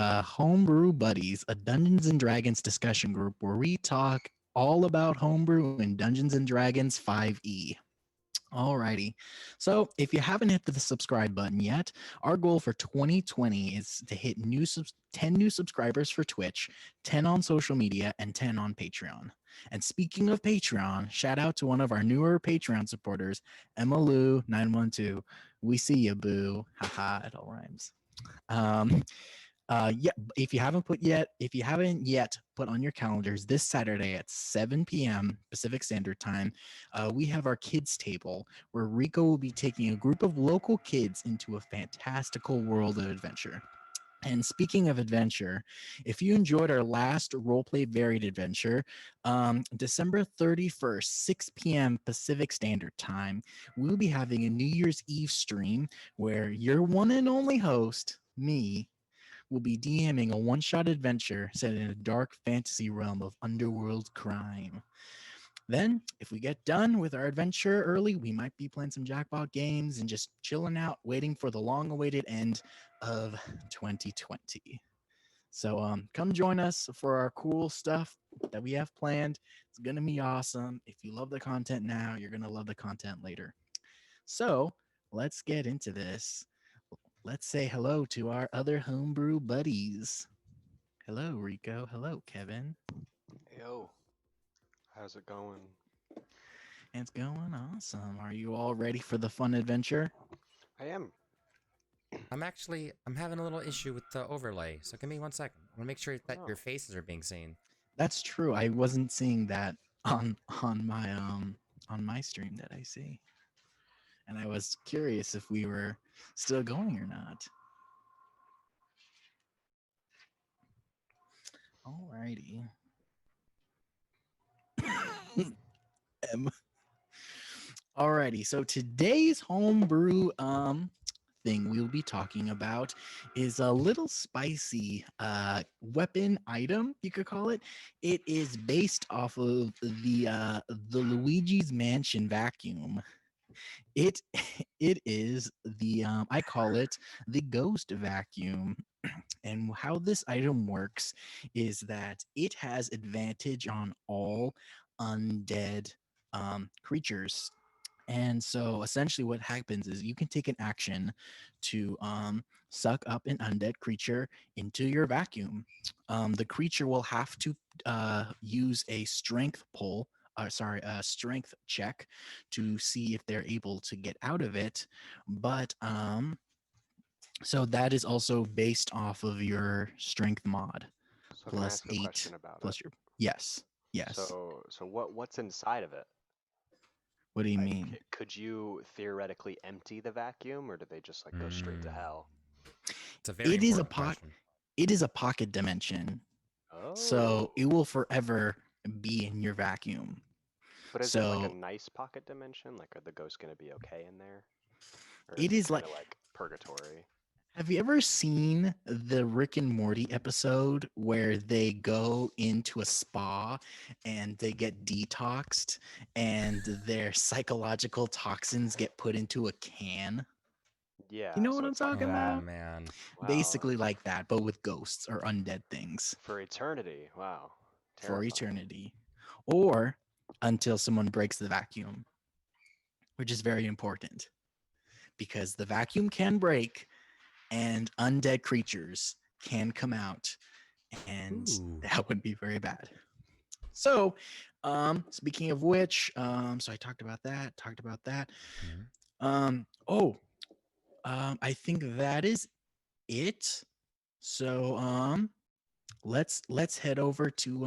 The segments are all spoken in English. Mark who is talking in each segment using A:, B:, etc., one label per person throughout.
A: Homebrew Buddies, a Dungeons and Dragons discussion group where we talk all about homebrew and Dungeons and Dragons 5e. Alrighty. So if you haven't hit the subscribe button yet, our goal for 2020 is to hit 10 new subscribers for Twitch, 10 on social media, and 10 on Patreon. And speaking of Patreon, shout out to one of our newer Patreon supporters, Emmalou912. We see you, boo. Haha, it all rhymes. Um, yeah, if you haven't yet put on your calendars this Saturday at 7 p.m. Pacific Standard Time, we have our kids table where Rico will be taking a group of local kids into a fantastical world of adventure. And speaking of adventure, if you enjoyed our last roleplay varied adventure, December 31st, 6 p.m. Pacific Standard Time, we'll be having a New Year's Eve stream where your one and only host, me, will be DMing a one-shot adventure set in a dark fantasy realm of underworld crime. Then, if we get done with our adventure early, we might be playing some jackpot games and just chilling out, waiting for the long-awaited end of 2020. So come join us for our cool stuff that we have planned. It's gonna be awesome. If you love the content now, you're gonna love the content later. So let's get into this. Let's say hello to our other homebrew buddies. Hello, Rico. Hello, Kevin.
B: Yo, how's it going?
A: It's going awesome. Are you all ready for the fun adventure?
B: I am.
C: I'm having a little issue with the overlay, so give me 1 second. I want to make sure that
B: Oh,
C: your faces are being seen.
A: That's true. I wasn't seeing that on my stream that I see. And I was curious if we were still going or not. Alrighty. Alrighty, so today's homebrew thing we'll be talking about is a little spicy weapon item, you could call it. It is based off of the Luigi's Mansion vacuum. It it is the I call it the ghost vacuum. And how this item works is that it has advantage on all undead creatures. And so essentially what happens is you can take an action to suck up an undead creature into your vacuum. The creature will have to use a strength check to see if they're able to get out of it. But so that is also based off of your strength mod
B: so can I
A: plus
B: ask a
A: 8
B: question about it?
A: plus your yes. Yes.
B: So what's inside of it?
A: What do you
B: Like,
A: mean?
B: could you theoretically empty the vacuum, or do they just like go straight to
C: Mm,
B: hell?
C: it's a very
A: It is a
C: important
A: pot
C: question.
A: it is a pocket dimension. So it
B: Oh,
A: will forever be in your vacuum.
B: but is it like a
A: So
B: nice pocket dimension? Like, are the ghosts gonna be okay in there, or
A: it
B: is it
A: is
B: kind
A: like
B: of like purgatory?
A: have you ever seen the Rick and Morty episode where they go into a spa and they get detoxed and their psychological toxins get put into a can? You
B: Yeah,
A: know what
B: so
A: I'm
B: it's like
A: talking
C: Oh
A: about?
B: that.
C: man.
B: Wow,
A: Basically like that, but with ghosts or undead things
B: for eternity. Wow,
A: for
B: terrifying.
A: eternity. Or until someone breaks the vacuum, which is very important because the vacuum can break and undead creatures can come out, and
C: Ooh.
A: that would be very bad. So, speaking of which, so I talked about that,
C: Mhm.
A: Oh, I think that is it. So, let's head over to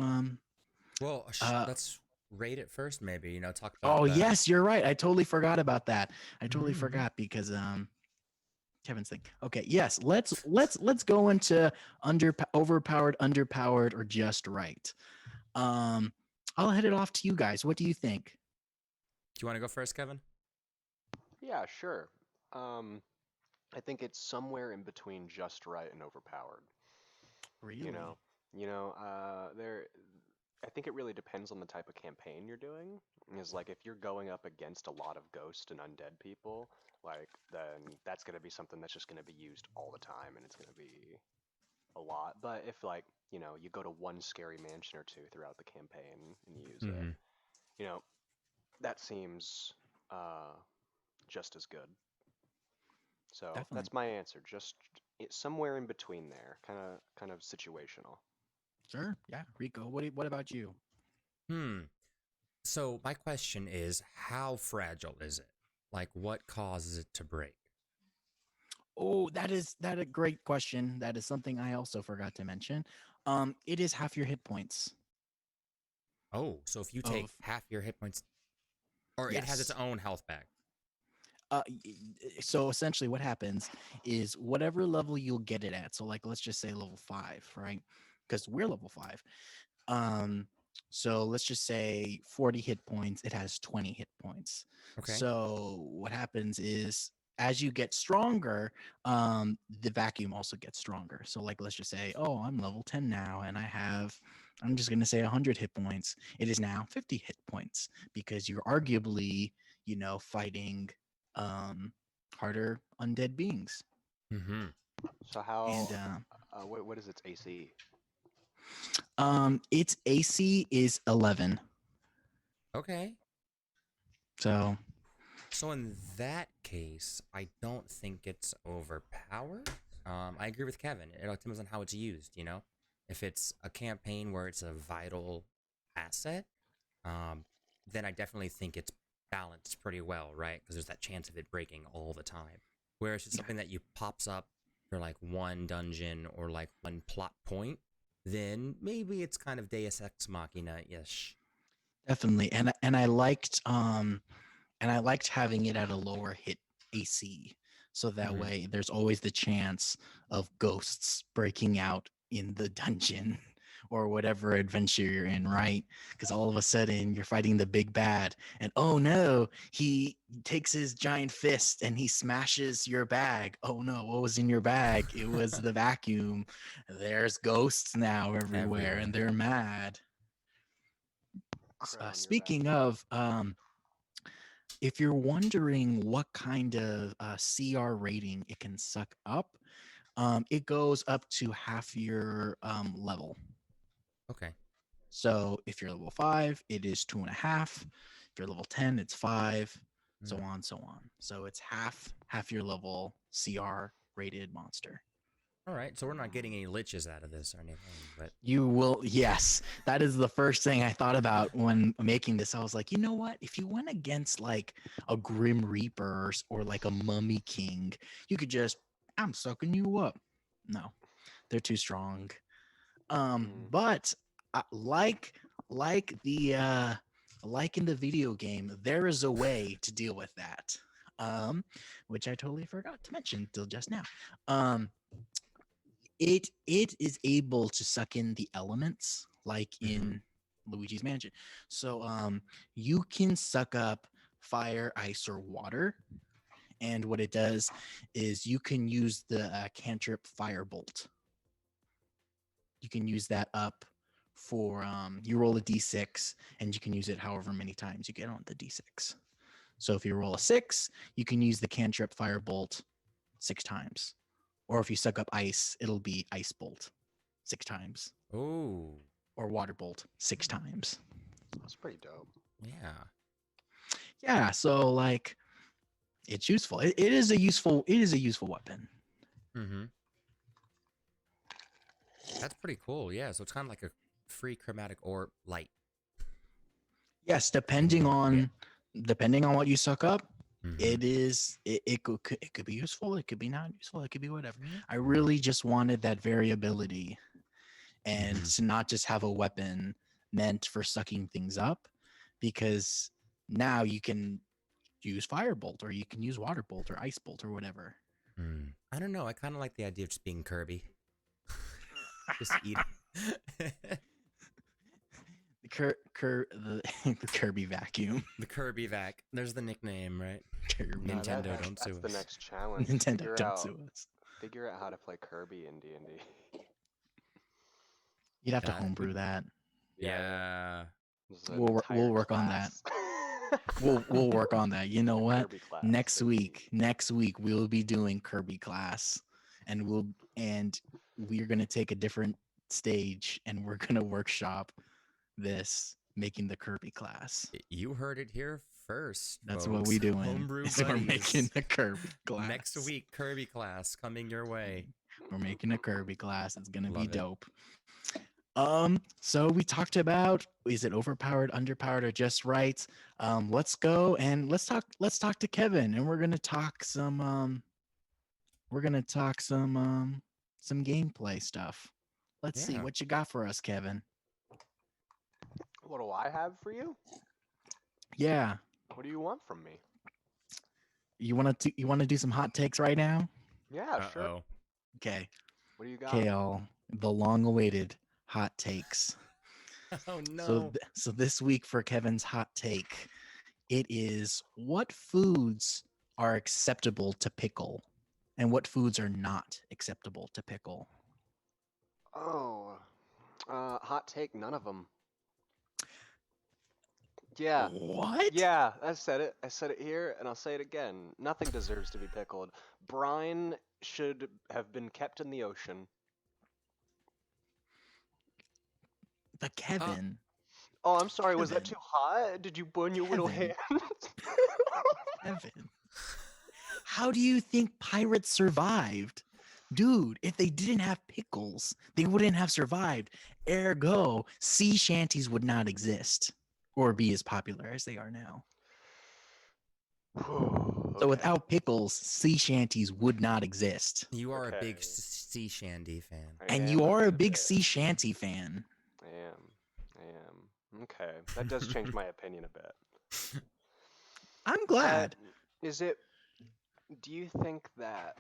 C: Well,
A: uh
C: let's rate it first, maybe. Talk about
A: oh
C: the.
A: yes, you're right. I totally forgot about that. I totally
C: Mhm.
A: forgot because Kevin's thing. Okay, yes, let's go into overpowered, underpowered, or just right. Um, I'll head it off to you guys. What do you think?
C: Do you want to go first, Kevin?
B: Yeah, sure. Um, I think it's somewhere in between just right and overpowered. You
A: Really?
B: know, there. I think it really depends on the type of campaign you're doing. Is like if you're going up against a lot of ghost and undead people, like then that's gonna be something that's just gonna be used all the time, and it's gonna be a lot. But if like you go to one scary mansion or two throughout the campaign and you use it,
C: Mm-hmm.
B: you know that seems uh, just as good. So
A: Definitely.
B: that's my answer. Just somewhere in between there, kind of situational.
A: Sure. Yeah. Rico, what about you?
C: Hmm. So my question is, how fragile is it? Like, what causes it to break?
A: Oh, that a great question. That is something I also forgot to mention. It is half your hit points
C: Oh, so if you take
A: of
C: half your hit points, or it has its
A: yes.
C: own health bag.
A: So essentially what happens is whatever level you'll get it at. So like let's just say level 5, right? Because we're level 5. Um so let's just say 40 hit points, it has 20 hit points.
C: Okay.
A: So what happens is as you get stronger, the vacuum also gets stronger. So like let's just say, oh, I'm level 10 now and I'm just going to say 100 hit points. It is now 50 hit points because you're arguably, fighting um harder undead beings.
C: Mm-hmm.
B: So
A: And
B: how what is its AC?
A: its AC is 11.
C: Okay.
A: So
C: So in that case, I don't think it's overpowered. I agree with Kevin. It all depends on how it's used, you know? If it's a campaign where it's a vital asset, um, then I definitely think it's balanced pretty well, right? Because there's that chance of it breaking all the time. Whereas it's something that you pops up for like one dungeon or like one plot point, then maybe it's kind of Deus Ex Machina-ish.
A: definitely. And I liked having it at a lower hit AC. So that
C: Mm-hmm.
A: way there's always the chance of ghosts breaking out in the dungeon or whatever adventure you're in, right? Because all of a sudden you're fighting the big bad, and oh no, he takes his giant fist and he smashes your bag. Oh no, what was in your bag? It was the vacuum. There's ghosts now everywhere, and
C: Everywhere.
A: they're mad.
B: Crow on your
A: Speaking
B: vacuum.
A: of, if you're wondering what kind of CR rating it can suck up, it goes up to half your level.
C: Okay.
A: So if you're level 5, it is 2.5. If you're level 10, it's 5, so
C: Mm.
A: on, so on. So it's half your level CR rated monster.
C: All right. So we're not getting any liches out of this or anything, but
A: You will, yes. That is the first thing I thought about when making this. I was like, you know what? If you went against like a Grim Reaper or like a Mummy King, you could just, I'm sucking you up. No, they're too strong.
B: Mm.
A: But like the like in the video game, there is a way to deal with that. Which I totally forgot to mention till just now. Um, it is able to suck in the elements like
C: mm-hmm.
A: in Luigi's Mansion. So you can suck up fire, ice, or water. And what it does is you can use the cantrip Firebolt. You can use that up for you roll a d6 and you can use it however many times you get on the d6. So if you roll a 6, you can use the cantrip Firebolt 6 times. Or if you suck up ice, it'll be Ice Bolt 6 times.
C: Oh,
A: Or Water Bolt 6 times.
B: That's pretty dope.
C: yeah.
A: Yeah, so like it's useful. It is a useful weapon.
C: Mm-hmm. That's pretty cool. Yeah. So it's kind of like a free chromatic or light
A: Yes,
C: thing you can get.
A: depending on what you suck up,
C: Mm-hmm.
A: it could be useful, it could be not useful, it could be whatever.
C: Mm-hmm.
A: I really just wanted that variability and
C: Mm-hmm.
A: to not just have a weapon meant for sucking things up, because now you can use Firebolt or you can use Water Bolt or Ice Bolt or whatever.
C: Mm. I don't know. I kind of like the idea of just being Kirby. Just eat.
A: The Kirby vacuum.
C: The Kirby vac. There's the nickname, right?
A: Kirby
B: No,
C: Nintendo,
B: that's
C: don't
B: that's
C: sue
B: the
C: us.
B: next challenge.
A: Nintendo don't sue us.
B: Figure out how to play Kirby in D&D.
A: You'd have to
C: That would.
A: homebrew that.
B: Yeah.
C: Yeah.
B: This is an
A: We'll
B: entire
A: work on that.
B: class.
A: We'll work on that. You know
B: A
A: what?
B: Kirby class.
A: Next
B: baby.
A: week we'll be doing Kirby class, and we're gonna take a different stage, and we're gonna workshop this making the Kirby class.
C: You heard it here first.
A: That's
C: folks.
A: what we doing.
C: Homebrew
A: is we're making
C: Buddies.
A: the Kirby class
C: Next week, Kirby class coming your way.
A: We're making a Kirby class. It's gonna be
C: Love it.
A: dope. So we talked about, is it overpowered, underpowered, or just right? Let's go and let's talk to Kevin, and we're gonna talk some gameplay stuff. Let's see
C: Yeah.
A: what you got for us, Kevin.
B: What do I have for you?
A: Yeah,
B: What do you want from me?
A: you want to do some hot takes right now?
B: Yeah, sure.
C: Uh-oh.
A: Okay,
B: What do you got?
A: Kale, the long-awaited hot takes.
C: Oh no.
A: So this week for Kevin's hot take, it is what foods are acceptable to pickle and what foods are not acceptable to pickle.
B: Oh, hot take, none of them. Yeah,
A: What?
B: yeah, I said it. I said it here, and I'll say it again. Nothing deserves to be pickled. Brine should have been kept in the ocean.
A: But Kevin,
B: Oh, I'm sorry. Was that
A: Kevin.
B: too hot? Did you burn your little hand?
A: Kevin, how do you think pirates survived? Dude, if they didn't have pickles, they wouldn't have survived. Ergo, sea shanties would not exist or be as popular as they are now. So
B: Okay.
A: without pickles, sea shanties would not exist.
C: You are a big
B: Okay.
C: sea shandy fan.
B: I
A: And
B: am
A: you are a big
B: bit.
A: sea shanty fan.
B: I am. Okay, that does change my opinion a bit.
A: I'm glad.
B: Do you think that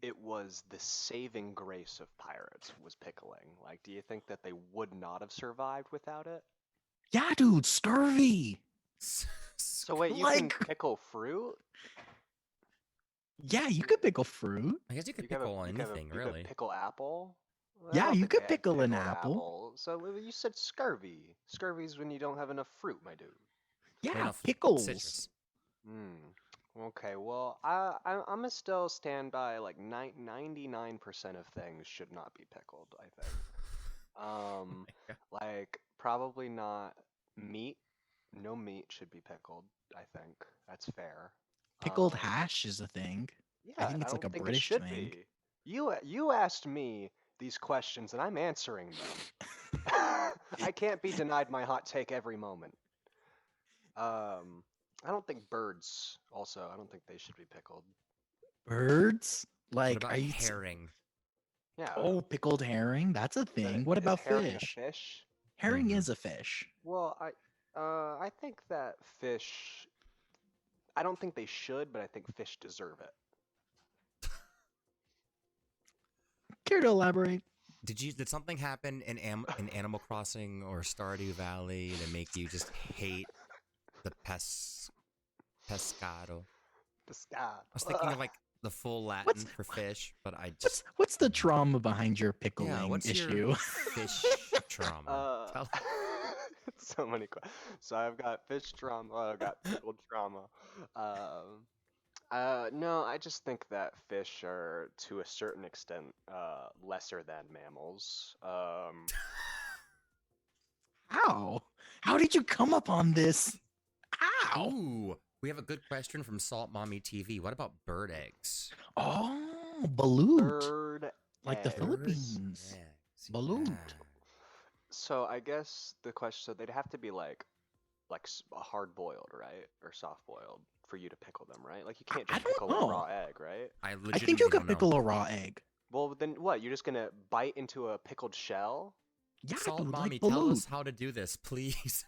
B: it was the saving grace of pirates was pickling? Like, do you think that they would not have survived without it?
A: Yeah, dude, scurvy.
B: So wait, you
A: Like-
B: can pickle fruit?
A: Yeah, you could pickle fruit.
C: I guess you could
B: You have a-
C: pickle
B: you have a-
C: anything,
B: you could
C: really.
B: pickle apple? Well, I
A: Yeah,
B: don't
A: you
B: think
A: could
B: they had
A: pickle an
B: pickled
A: apple.
B: So you said scurvy. Scurvy's when you don't have enough fruit, my dude.
A: Yeah,
C: Enough
A: pickles.
C: Citrus.
B: Okay, well, I'm gonna still stand by like 99% of things should not be pickled, I think.
C: Oh my God.
B: Like probably not meat. No meat should be pickled, I think. That's fair.
A: Pickled
B: Um,
A: hash is a thing.
B: Yeah,
A: think it's like
B: don't
A: a
B: think
A: British
B: it should
A: thing.
B: be. You asked me these questions and I'm answering them. I can't be denied my hot take every moment. I don't think birds also, I don't think they should be pickled.
A: Birds?
C: What
A: Like,
C: about
A: are you?
C: herring?
B: Yeah.
A: Oh, pickled herring. That's a thing. What
B: is
A: about
B: herring a
A: fish?
B: fish?
A: Herring
C: Mhm.
A: is a fish.
B: Well, I think that fish. I don't think they should, but I think fish deserve it.
A: Care to elaborate?
C: Did something happen in Animal Crossing or Stardew Valley to make you just hate the pescado?
B: Pescado.
C: I was thinking of like the full Latin
A: What's-
C: for fish, but I just
A: What's the trauma behind your pickling
C: yeah. What's
A: issue?
C: your fish trauma? Tell-
B: So many questions. So I've got fish trauma. I've got pickled trauma. No, I just think that fish are to a certain extent lesser than mammals.
A: How? How did you come upon this? Ow!
C: Ooh, we have a good question from Salt Mommy TV. What about bird eggs?
A: Oh, balut.
B: Bird
A: Like the
B: eggs.
A: Philippines.
C: Eggs,
A: Balut.
C: yeah.
B: So I guess the question, so they'd have to be like a hard boiled, right, or soft boiled for you to pickle them, right? Like you can't
A: I
B: just
A: don't
B: pickle
A: know.
B: a raw egg, right?
C: I
A: I think
C: legitimately
A: you could
C: don't know.
A: pickle a raw egg.
B: Well, then what? You're just gonna bite into a pickled shell?
A: Yeah,
C: Salt
A: dude,
C: Mommy,
A: like
C: tell
A: balut.
C: us how to do this, please.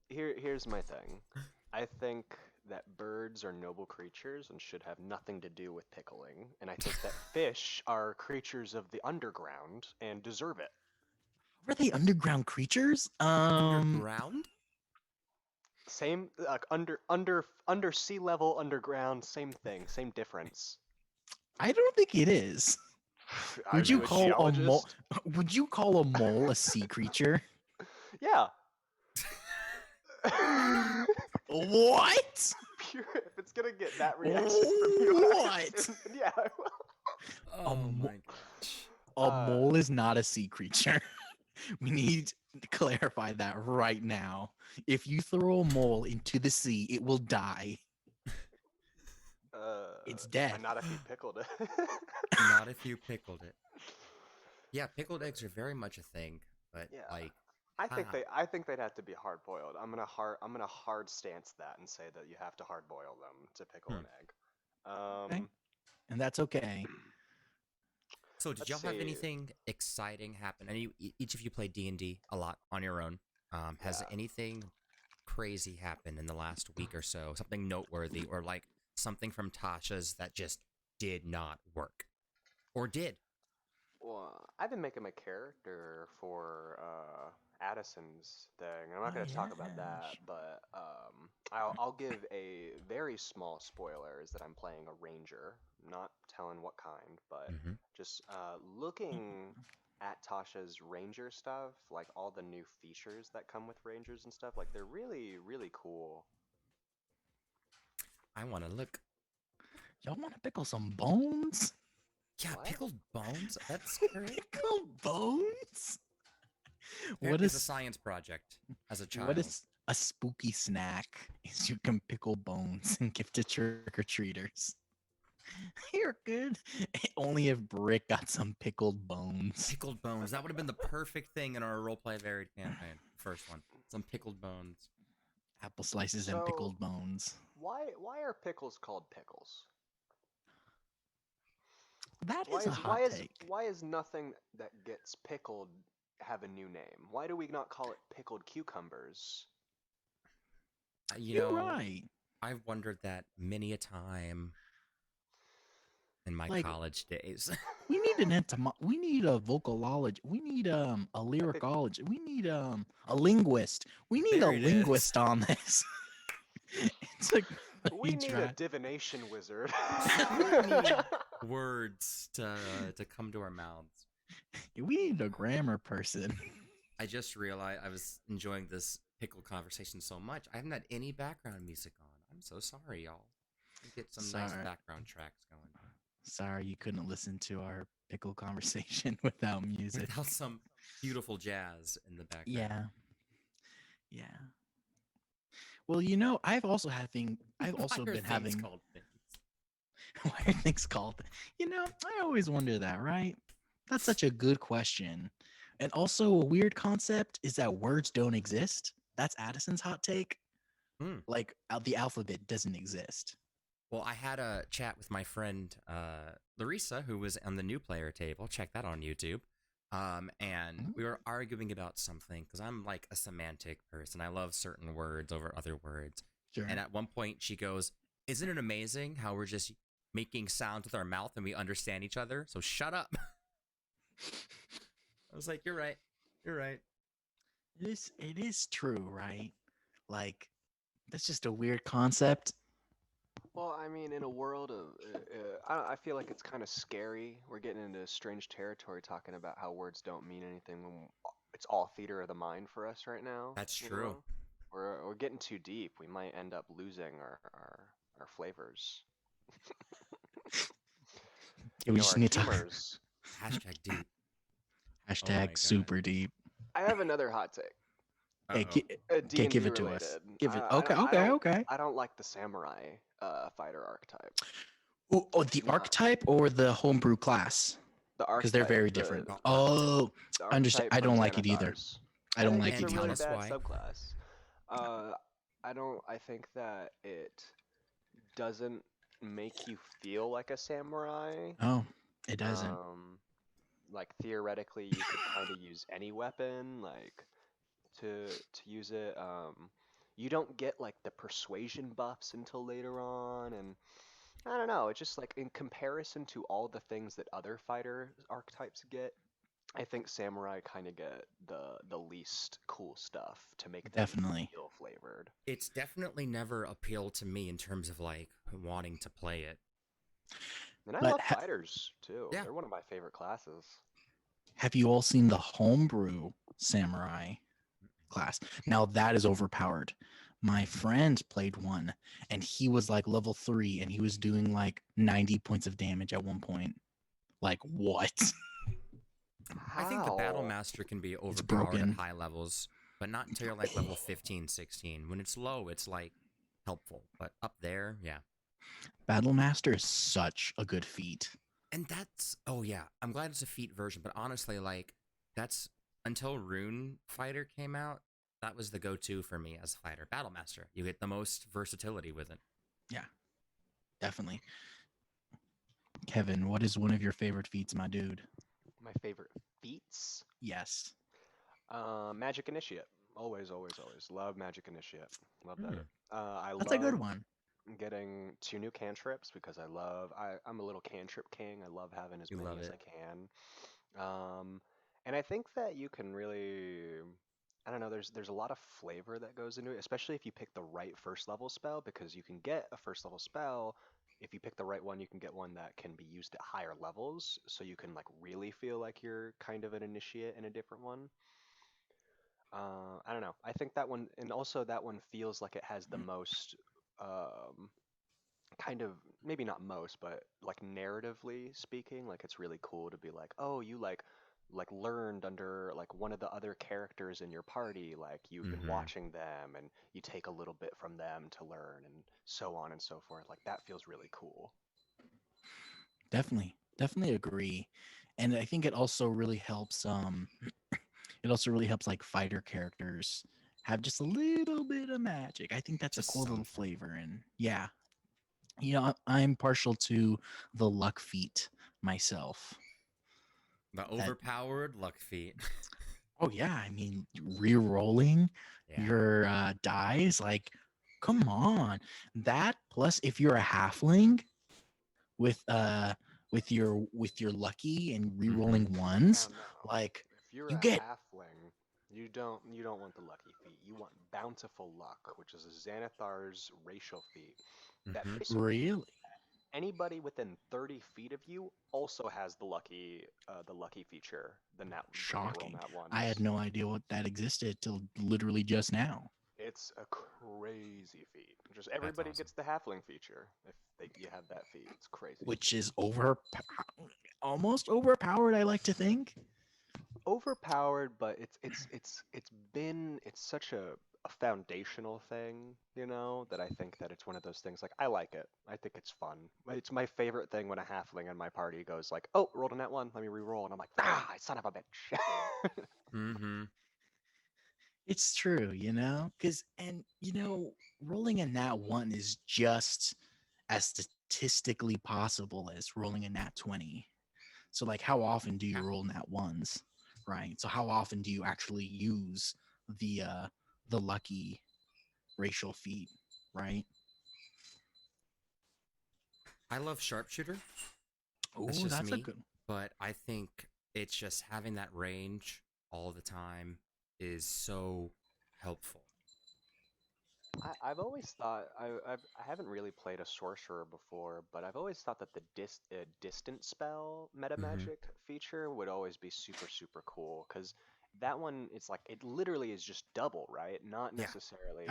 B: Here's my thing. I think that birds are noble creatures and should have nothing to do with pickling, and I think that fish are creatures of the underground and deserve it.
A: Were they underground creatures?
C: Underground?
B: Same, like under sea level, underground, same thing, same difference.
A: I don't think it is.
B: Are
A: Would you
B: a
A: call a mole?
B: geologist?
A: Would you call a mole a sea creature?
B: Yeah.
A: What?
B: If it's gonna get that reaction from you.
A: What?
B: Yeah.
C: Oh
A: mo-
C: my gosh.
A: A mole is not a sea creature. We need to clarify that right now. If you throw a mole into the sea, it will die. It's death.
B: Not if you pickled it.
C: Not if you pickled it. Yeah, pickled eggs are very much a thing, but
B: Yeah.
C: like,
B: I think they'd have to be hard boiled. I'm gonna hard stance that and say that you have to hard boil them to pickle an egg.
A: Okay. And that's okay.
C: so did
B: Let's
C: y'all have
B: see.
C: anything exciting happen? And each of you play D&D a lot on your own. Has
B: Yeah.
C: anything crazy happened in the last week or so? Something noteworthy, or like something from Tasha's that just did not work, or did?
B: Well, I've been making my character for Addison's thing. I'm not
A: Oh,
B: going to talk about that,
A: yes.
B: but I'll give a very small spoiler is that I'm playing a ranger. Not telling what kind, but
C: Mm-hmm.
B: just looking at Tasha's ranger stuff, like all the new features that come with rangers and stuff, like they're really, really cool.
C: I want to look.
A: Y'all want to pickle some bones?
C: Yeah,
B: What?
C: pickled bones. That's great.
A: Pickle bones?
C: What
A: What
C: is a
A: is
C: science project as a child?
A: what is a spooky snack? Is you can pickle bones and give to trick or treaters. You're good. Only if Brick got some pickled bones.
C: Pickled bones. That would have been the perfect thing in our roleplay varied campaign. First one. Some pickled bones.
A: Apple slices and
B: So-
A: pickled bones.
B: Why are pickles called pickles?
A: That is a hot take.
B: Why is nothing that gets pickled have a new name? Why do we not call it pickled cucumbers?
C: You
A: You're
C: know,
A: right.
C: I've wondered that many a time in my
A: Like-
C: college days.
A: We need we need a vocalologist. We need a lyricologist. We need a linguist. We need
C: There
A: a
C: it is.
A: linguist on this. It's like
B: We
A: you
B: need
A: try-
B: a divination wizard.
C: We need words to come to our mouths.
A: we need a grammar person.
C: I just realized I was enjoying this pickle conversation so much. I haven't had any background music on. I'm so sorry, y'all. Get some nice
A: Sorry.
C: background tracks going.
A: Sorry you couldn't listen to our pickle conversation without music.
C: Without some beautiful jazz in the background.
A: Yeah. Yeah. Well, you know, I've also been
C: Why are
A: having
C: things called things?
A: why are things called? You know, I always wonder that, right? That's such a good question. And also a weird concept is that words don't exist. That's Addison's hot take.
C: Hmm.
A: Like the alphabet doesn't exist.
C: Well, I had a chat with my friend Larissa, who was on the new player table. Check that on YouTube. And we were arguing about something because I'm like a semantic person. I love certain words over other words.
A: Sure.
C: And at one point, she goes, "Isn't it amazing how we're just making sounds with our mouth and we understand each other? So shut up." I was like, "You're right. You're right."
A: It is true, right? Like that's just a weird concept.
B: Well, I mean, in a world of, I feel like it's kind of scary. We're getting into strange territory talking about how words don't mean anything when it's all theater of the mind for us right now.
C: That's
B: you
C: true.
B: know? We're getting too deep. We might end up losing our flavors.
A: Yeah, we
B: Know,
A: just
B: our
A: need to
B: humors.
C: Hashtag deep.
A: hashtag
C: God.
A: super deep.
B: I have another hot take.
A: Hey,
C: Uh-oh.
A: Okay, give
B: D&D
A: it to us.
B: related.
A: Give it.
B: I
A: Okay,
B: don't- I
A: okay,
B: don't-
A: okay.
B: I don't like the samurai fighter archetype.
A: Oh, the
B: Nah.
A: archetype or the homebrew class?
B: The
A: Because they're
B: archetype,
A: very
B: the-
A: different.
C: the
A: Oh,
B: the
A: understand.
B: archetype
A: I don't
B: from
A: like it either.
B: Xanathars.
A: I don't
B: think
A: like
B: it's
A: it
B: a
C: tell
B: really
A: either.
C: us
B: bad
C: why.
B: subclass. I think that it doesn't make you feel like a samurai.
A: Oh, it doesn't.
B: Like theoretically, you could kind of use any weapon, like to use it. You don't get like the persuasion buffs until later on, and I don't know. It's just like in comparison to all the things that other fighter archetypes get, I think samurai kind of get the least cool stuff to make them
A: Definitely.
B: feel flavored.
C: It's definitely never appealed to me in terms of like wanting to play it.
B: And I
A: But
B: love fighters too.
C: Yeah.
B: They're one of my favorite classes.
A: Have you all seen the homebrew samurai class? Now that is overpowered. My friend played one, and he was like level 3, and he was doing like 90 points of damage at one point. Like, what?
C: I think the Battle
B: How?
C: Master can be
A: It's
C: overpowered at
A: broken.
C: high levels, but not until you're like level 15, 16. When it's low, it's like helpful, but up there, yeah.
A: Battle Master is such a good feat.
C: And that's, oh yeah, I'm glad it's a feat version, but honestly, like, that's until Rune Fighter came out, that was the go-to for me as a fighter. Battle Master, you get the most versatility with it.
A: Yeah, definitely. Kevin, what is one of your favorite feats, my dude?
B: My favorite feats?
A: Yes.
B: Magic Initiate. Always, always, always. Love Magic Initiate. Love that.
C: Hmm.
B: I
A: That's a good
B: love
A: one.
B: getting 2 new cantrips because I'm a little cantrip king. I love having as
C: You
B: many
C: love
B: as
C: it.
B: I can. And I think that you can really, I don't know, there's a lot of flavor that goes into it, especially if you pick the right first level spell, because you can get a first level spell. If you pick the right one, you can get one that can be used at higher levels, so you can like really feel like you're kind of an initiate in a different one. I don't know. I think that one, and also that one feels like it has the most, um, kind of, maybe not most, but like narratively speaking, like it's really cool to be like, oh, you like learned under like one of the other characters in your party, like you've been
C: Mm-hmm.
B: watching them and you take a little bit from them to learn and so on and so forth. Like that feels really cool.
A: Definitely. Definitely agree. And I think it also really helps it also really helps like fighter characters have just a little bit of magic. I think that's a
C: Just
A: cool little
C: something.
A: flavor. And yeah, I'm partial to the luck feat myself.
C: The
A: That
C: overpowered luck feat.
A: Oh yeah, I mean re-rolling
C: Yeah.
A: your dies, like come on. That plus if you're a halfling with with your lucky and
C: Mm-hmm.
A: re-rolling
B: Now,
A: ones,
B: no.
A: like
B: If you're
A: you
B: a
A: get
B: halfling, you don't want the lucky feat. You want bountiful luck, which is a Xanathar's racial feat. That
C: Mm-hmm.
B: basically
A: really
B: anybody within 30 feet of you also has the lucky feature, the nat roll
A: shocking.
B: nat
A: I had
B: ones.
A: no idea what that existed till literally just now,
B: It's a crazy feat. Just
C: That's
B: everybody
C: awesome.
B: gets the halfling feature if you have that feat. It's crazy.
A: which is almost overpowered, I like to think.
B: Overpowered, but it's such a foundational thing, that I think that it's one of those things like I like it. I think it's fun. It's my favorite thing when a halfling in my party goes like, "Oh, rolled a net one, let me re-roll," and I'm like, "Ah, son of a bitch."
C: Mm-hmm.
A: It's true, because rolling a nat one is just as statistically possible as rolling a nat 20. So like how often do you
C: Yeah.
A: roll nat ones? Right. So how often do you actually use the uh the lucky racial feat, right?
C: I love sharpshooter. That's
A: Oh,
C: just
A: that's a
C: me.
A: good one.
C: But I think it's just having that range all the time is so helpful.
B: I've always thought I haven't really played a sorcerer before, but I've always thought that the distant spell meta
C: Mm-hmm.
B: magic feature would always be super super cool because that one it's like it literally is just double, right? Not
C: Yeah.
A: Yeah.
B: necessarily.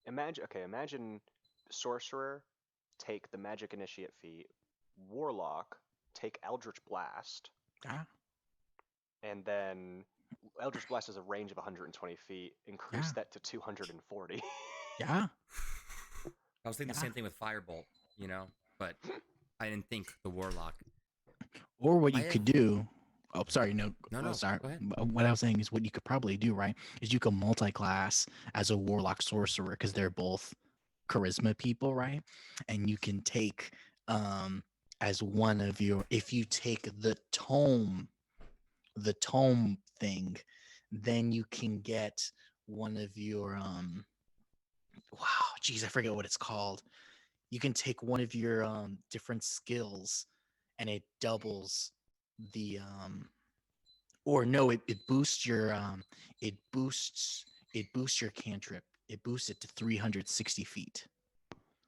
B: Imagine sorcerer take the magic initiate feat, warlock take Eldritch Blast,
A: Yeah.
B: and then Eldritch Blast has a range of 120 feet.
A: Yeah.
B: Increase that to 240.
A: Yeah.
C: I was thinking the
A: Yeah.
C: same thing with Firebolt, but I didn't think the Warlock.
A: Or what
C: I
A: you
C: have
A: could do. Oh, sorry. No.
C: no,
A: Oh,
C: no.
A: sorry.
C: Go ahead.
A: What I was saying is what you could probably do, right? Is you could multi-class as a warlock sorcerer because they're both charisma people, right? And you can take as one of your if you take the tome thing, then you can get one of your wow, geez, I forget what it's called. You can take one of your different skills and it doubles the or no, it boosts your it boosts it boosts your cantrip. It boosts it to 360 feet,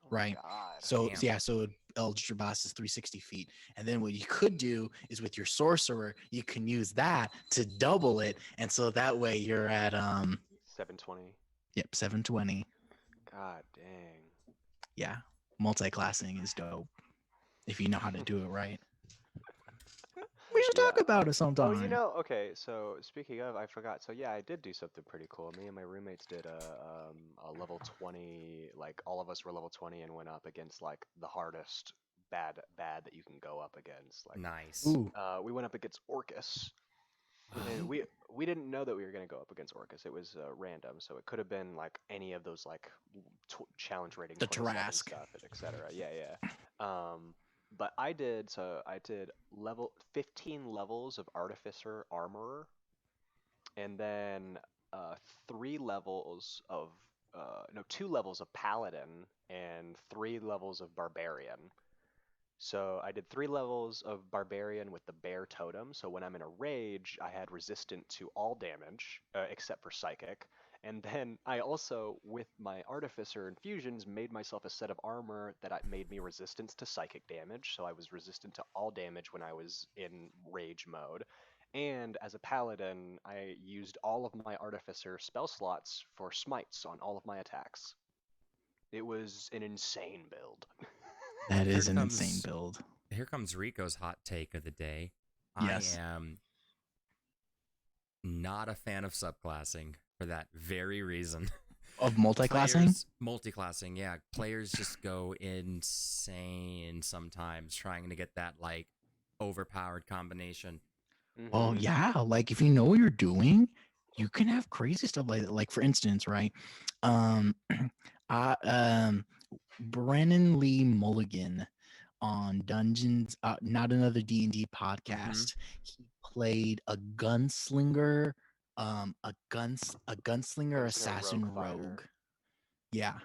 B: Oh my
A: right?
B: god.
A: So
C: Damn.
A: yeah, so Eldritch Blast is 360 feet, and then what you could do is with your sorcerer, you can use that to double it, and so that way you're at
B: 720.
A: yep 720.
B: God dang.
A: Yeah, multi-classing is dope if you know how to do it right. We should
B: Yeah.
A: talk about it
B: Oh, you
A: sometime.
B: know, okay, so speaking of, I forgot. So yeah, I did do something pretty cool. Me and my roommates did a level 20, like all of us were level 20 and went up against like the hardest bad that you can go up against. Like
C: Nice.
A: Ooh,
B: we went up against Orcus. And we didn't know that we were going to go up against Orcus. It was random, so it could have been like any of those like challenge rating
A: the
B: 27
A: Tarask.
B: stuff and etc. Yeah, yeah. But I did level 15 levels of Artificer Armorer, and then uh, 3 levels of no 2 levels of Paladin and 3 levels of Barbarian. So I did 3 levels of Barbarian with the Bear Totem. So when I'm in a rage, I had resistant to all damage except for Psychic. And then I also, with my Artificer infusions, made myself a set of armor that made me resistance to psychic damage. So I was resistant to all damage when I was in rage mode. And as a paladin, I used all of my Artificer spell slots for smites on all of my attacks. It was an insane build.
A: That
C: Here
A: is an insane
C: comes
A: build.
C: here comes Rico's hot take of the day. I
A: Yes.
C: am not a fan of subclassing for that very reason.
A: Of multi-classing?
C: Players multi-classing, yeah. Players just go insane sometimes trying to get that like overpowered combination.
A: Well,
B: Hmm.
A: yeah, like if you know what you're doing, you can have crazy stuff like that. Like for instance, right? Um I Brennan Lee Mulligan on Dungeons Not Another D&D
C: Mm-hmm.
A: podcast. He played a gunslinger a gunslinger
B: Gunslinger Rogue
A: assassin rogue.
B: Fighter.
A: Yeah.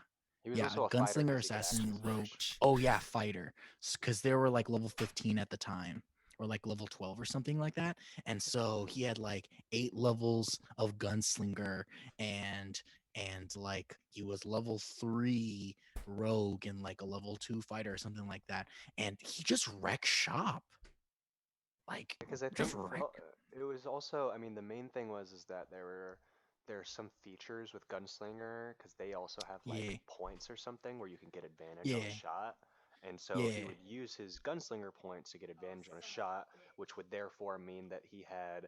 B: He was
A: Yeah, a
B: also a fighter
A: gunslinger
B: because he could action
A: assassin rogue.
B: surge.
A: Oh yeah, fighter. Because they were like level 15 at the time, or like level 12 or something like that. And so he had like 8 levels of gunslinger, and like he was level 3 rogue and like a level 2 fighter or something like that. And he just wrecked shop. Like
B: Because I
A: just
B: think
A: wreck.
B: it was also, I mean, the main thing was is that there's some features with Gunslinger because they also have like
A: Yeah.
B: points or something where you can get advantage on a
A: Yeah.
B: shot. And so he
A: Yeah.
B: would use his Gunslinger points to get advantage on a shot, which would therefore mean that he had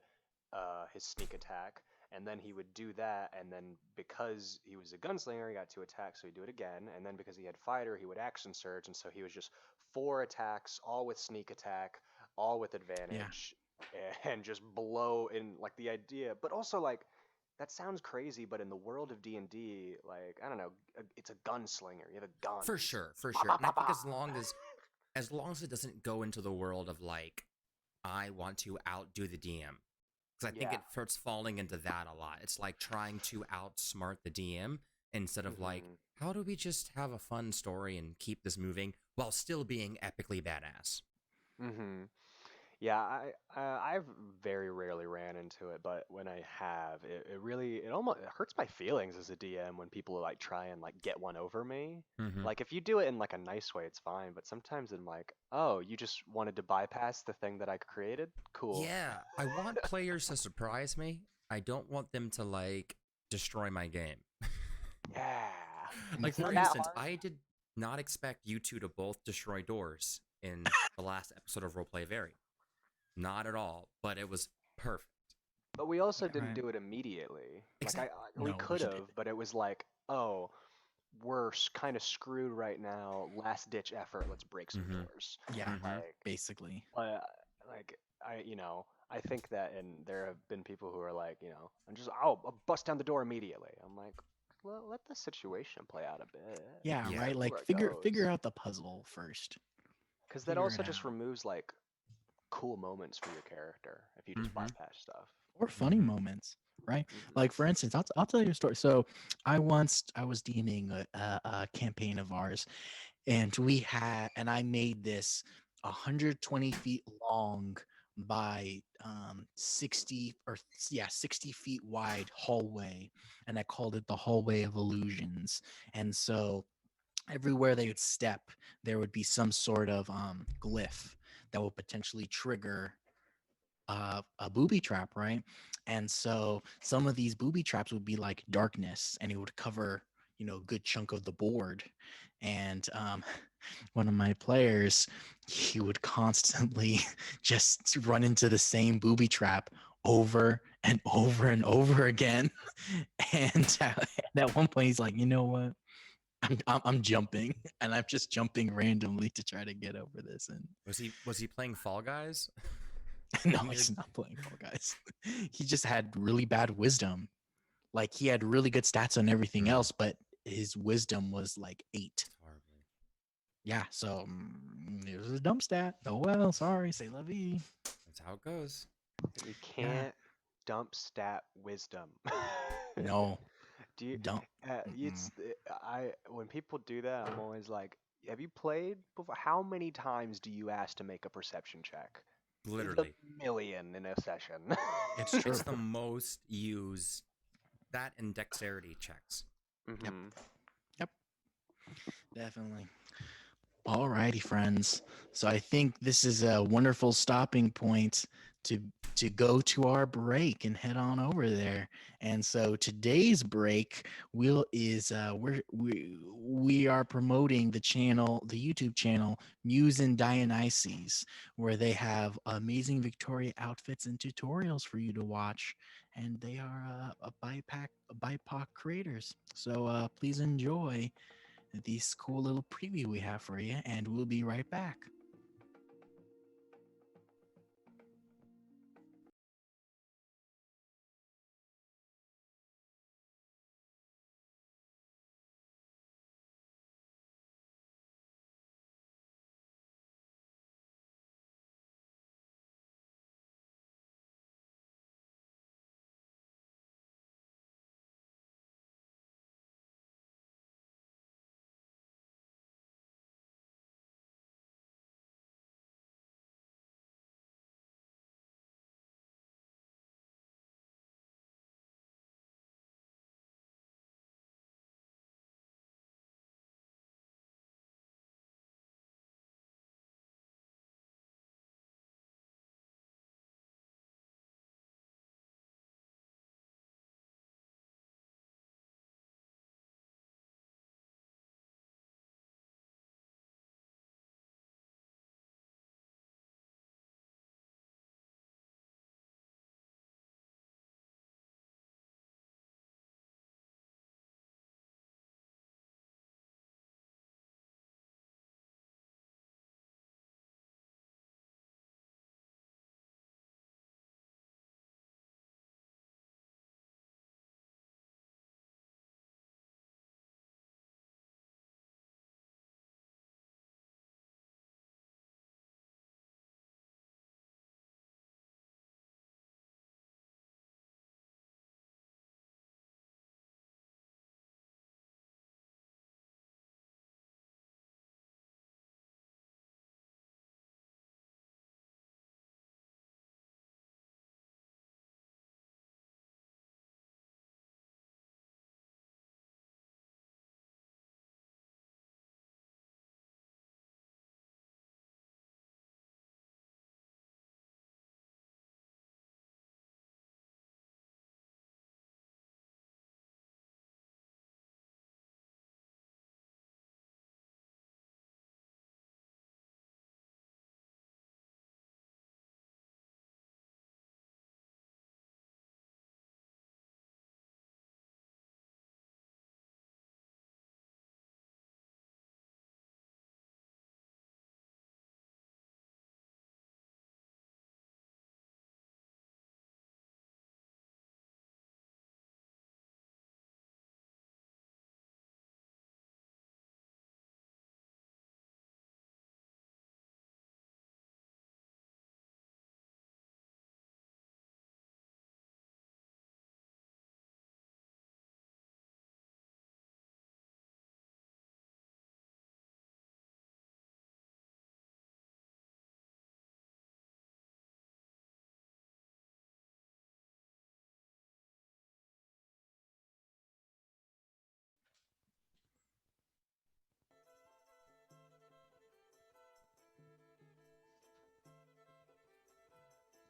B: his sneak attack. And then he would do that, and then because he was a gunslinger, he got 2 attacks, so he'd do it again. And then because he had fighter, he would action surge, and so he was just 4 attacks, all with sneak attack, all with
A: Yeah.
B: advantage, and just blow in like the idea. But also like that sounds crazy, but in the world of D&D, like I don't know, it's a gunslinger. You have a gun.
C: For
B: Just
C: sure, for
B: ba
C: sure.
B: ba
C: And I
B: ba
C: think
B: ba.
C: as long as it doesn't go into the world of like I want to outdo the DM. Because I think
B: Yeah.
C: it starts falling into that a lot. It's like trying to outsmart the DM instead of like,
B: Hmm.
C: how do we just have a fun story and keep this moving while still being epically badass?
B: Hmm. Yeah, I've very rarely ran into it, but when I have, it really it hurts my feelings as a DM when people like try and like get one over me.
C: Mm-hmm.
B: Like if you do it in like a nice way, it's fine, but sometimes I'm like, oh, you just wanted to bypass the thing that I created? Cool.
C: Yeah, I want players to surprise me. I don't want them to like destroy my game.
B: Yeah.
C: Like
B: Is
C: for
B: it that
A: Important.
C: instance,
B: hard?
C: I did not expect you two to both destroy doors in the last episode of Roleplay Vary. Not at all, but it was perfect.
B: But we also
A: Yeah,
B: didn't
A: right.
B: do it immediately. Like
C: Exactly.
B: we
A: No, we
B: could
A: did.
B: have, but it was like, oh, we're kind of screwed right now. Last ditch effort. Let's break some
C: Mm-hmm.
B: doors.
A: Yeah,
C: Mm-hmm.
B: Like,
A: basically.
B: like I think that, and there have been people who are like, I'll bust down the door immediately. I'm like, well, let the situation play out a bit.
A: Yeah,
C: Yeah.
A: right.
B: See
A: Like
B: where it
A: figure
B: goes.
A: out the puzzle first.
B: Because that
A: Figure it
B: also just
A: out.
B: removes like cool moments for your character if you just
C: Mm-hmm.
B: bypass stuff.
A: Or funny
C: Mm-hmm.
A: moments, right?
B: Hmm.
A: Like for instance, I'll tell you a story. So I was DMing a campaign of ours, and I made this 120 feet long by 60 or yeah 60 feet wide hallway, and I called it the hallway of illusions. And so everywhere they would step, there would be some sort of glyph that would potentially trigger a booby trap, right? And so some of these booby traps would be like darkness, and it would cover good chunk of the board. And one of my players, he would constantly just run into the same booby trap over and over and over again. And at one point, he's like, you know what? I'm jumping, and I'm just jumping randomly to try to get over this. And
C: Was he playing Fall Guys?
A: no, he's not playing Fall Guys. He just had really bad wisdom. Like he had really good stats on everything else, but his wisdom was like 8.
C: Horribly.
A: Yeah, so it was a dumb stat. Oh well, sorry, say la vie.
C: That's how it goes.
B: You
A: Yeah,
B: can't dump stat wisdom.
A: no,
B: Do you?
A: don't.
B: It's I when people do that, I'm always like, have you played before? How many times do you ask to make a perception check?
C: Literally.
B: A million in a session.
A: It's true.
C: It's the most used. That and dexterity checks.
B: Mhm.
A: Yep, definitely. Alrighty, friends. So I think this is a wonderful stopping point to go to our break and head on over there. And so today's break we are promoting the channel, the YouTube channel Muse and Dionysus, where they have amazing Victoria outfits and tutorials for you to watch. And they are BIPOC creators. So please enjoy this cool little preview we have for you, and we'll be right back.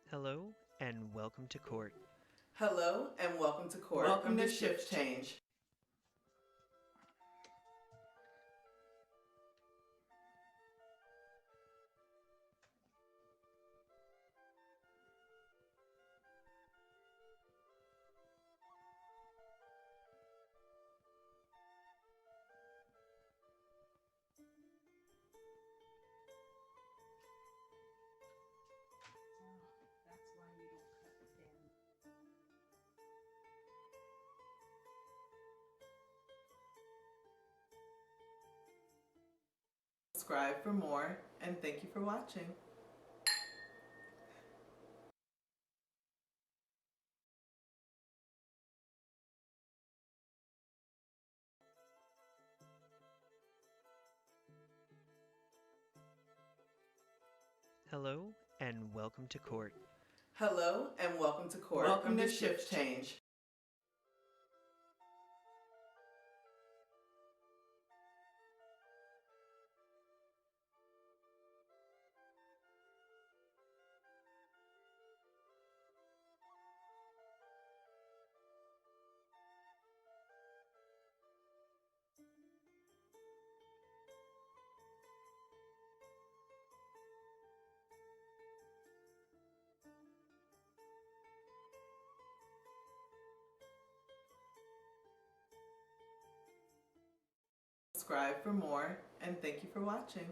D: Hello and welcome to court.
E: Hello and welcome to court. Welcome to Shift Change. Subscribe for more, and thank you for watching.
D: Hello, and welcome to court.
E: Hello, and welcome to court. Welcome to Shift Change. Subscribe for more, and thank you for watching.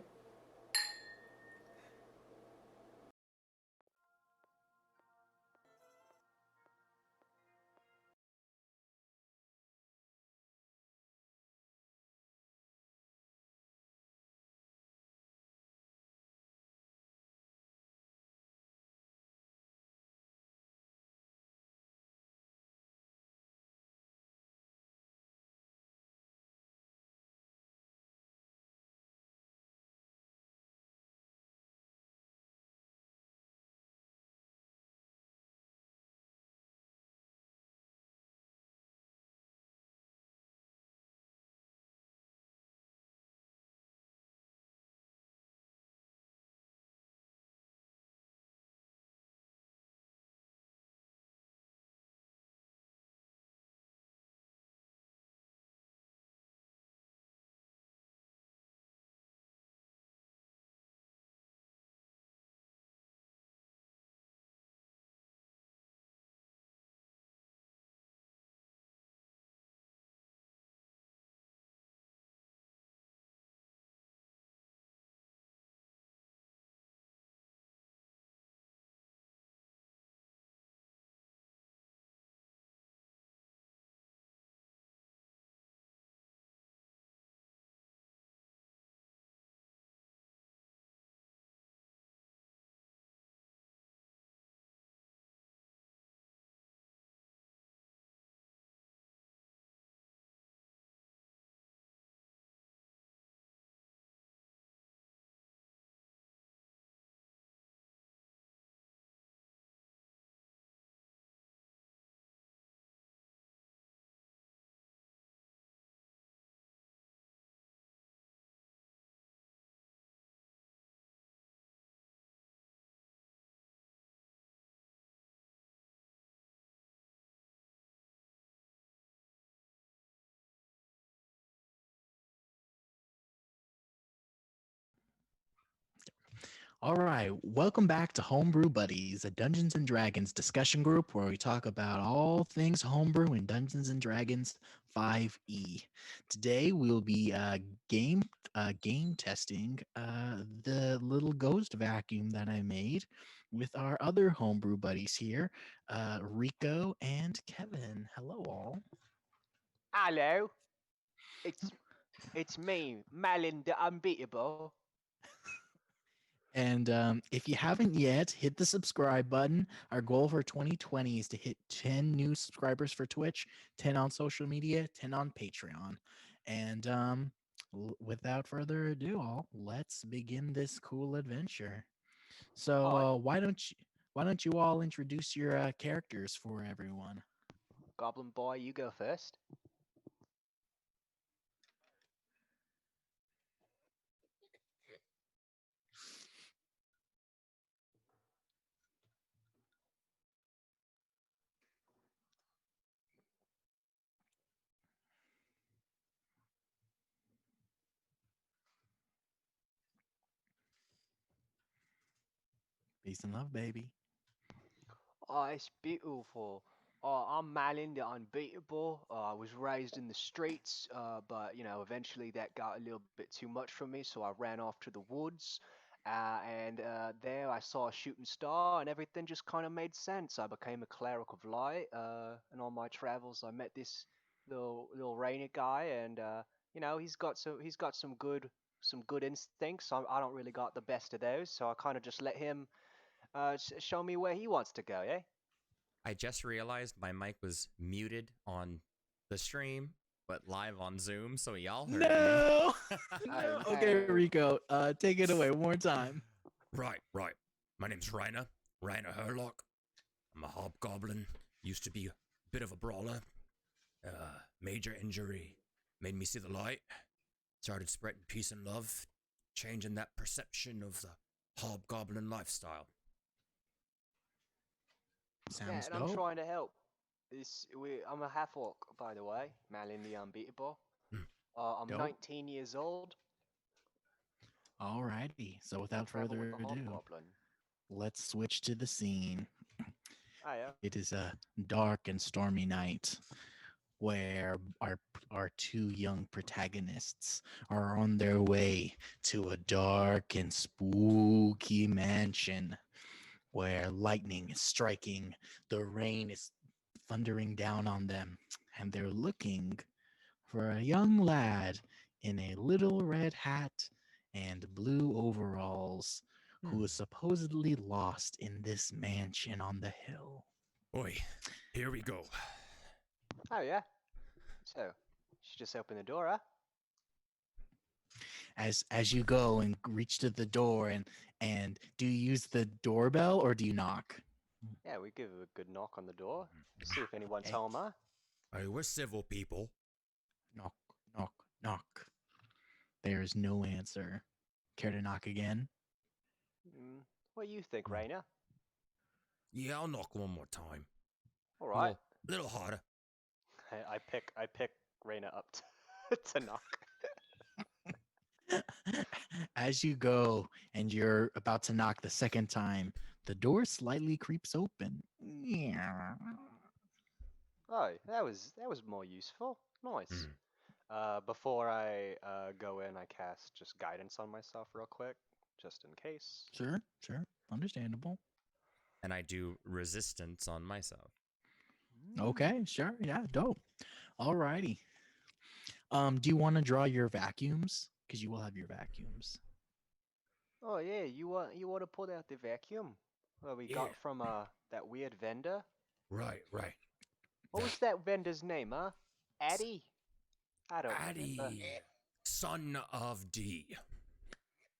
A: All right, welcome back to Homebrew Buddies, a Dungeons and Dragons discussion group where we talk about all things homebrew in Dungeons and Dragons 5e. Today we'll be game testing the little ghost vacuum that I made with our other homebrew buddies here, Rico and Kevin. Hello, all.
B: Hello, it's it's me, Malin the Unbeatable.
A: And if you haven't yet, hit the subscribe button. Our goal for 2020 is to hit 10 new subscribers for Twitch, 10 on social media, 10 on Patreon. And without further ado, all let's begin this cool adventure. So
B: Alright,
A: why don't you all introduce your characters for everyone?
B: Goblin Boy, you go first.
A: Peace and love, baby.
B: Oh, it's beautiful. I'm Malin the Unbeatable. I was raised in the streets, but eventually that got a little bit too much for me, so I ran off to the woods. And there I saw a shooting star, and everything just kind of made sense. I became a cleric of light, and on my travels, I met this little rainer guy, and he's got some some good instincts. I don't really got the best of those, so I kind of just let him show me where he wants to go. Eh?
C: I just realized my mic was muted on the stream, but live on Zoom, so y'all heard me.
A: No.
B: No.
A: Okay, Rico. Take it away one more time.
C: Right. My name's Rainer Herlock. I'm a hobgoblin. Used to be a bit of a brawler. Major injury made me see the light. Started spreading peace and love, changing that perception of the hobgoblin lifestyle.
A: Sounds
B: and I'm
A: dope.
B: trying to help. I'm a half orc, by the way. Malin the Unbeatable. I'm
A: Dope.
B: 19 years old.
A: Alrighty. So without
B: Travel
A: further
B: with the
A: ado,
B: hobgoblin.
A: let's switch to the scene.
B: Oh yeah.
A: It is a dark and stormy night where our two young protagonists are on their way to a dark and spooky mansion where lightning is striking, the rain is thundering down on them, and they're looking for a young lad in a little red hat and blue overalls who is supposedly lost in this mansion on the hill.
C: Oi, here we go.
B: Oh yeah. So, you should just open the door, huh?
A: As you go and reach to the door, and do you use the doorbell or do you knock?
B: Yeah, we give a good knock on the door. See if anyone's
A: Okay.
B: home, huh?
C: Hey, we're civil people.
A: Knock, knock, knock. There is no answer. Care to knock again?
B: What do you think, Rainer?
C: Yeah, I'll knock one more time.
B: All right.
C: Little harder.
B: I pick Rainer up to knock.
A: As you go and you're about to knock the second time, the door slightly creeps open.
B: Oh, that was more useful. Nice. Before I go in, I cast just guidance on myself real quick, just in case.
A: Sure, understandable.
C: And I do resistance on myself.
A: Okay, sure, yeah, dope. Alrighty. Do you want to draw your vacuums? Because you will have your vacuums.
B: Oh yeah, you want to pull out the vacuum? Well, we got from that weird vendor.
C: Right.
B: What was that vendor's name, huh? Addy? I don't remember.
C: Addy, son of D.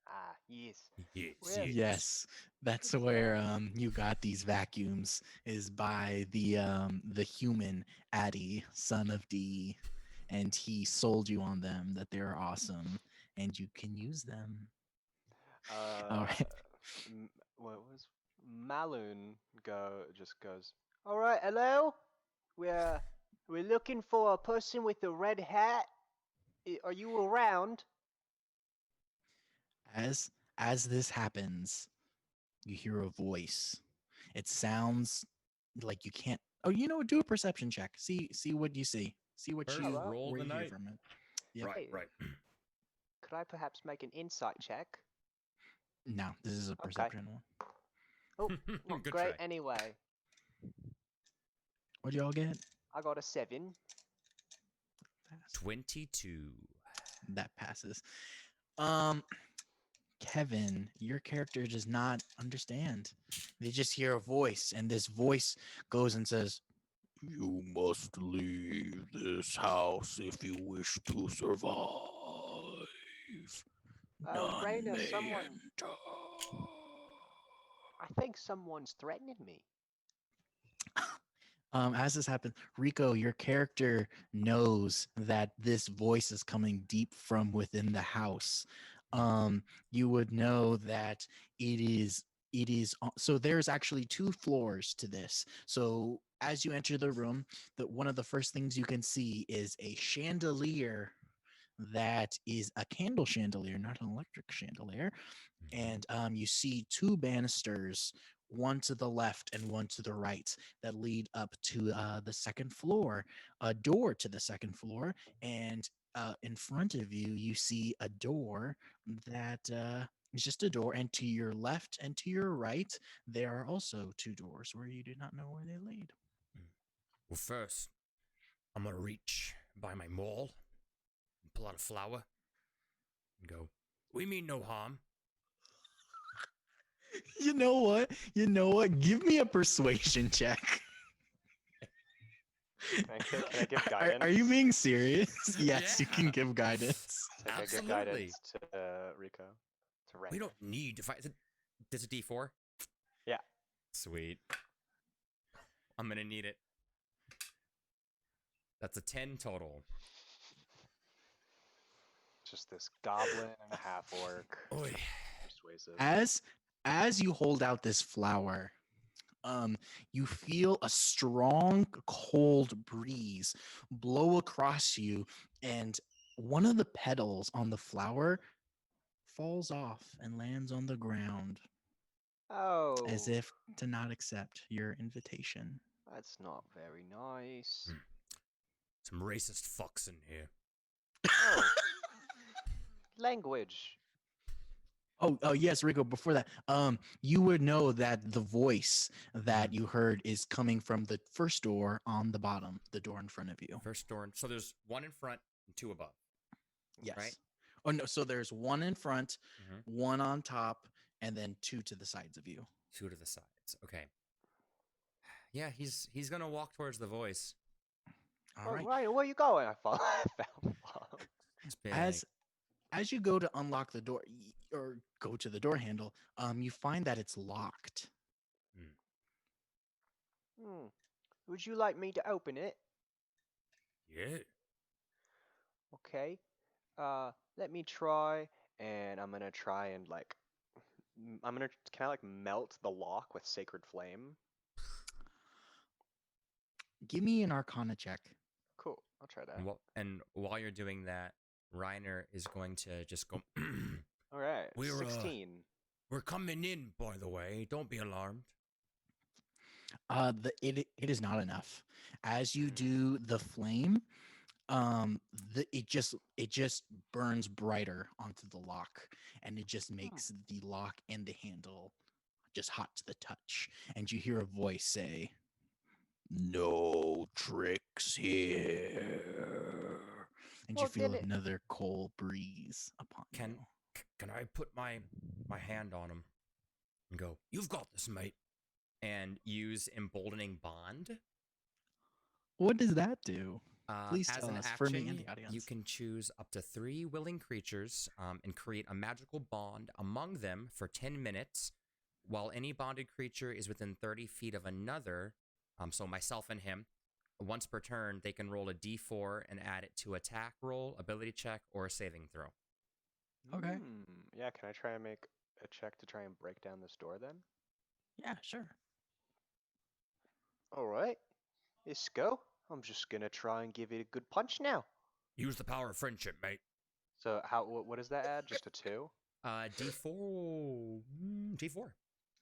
B: Ah, yes.
C: Yes.
A: Yes, that's where you got these vacuums, is by the human Addy, son of D, and he sold you on them that they're awesome and you can use them. All right.
B: What was Maloon just goes, all right, hello? We're looking for a person with a red hat. Are you around?
A: As this happens, you hear a voice. It sounds like you can't. Oh, you know what? Do a perception check. See what you see. See what
C: First,
A: you
C: roll
A: what
C: the
A: you hear
C: night.
A: from it. Yep.
C: Right.
B: Could I perhaps make an insight check?
A: No, this is a perception one.
B: Oh, not
C: Good
B: great.
C: try.
B: Anyway,
A: What'd y'all get?
B: I got a 7.
C: 22.
A: That passes. Kevin, your character does not understand. They just hear a voice, and this voice goes and says, "You must leave this house if you wish to survive. None
B: Raina,
A: may
B: someone.
A: enter."
B: I think someone's threatening me.
A: As this happens, Rico, your character knows that this voice is coming deep from within the house. You would know that it is so there's actually 2 floors to this. So as you enter the room, one of the first things you can see is a chandelier that is a candle chandelier, not an electric chandelier. And you see 2 banisters, one to the left and one to the right, that lead up to the second floor, a door to the second floor, and in front of you, you see a door that is just a door, and to your left and to your right, there are also 2 doors where you do not know where they lead.
C: Well, first, I'm going to reach by my maul and pull out a flower and go, We mean no harm.
A: You know what? You know what? Give me a persuasion check.
B: Can I give
A: Are you
B: guidance?
A: being serious? Yes, you can
C: Yeah.
A: give guidance.
B: Can I give
C: Absolutely.
B: guidance to Rico? To
C: We
B: Rainer?
C: don't need to fight. This is a D4?
B: Yeah.
C: Sweet. I'm gonna need it. That's a 10 total.
B: Just this goblin and a half orc.
C: Oi.
B: Persuasive.
A: As you hold out this flower, you feel a strong cold breeze blow across you, and one of the petals on the flower falls off and lands on the ground
B: Oh.
A: as if to not accept your invitation.
B: That's not very nice.
C: Some racist fucks in here.
B: Oh. Language.
A: Oh yes, Rico, before that, you would know that the voice that you heard is coming from the first door on the bottom, the door in front of you.
C: First door. So there's one in front and two above.
A: Yes.
C: Right?
A: Oh no, so there's one in front,
C: Mhm.
A: one on top, and then two to the sides of you.
C: Two to the sides. Okay. Yeah, he's gonna walk towards the voice.
A: All right.
B: Ryan, where you going? I fell. I fell.
C: It's big.
A: As you go to unlock the door or go to the door handle, you find that it's locked.
B: Would you like me to open it?
C: Yeah.
B: Okay. Let me try, and I'm gonna try and like, can I like melt the lock with sacred flame?
A: Give me an Arcana check.
B: Cool. I'll try that.
C: And while you're doing that, Reiner is going to just go.
B: All right.
C: We're
B: 16.
C: We're coming in, by the way. Don't be alarmed.
A: It is not enough. As you do the flame, it just burns brighter onto the lock, and it just makes the lock and the handle just hot to the touch. And you hear a voice say, "No tricks here." And
B: Well,
A: you feel
B: then
A: another cold breeze upon you.
C: Can I put my hand on him and go, "You've got this, mate," and use emboldening bond?
A: What does that do? Please
C: As
A: tell
C: an
A: us,
C: action,
A: for me and the audience.
C: you can choose up to 3 willing creatures and create a magical bond among them for 10 minutes. While any bonded creature is within 30 feet of another, so myself and him, once per turn, they can roll a d4 and add it to attack roll, ability check, or a saving throw.
A: Okay.
B: Yeah, can I try and make a check to try and break down this door then?
A: Yeah, sure.
B: All right. Let's go. I'm just gonna try and give it a good punch now.
C: Use the power of friendship, mate.
B: So what does that add? Just a 2?
C: D4. D4.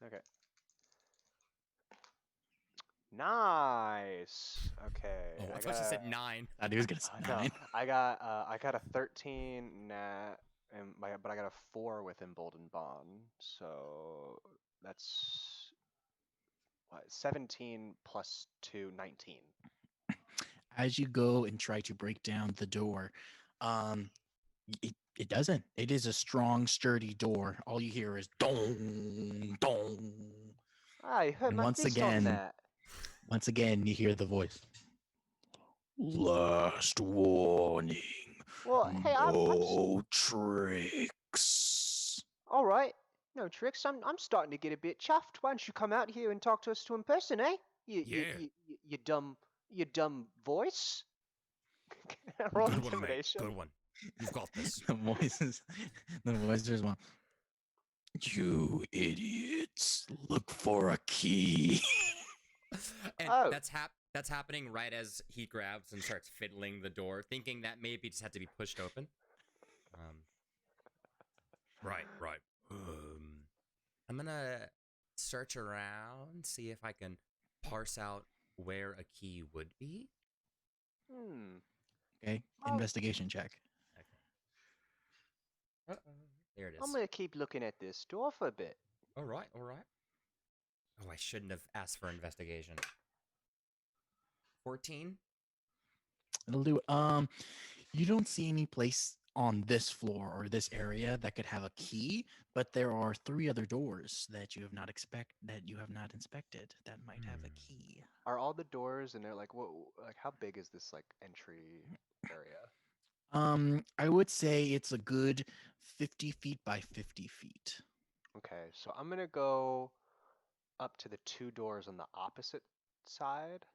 B: Okay. Nice. Okay.
C: Oh, I thought you said 9.
A: I knew he was gonna say
B: No,
A: 9.
B: I got a 13 nat, but I got a 4 with emboldened bond. So that's what, 17 plus 2, 19.
A: As you go and try to break down the door, it doesn't. It is a strong, sturdy door. All you hear is dong, dong.
B: I hurt
A: And
B: my
A: once
B: fist
A: again-
B: on that.
A: Once again, you hear the voice. Last warning.
B: Well, hey,
A: No tricks.
B: all right. No tricks. I'm starting to get a bit chuffed. Why don't you come out here and talk to us in person, eh? You dumb voice. Roll
C: Good one, mate.
B: intimidation.
C: Good one. You've got this.
A: The voice is one. You idiots! Look for a key.
C: And
B: Oh.
C: that's happening right as he grabs and starts fiddling the door, thinking that maybe it just had to be pushed open. Right. I'm gonna search around, see if I can parse out where a key would be.
A: Okay,
B: Oh.
A: investigation check.
C: Okay. There it is.
B: I'm gonna keep looking at this door for a bit.
C: All right. Oh, I shouldn't have asked for investigation. 14.
A: It'll do it. You don't see any place on this floor or this area that could have a key, but there are 3 other doors that you have not inspected that might have a
C: Hmm.
A: key.
B: Are all the doors and they're like what? Like how big is this like entry area?
A: I would say it's a good 50 feet by 50 feet.
B: Okay, so I'm gonna go up to the 2 doors on the opposite side,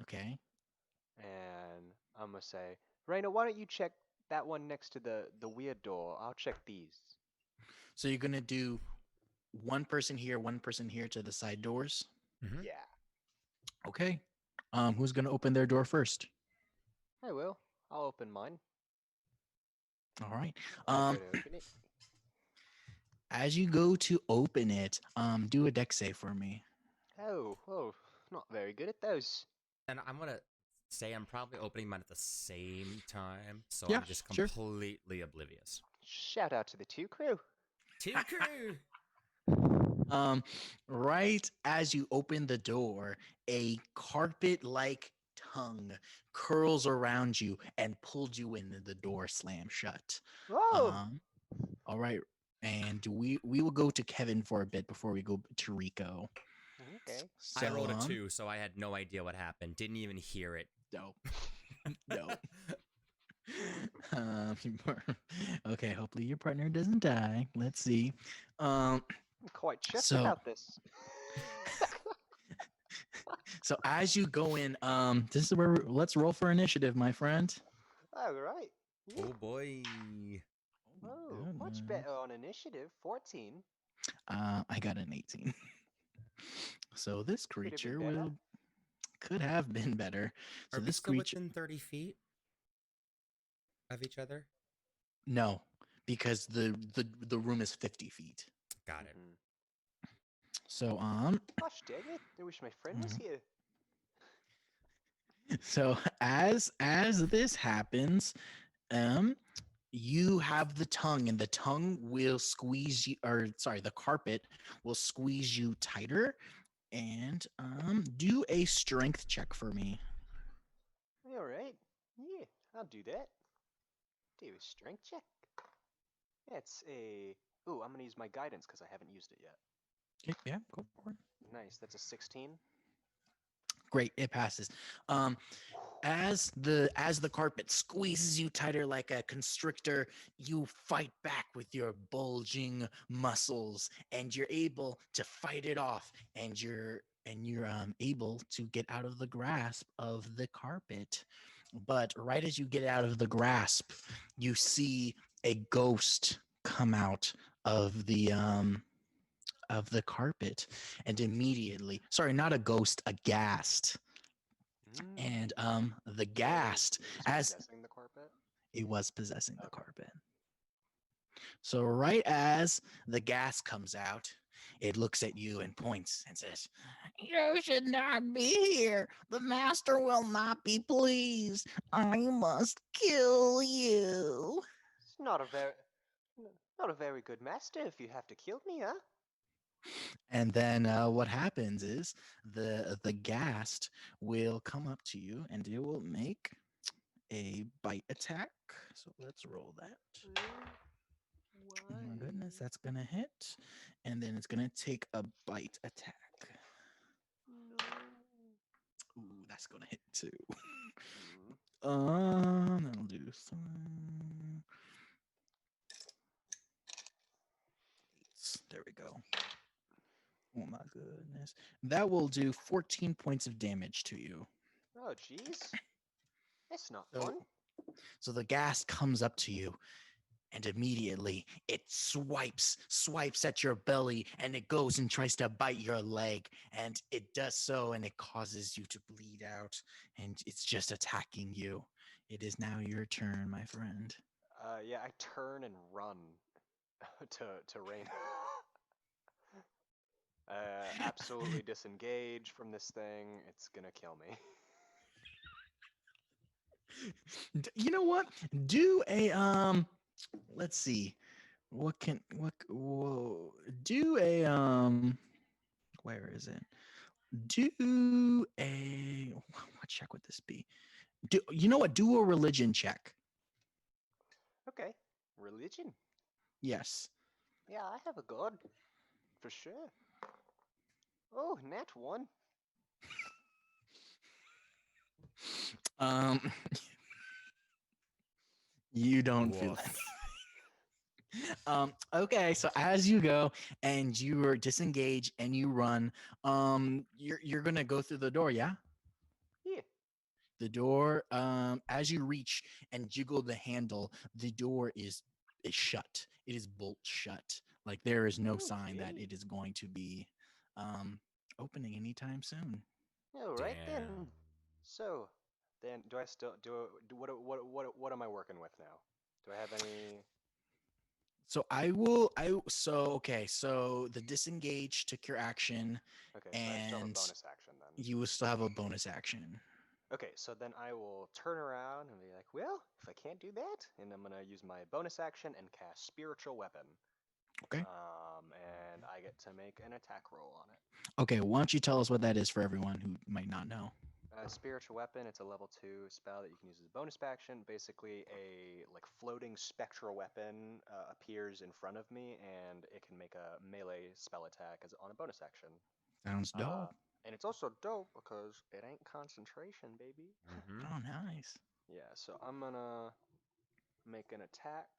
A: Okay.
B: and I'm gonna say, Raina, why don't you check that one next to the weird door? I'll check these.
A: So you're gonna do one person here to the side doors.
C: Hmm.
B: Yeah,
A: Okay. Who's gonna open their door first?
B: I will. I'll open mine.
A: All right.
B: I go
A: Um,
B: to open it.
A: as you go to open it, do a deck save for me.
B: Oh, not very good at those.
C: And I'm gonna say I'm probably opening mine at the same time, so
A: Yeah,
C: I'm just
A: sure.
C: completely oblivious.
B: Shout out to the 2 crew.
C: Two crew.
A: Right as you open the door, a carpet-like tongue curls around you and pulled you in, and the door slams shut.
B: Oh,
A: All right, and we will go to Kevin for a bit before we go to Rico.
B: okay.
C: I
A: So,
C: rolled a 2, so I had no idea what happened. Didn't even hear it.
A: no, no. Okay, hopefully your partner doesn't die. Let's see. Um,
B: I'm quite chuffed
A: so
B: about this.
A: so as you go in, this is where let's roll for initiative, my friend.
B: All right. Yeah.
C: Oh boy.
B: Oh, much
A: Goodness.
B: better on initiative. 14.
A: I got an 18. So this
B: Could have been
A: creature
B: better.
A: could have been better. So
C: Are we
A: this
C: still
A: creature,
C: within 30 feet of each other?
A: no, because the room is 50 feet.
C: Got it.
B: Mhm.
A: So
B: Gosh dang it! I wish my friend was
A: Mhm.
B: here.
A: so as this happens, you have the tongue, and the tongue will squeeze you, or sorry, the carpet will squeeze you tighter. And do a strength check for me.
B: All right. Yeah, I'll do that. Do a strength check. That's a. Ooh, I'm gonna use my guidance because I haven't used it yet.
A: Okay, yeah, go for it.
B: Nice. That's a 16.
A: Great, it passes. Um, as the carpet squeezes you tighter like a constrictor, you fight back with your bulging muscles, and you're able to fight it off, and you're able to get out of the grasp of the carpet. But right as you get out of the grasp, you see a ghost come out of the carpet, and immediately, sorry, not a ghost, a ghast. And the
B: So
A: ghast,
B: it was
A: as
B: possessing the carpet.
A: it was possessing the
B: Okay.
A: carpet. So right as the gas comes out, it looks at you and points and says, "You should not be here. The master will not be pleased. I must kill you."
B: It's not a very good master if you have to kill me, huh?
A: And then what happens is the ghast will come up to you and it will make a bite attack. So let's roll that. Oh my goodness, that's gonna hit. And then it's gonna take a bite attack.
B: No.
A: Ooh, that's gonna hit too.
B: Mm.
A: That'll do some. There we go. Oh my goodness. That will do 14 points of damage to you.
B: Oh, jeez. That's not
A: So,
B: fun.
A: so the gas comes up to you, and immediately it swipes at your belly, and it goes and tries to bite your leg, and it does so, and it causes you to bleed out, and it's just attacking you. It is now your turn, my friend.
B: Yeah, I turn and run to Rain. Absolutely disengage from this thing. It's gonna kill me.
A: You know what? Do a let's see. Whoa, do a where is it? Do a what check would this be? Do you know what? Do a religion check.
B: Okay. Religion?
A: Yes.
B: Yeah, I have a god. For sure. Oh, nat 1.
A: Um, you don't feel that.
C: Woof.
A: Okay, so as you go and you are disengaged and you run, you're gonna go through the door, yeah?
B: Yeah.
A: The door, as you reach and jiggle the handle, the door is shut. It is bolt shut. Like there is no sign that
B: Okay.
A: it is going to be um opening anytime soon.
B: All right then.
C: Damn.
B: So, then do I still do what am I working with now? Do I have any?
A: So so okay, so the disengage took your action
B: Okay, so I still have a
A: and
B: bonus action then.
A: you will still have a bonus action.
B: Okay, so then I will turn around and be like, well, if I can't do that, and I'm gonna use my bonus action and cast Spiritual Weapon.
A: Okay.
B: And I get to make an attack roll on it.
A: Okay, why don't you tell us what that is for everyone who might not know?
B: Spiritual Weapon, it's a level 2 spell that you can use as a bonus action. Basically, a like floating spectral weapon appears in front of me, and it can make a melee spell attack as on a bonus action.
A: Sounds dope.
B: And it's also dope because it ain't concentration, baby.
C: Mm-hmm.
A: Oh, nice.
B: Yeah, so I'm gonna make an attack.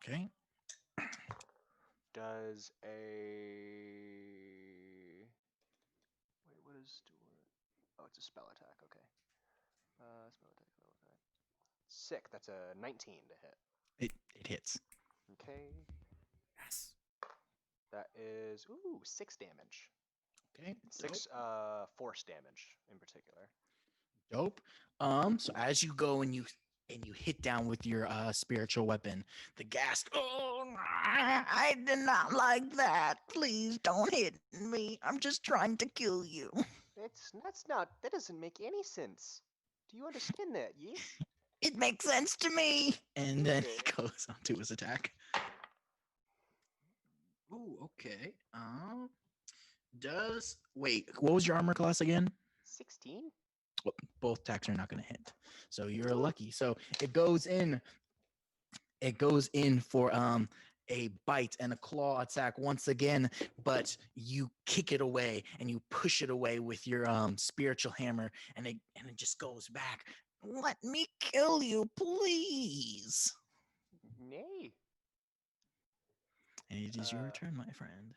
A: Okay.
B: Does a wait, what is do oh, it's a spell attack. Okay. Spell attack, spell attack. Sick. That's a 19 to hit.
A: It hits.
B: Okay.
C: Yes.
B: That is 6 damage.
A: Okay.
B: 6 force damage in particular.
A: Dope. So as you go and you hit down with your spiritual weapon, the ghast. Oh, I did not like that. Please don't hit me. I'm just trying to kill you.
B: That doesn't make any sense. Do you understand that? Yes.
A: It makes sense to me. And then he
B: Okay.
A: goes on to his attack. Ooh, okay. Wait, what was your armor class again?
B: 16.
A: Well, both attacks are not going to hit. So you're lucky. So it goes in for a bite and a claw attack once again, but you kick it away and you push it away with your spiritual hammer, and it just goes back. Let me kill you, please.
B: Nay.
A: And it is your turn, my friend.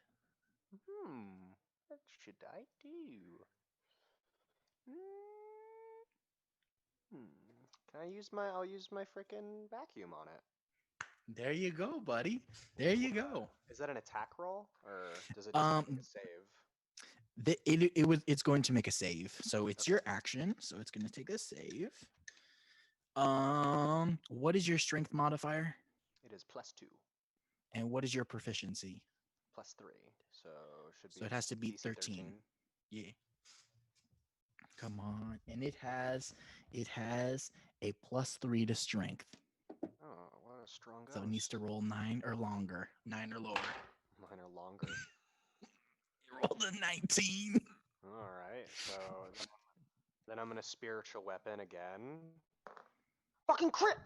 B: What should I do? Can I use my? I'll use my freaking vacuum on it.
A: There you go, buddy. There you go.
B: Is that an attack roll, or does it just make a save?
A: It's going to make a save. So it's your action. So it's going to take a save. What is your strength modifier?
B: It is +2.
A: And what is your proficiency?
B: +3. So should be.
A: So it has to be
B: DC
A: 13. Yeah. Come on. And it has a +3 to strength.
B: Oh, what a strong
A: So it needs to roll 9 or longer. 9 or lower.
B: Mine are longer.
A: You rolled a 19.
B: All right. So then I'm gonna spiritual weapon again. Fucking crit!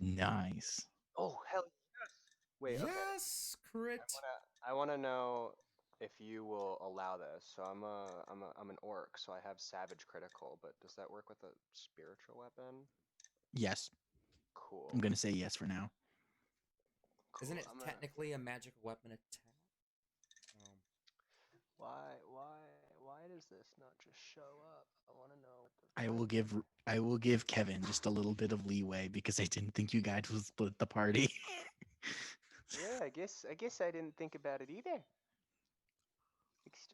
A: Nice.
B: Oh hell yes! Wait. Okay.
C: Yes, crit.
B: I wanna know if you will allow this. So I'm an orc, so I have savage critical, but does that work with a spiritual weapon?
A: Yes.
B: Cool.
A: I'm going to say yes for now.
B: Cool.
C: Isn't it technically a magic weapon attack?
B: Why does this not just show up? I want to know what the
A: I will give Kevin just a little bit of leeway because I didn't think you guys would split the party.
B: Yeah, I guess I didn't think about it either.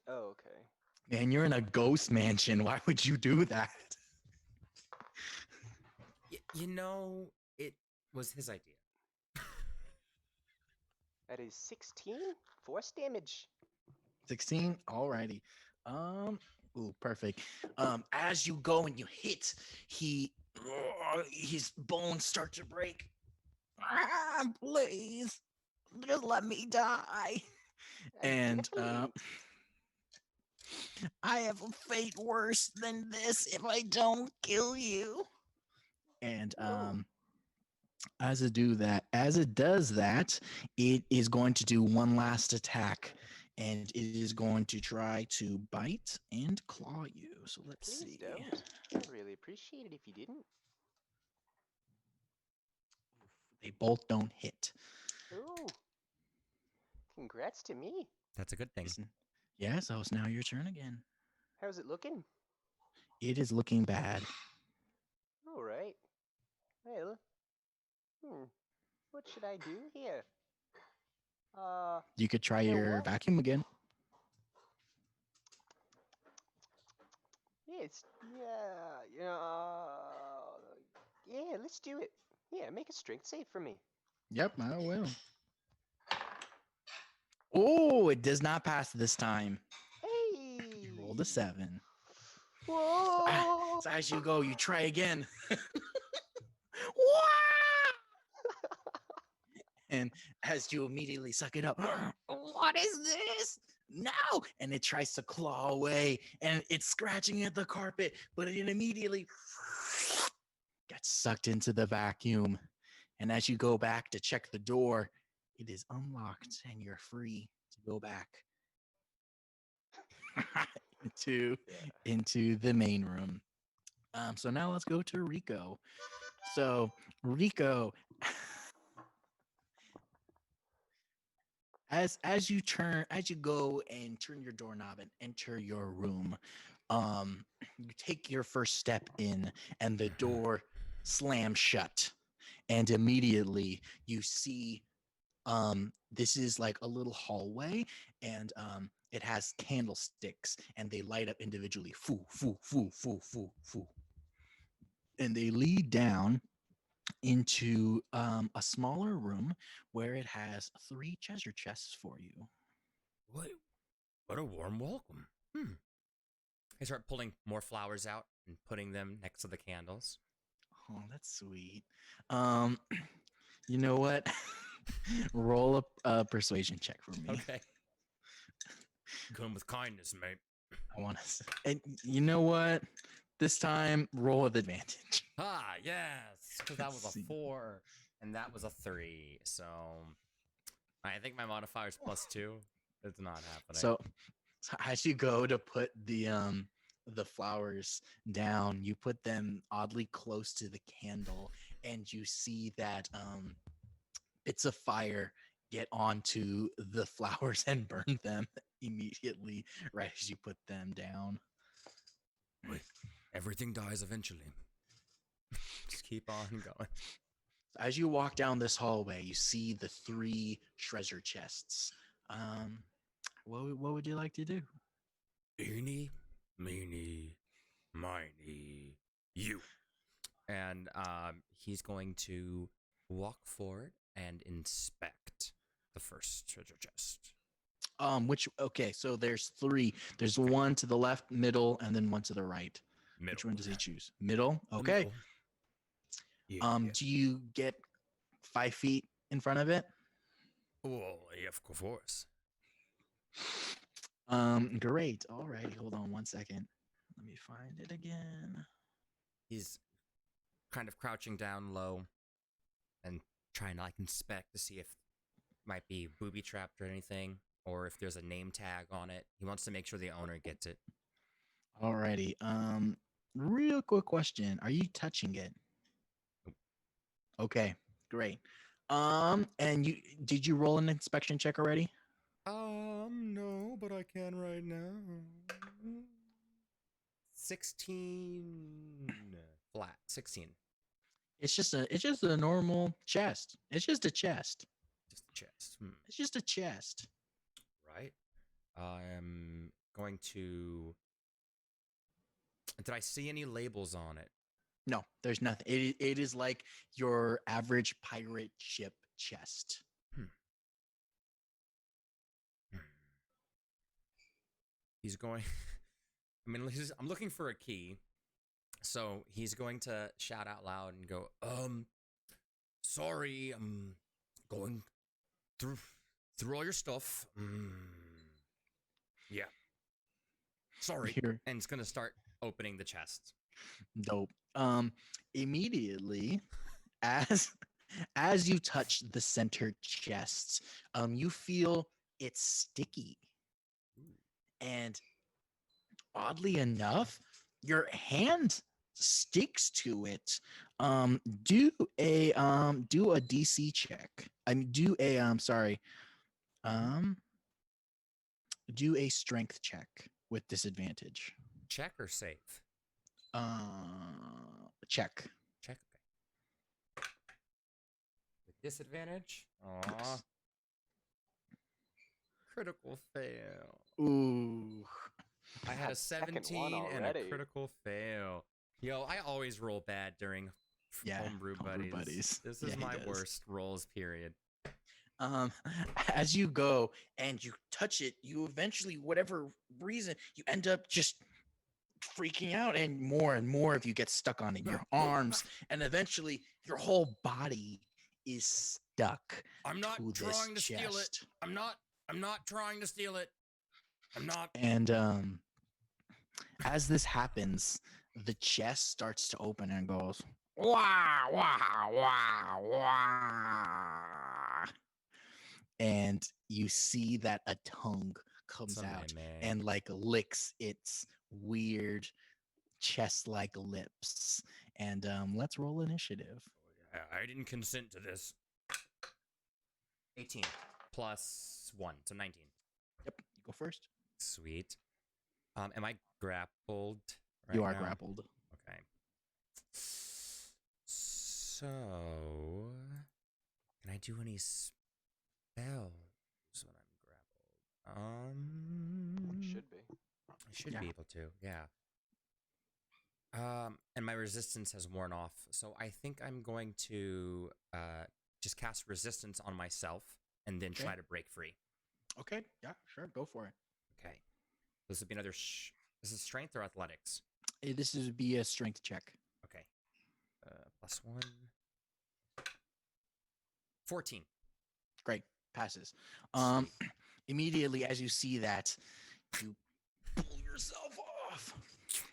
B: Oh, okay.
A: Man, you're in a ghost mansion. Why would you do that?
C: You know, it was his idea.
B: That is 16 force damage.
A: 16? Alrighty. Ooh, perfect. As you go and you hit, his bones start to break. Please, just let me die. And I have a fate worse than this if I don't kill you. And As it does that, it is going to do one last attack, and it is going to try to bite and claw you. So let's
B: Please
A: see.
B: don't. I'd really appreciate it if you didn't.
A: They both don't hit.
B: Ooh. Congrats to me.
C: That's a good thing.
A: Yeah, so it's now your turn again.
B: How's it looking?
A: It is looking bad.
B: All right. Well, what should I do here?
A: You could try
B: You know
A: your
B: what?
A: vacuum again.
B: Yes. Yeah, let's do it. Yeah, make a strength save for me.
A: Yep, I will. Oh, it does not pass this time.
B: Hey.
A: You rolled a 7.
B: Whoa.
A: So as you go, you try again. And as you immediately suck it up, what is this? No! And it tries to claw away, and it's scratching at the carpet, but it immediately gets sucked into the vacuum. And as you go back to check the door, it is unlocked, and you're free to go back into the main room. So now let's go to Rico. So Rico, as you go and turn your doorknob and enter your room, you take your first step in, and the door slams shut, and immediately you see this is like a little hallway, and it has candlesticks, and they light up individually, foo foo foo foo foo foo, and they lead down into a smaller room where it has 3 treasure chests for you.
C: What a warm welcome. I start pulling more flowers out and putting them next to the candles.
A: Oh, that's sweet. You know what? Roll a persuasion check for me.
C: Okay. Come with kindness, mate.
A: I want to. And you know what? This time, roll with advantage.
C: Ah, yes. Because that was
A: Let's
C: a
A: see.
C: 4 and that was a 3. So I think my modifier is +2. It's not happening.
A: So as you go to put the flowers down, you put them oddly close to the candle, and you see that bits of fire get onto the flowers and burn them immediately right as you put them down.
C: Wait, everything dies eventually. Just keep on going.
A: As you walk down this hallway, you see the 3 treasure chests. What would you like to do?
C: Eeny, meeny, miny, you. And he's going to walk forward and inspect the first treasure chest.
A: Okay, so there's 3. There's one to the left, middle, and then one to the right.
C: Middle.
A: Which one does he choose? Middle?
C: The
A: Okay.
C: middle. Yeah.
A: Do you get 5 feet in front of it?
C: Oh, yeah, of course.
A: Great. All right, hold on one second. Let me find it again.
C: He's kind of crouching down low and trying to inspect to see if it might be booby trapped or anything, or if there's a name tag on it. He wants to make sure the owner gets it.
A: Alrighty. Real quick question. Are you touching it?
C: Nope.
A: Okay, great. And did you roll an inspection check already?
C: No, but I can right now. 16 flat. 16.
A: It's just a normal chest. It's just a chest.
C: Just the chest.
A: It's just a chest.
C: Right. I am going to. Did I see any labels on it?
A: No, there's nothing. It is like your average pirate ship chest.
C: He's going. I'm looking for a key. So he's going to shout out loud and go, sorry, I'm going through all your stuff. Yeah. Sorry.
A: Here.
C: And he's going to start opening the chest.
A: Dope. Immediately, as As you touch the center chest, you feel it's sticky. And oddly enough, your hand sticks to it. Do a DC check. I mean, um, do a strength check with disadvantage.
C: Check or save?
A: Check.
C: Check. Okay. With disadvantage. Aw. Critical fail.
A: Ooh.
C: I had a
B: Second one
C: 17 and a
B: already.
C: critical fail. Yo, I always roll bad during
A: Yeah,
C: Homebrew Buddies. This
A: Yeah,
C: is
A: he
C: my
A: does.
C: worst rolls, period.
A: As you go and you touch it, you eventually, whatever reason, you end up just freaking out, and more of you get stuck on it. Your arms, and eventually your whole body is stuck.
C: I'm not
A: to this
C: trying to steal it.
A: chest.
C: I'm not trying to steal it. I'm not.
A: And as this happens, the chest starts to open and goes wah wah wah wah, and you see that a tongue comes
C: Some
A: out
C: man.
A: and like licks its weird chest-like lips. And let's roll initiative.
C: I didn't consent to this. 18 plus 1, so 19.
A: Yep, you go first.
C: Sweet. Am I grappled?
A: You are
C: now?
A: grappled.
C: Okay. So, can I do any spells when I'm grappled?
B: Should be.
C: I should
A: Yeah.
C: be able to, yeah. And my resistance has worn off, so I think I'm going to just cast resistance on myself and then
A: Okay.
C: try to break free.
A: Okay, yeah, sure, go for it.
C: Okay. This would be another. This is strength or athletics?
A: This would be a strength check.
C: Okay. Plus 1. 14.
A: Great, passes.
C: Sweet.
A: Immediately as you see that, you pull yourself off,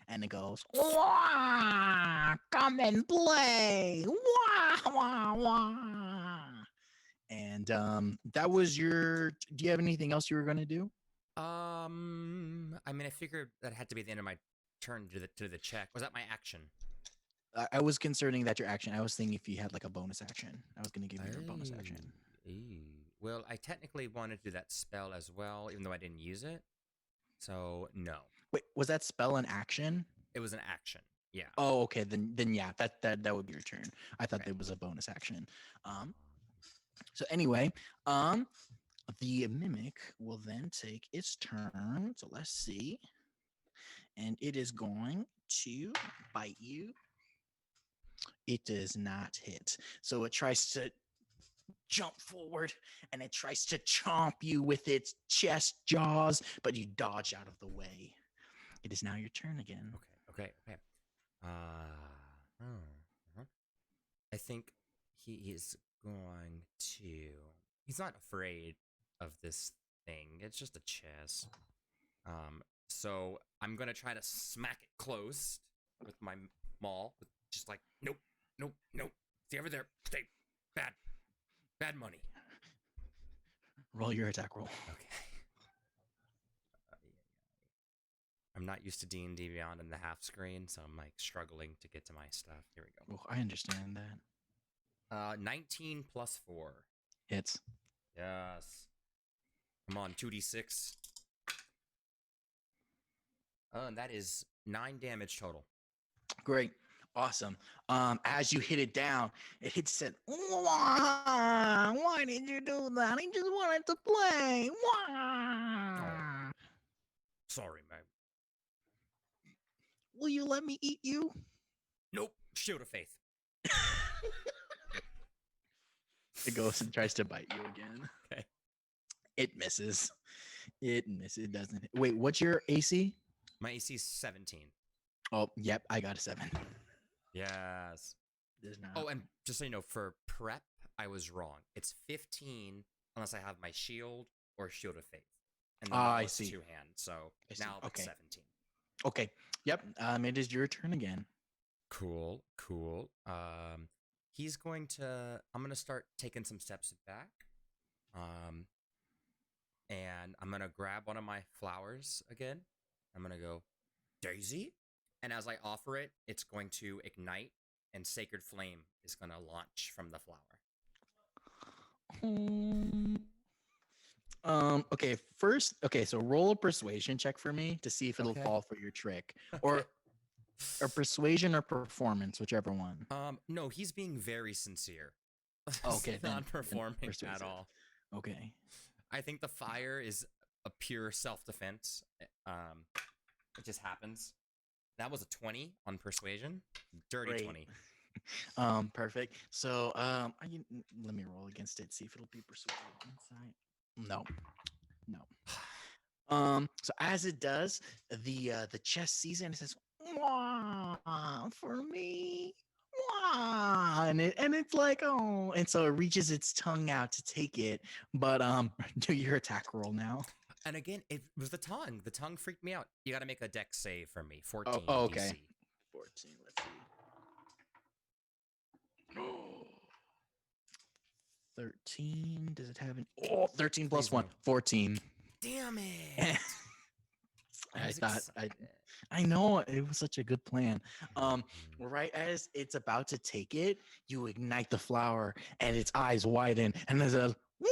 A: and it goes, wah, come and play, wah, wah, wah. And that was your. Do you have anything else you were going to do?
C: I mean, I figured that had to be the end of my turn to the check. Was that my action?
A: I was concerning that your action. I was thinking if you had like a bonus action. I was going to give you your bonus action.
C: Well, I technically wanted to do that spell as well, even though I didn't use it. So no,
A: Wait, was that spell an action?
C: it was an action. Yeah.
A: Oh, okay. Then yeah, that would be your turn. I thought
C: Okay.
A: it was a bonus action. So anyway, the mimic will then take its turn. So let's see. And it is going to bite you. It does not hit. So it tries to jump forward and it tries to chomp you with its chest jaws, but you dodge out of the way. It is now your turn again.
C: Okay. I think he is going to. He's not afraid of this thing. It's just a chest. So I'm gonna try to smack it closed with my maul. Just like nope. Stay over there. Stay. Bad money.
A: Roll your attack roll.
C: Okay. I'm not used to D&D Beyond in the half screen, so I'm like struggling to get to my stuff. Here we go.
A: Oh, I understand that.
C: 19 plus 4.
A: Hits.
C: Yes. Come on, 2d6. And that is 9 damage total.
A: Great. Awesome. As you hit it down, it hits it. Why did you do that? I just wanted to play. Wah.
C: Sorry, man.
A: Will you let me eat you?
C: Nope. Shield of Faith.
A: It goes and tries to bite you again.
C: Okay.
A: It misses. It misses. It doesn't. Wait, what's your AC?
C: My AC is 17.
A: Oh, yep. I got a 7.
C: Yes.
A: Does not.
C: Oh, and just so you know, for prep, I was wrong. It's 15 unless I have my shield or Shield of Faith. And then
A: I
C: plus
A: see.
C: 2-hand, so
A: I see.
C: now it's
A: Okay.
C: 17.
A: Okay. Yep. It is your turn again.
C: Cool. he's going to. I'm gonna start taking some steps back. And I'm gonna grab one of my flowers again. I'm gonna go, Daisy, and as I offer it, it's going to ignite, and sacred flame is gonna launch from the flower.
A: Okay, first, so roll a persuasion check for me to see if it'll
C: Okay.
A: fall for your trick. Or persuasion or performance, whichever one.
C: No, he's being very sincere.
A: Okay,
C: He's
A: then
C: not performing at
A: persuasive.
C: all.
A: Okay.
C: I think the fire is a pure self-defense. It just happens. That was a 20 on persuasion. Dirty
A: Great.
C: 20.
A: Perfect. So, let me roll against it, see if it'll be persuasive inside. No. So as it does, the chest sees it and it says, "Wah, for me." Wah, and it's like, oh, and so it reaches its tongue out to take it, but do your attack roll now.
C: And again, it was the tongue. The tongue freaked me out. You got to make a dex save for me. 14
A: Oh, okay.
C: DC.
A: 14, let's see. 13, does it have an 13 plus
C: Please
A: 1,
C: no.
A: 14.
C: Damn it.
A: I
C: was
A: thought
C: excited.
A: I know it was such a good plan. Right as it's about to take it, you ignite the flower and its eyes widen and there's a wah!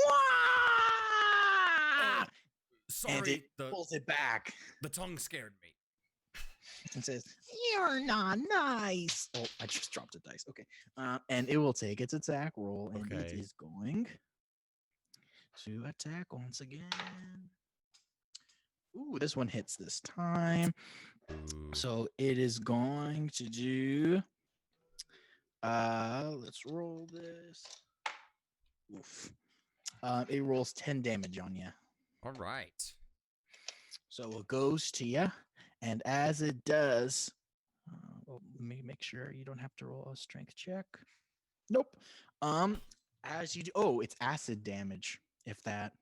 A: And
C: Sorry,
A: it pulls it back
C: the tongue scared me.
A: and says, "You're not nice." Oh, I just dropped a dice. Okay. And it will take its attack roll and it
C: Okay.
A: is going to attack once again. Ooh, this one hits this time. So it is going to do. Let's roll this. Oof. It rolls 10 damage on you.
C: All right.
A: So it goes to you, and as it does, let me make sure you don't have to roll a strength check. Nope. As you do, it's acid damage. If that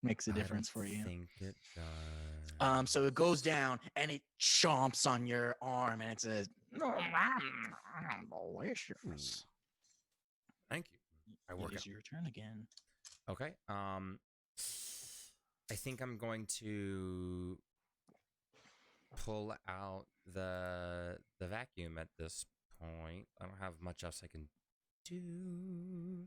A: makes a difference for you.
C: I think it does.
A: So it goes down and it chomps on your arm and it says, "Delicious."
C: Thank you. I work
A: It is
C: out.
A: your turn again.
C: Okay. I think I'm going to pull out the vacuum at this point. I don't have much else I can do.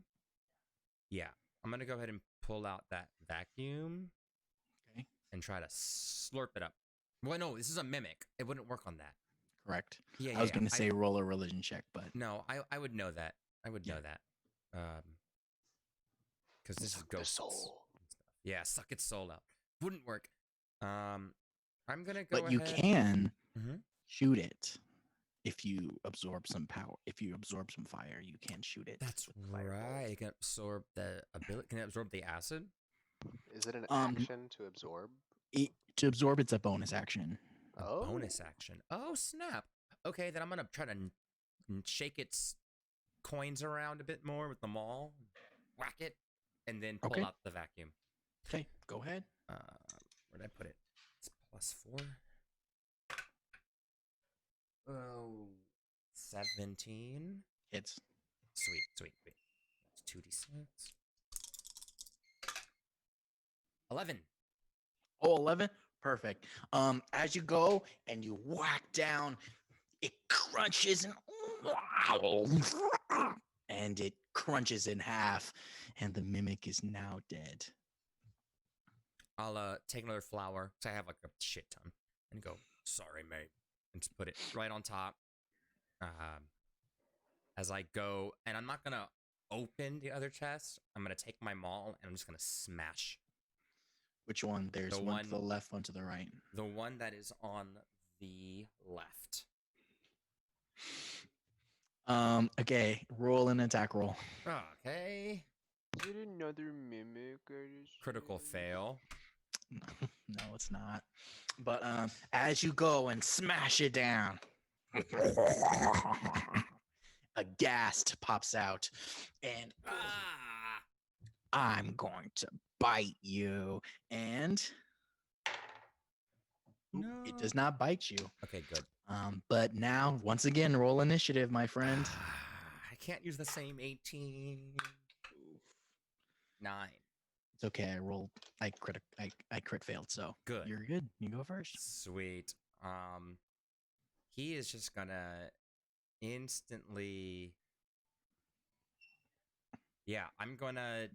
C: Yeah, I'm gonna go ahead and pull out that vacuum.
A: Okay.
C: And try to slurp it up. Well, no, this is a mimic. It wouldn't work on that.
A: Correct.
C: Yeah,
A: I was going to say roll a religion check, but
C: no. I would know that. I would know that. Because this is ghosts.
A: soul.
C: And stuff. Yeah, suck its soul out. Wouldn't work. I'm gonna go.
A: But you
C: ahead.
A: can
C: Mhm.
A: shoot it if you absorb some power. If you absorb some fire, you can shoot it.
C: That's
B: Firebolt.
C: right. It can absorb the ability. Can it absorb the acid?
B: Is it an
A: Um,
B: action to absorb?
A: To absorb, it's a bonus action.
C: A bonus action. Oh snap. Okay, then I'm gonna try to shake its coins around a bit more with the maul, whack it, and then pull
A: Okay.
C: out the vacuum.
A: Okay, go ahead.
C: Where'd I put it? It's +4. Oh, 17.
A: Hits.
C: Sweet. Wait. That's 2d6. 11.
A: Oh, 11? Perfect. As you go and you whack down, it crunches and it crunches in half, and the mimic is now dead.
C: I'll take another flower, because I have like a shit ton, and go, sorry, mate, and just put it right on top. As I go, and I'm not gonna open the other chest. I'm gonna take my maul and I'm just gonna smash
A: Which one? There's
C: The
A: one to the
C: one-
A: left, one to the right.
C: the one that is on the left.
A: Okay, roll an attack roll.
C: Okay.
B: Is it another mimic?
C: Critical fail.
A: No, it's not. But as you go and smash it down, a ghast pops out, and I'm going to bite you. And it does not bite you.
C: Okay, good.
A: But now, once again, roll initiative, my friend.
C: I can't use the same 18. 9.
A: It's okay. I crit failed, so
C: Good.
A: you're good. You go first.
C: Sweet. He is just gonna instantly. Yeah, I'm gonna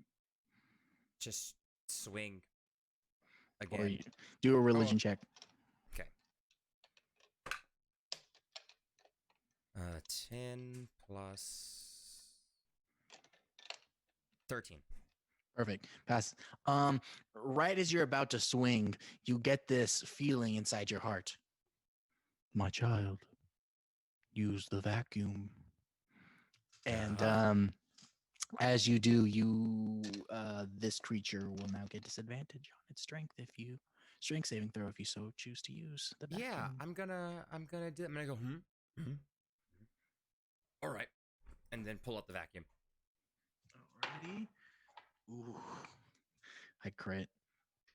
C: just swing
A: Or
C: again.
A: you do a religion check.
C: Okay. 10 plus 13.
A: Perfect. Pass. Right as you're about to swing, you get this feeling inside your heart. My child, use the vacuum. And as you do, this creature will now get disadvantage on its strength saving throw if you so choose to use the vacuum.
C: Yeah, I'm gonna do. I'm gonna go. All right, and then pull out the vacuum.
A: Alrighty. Ooh, I crit,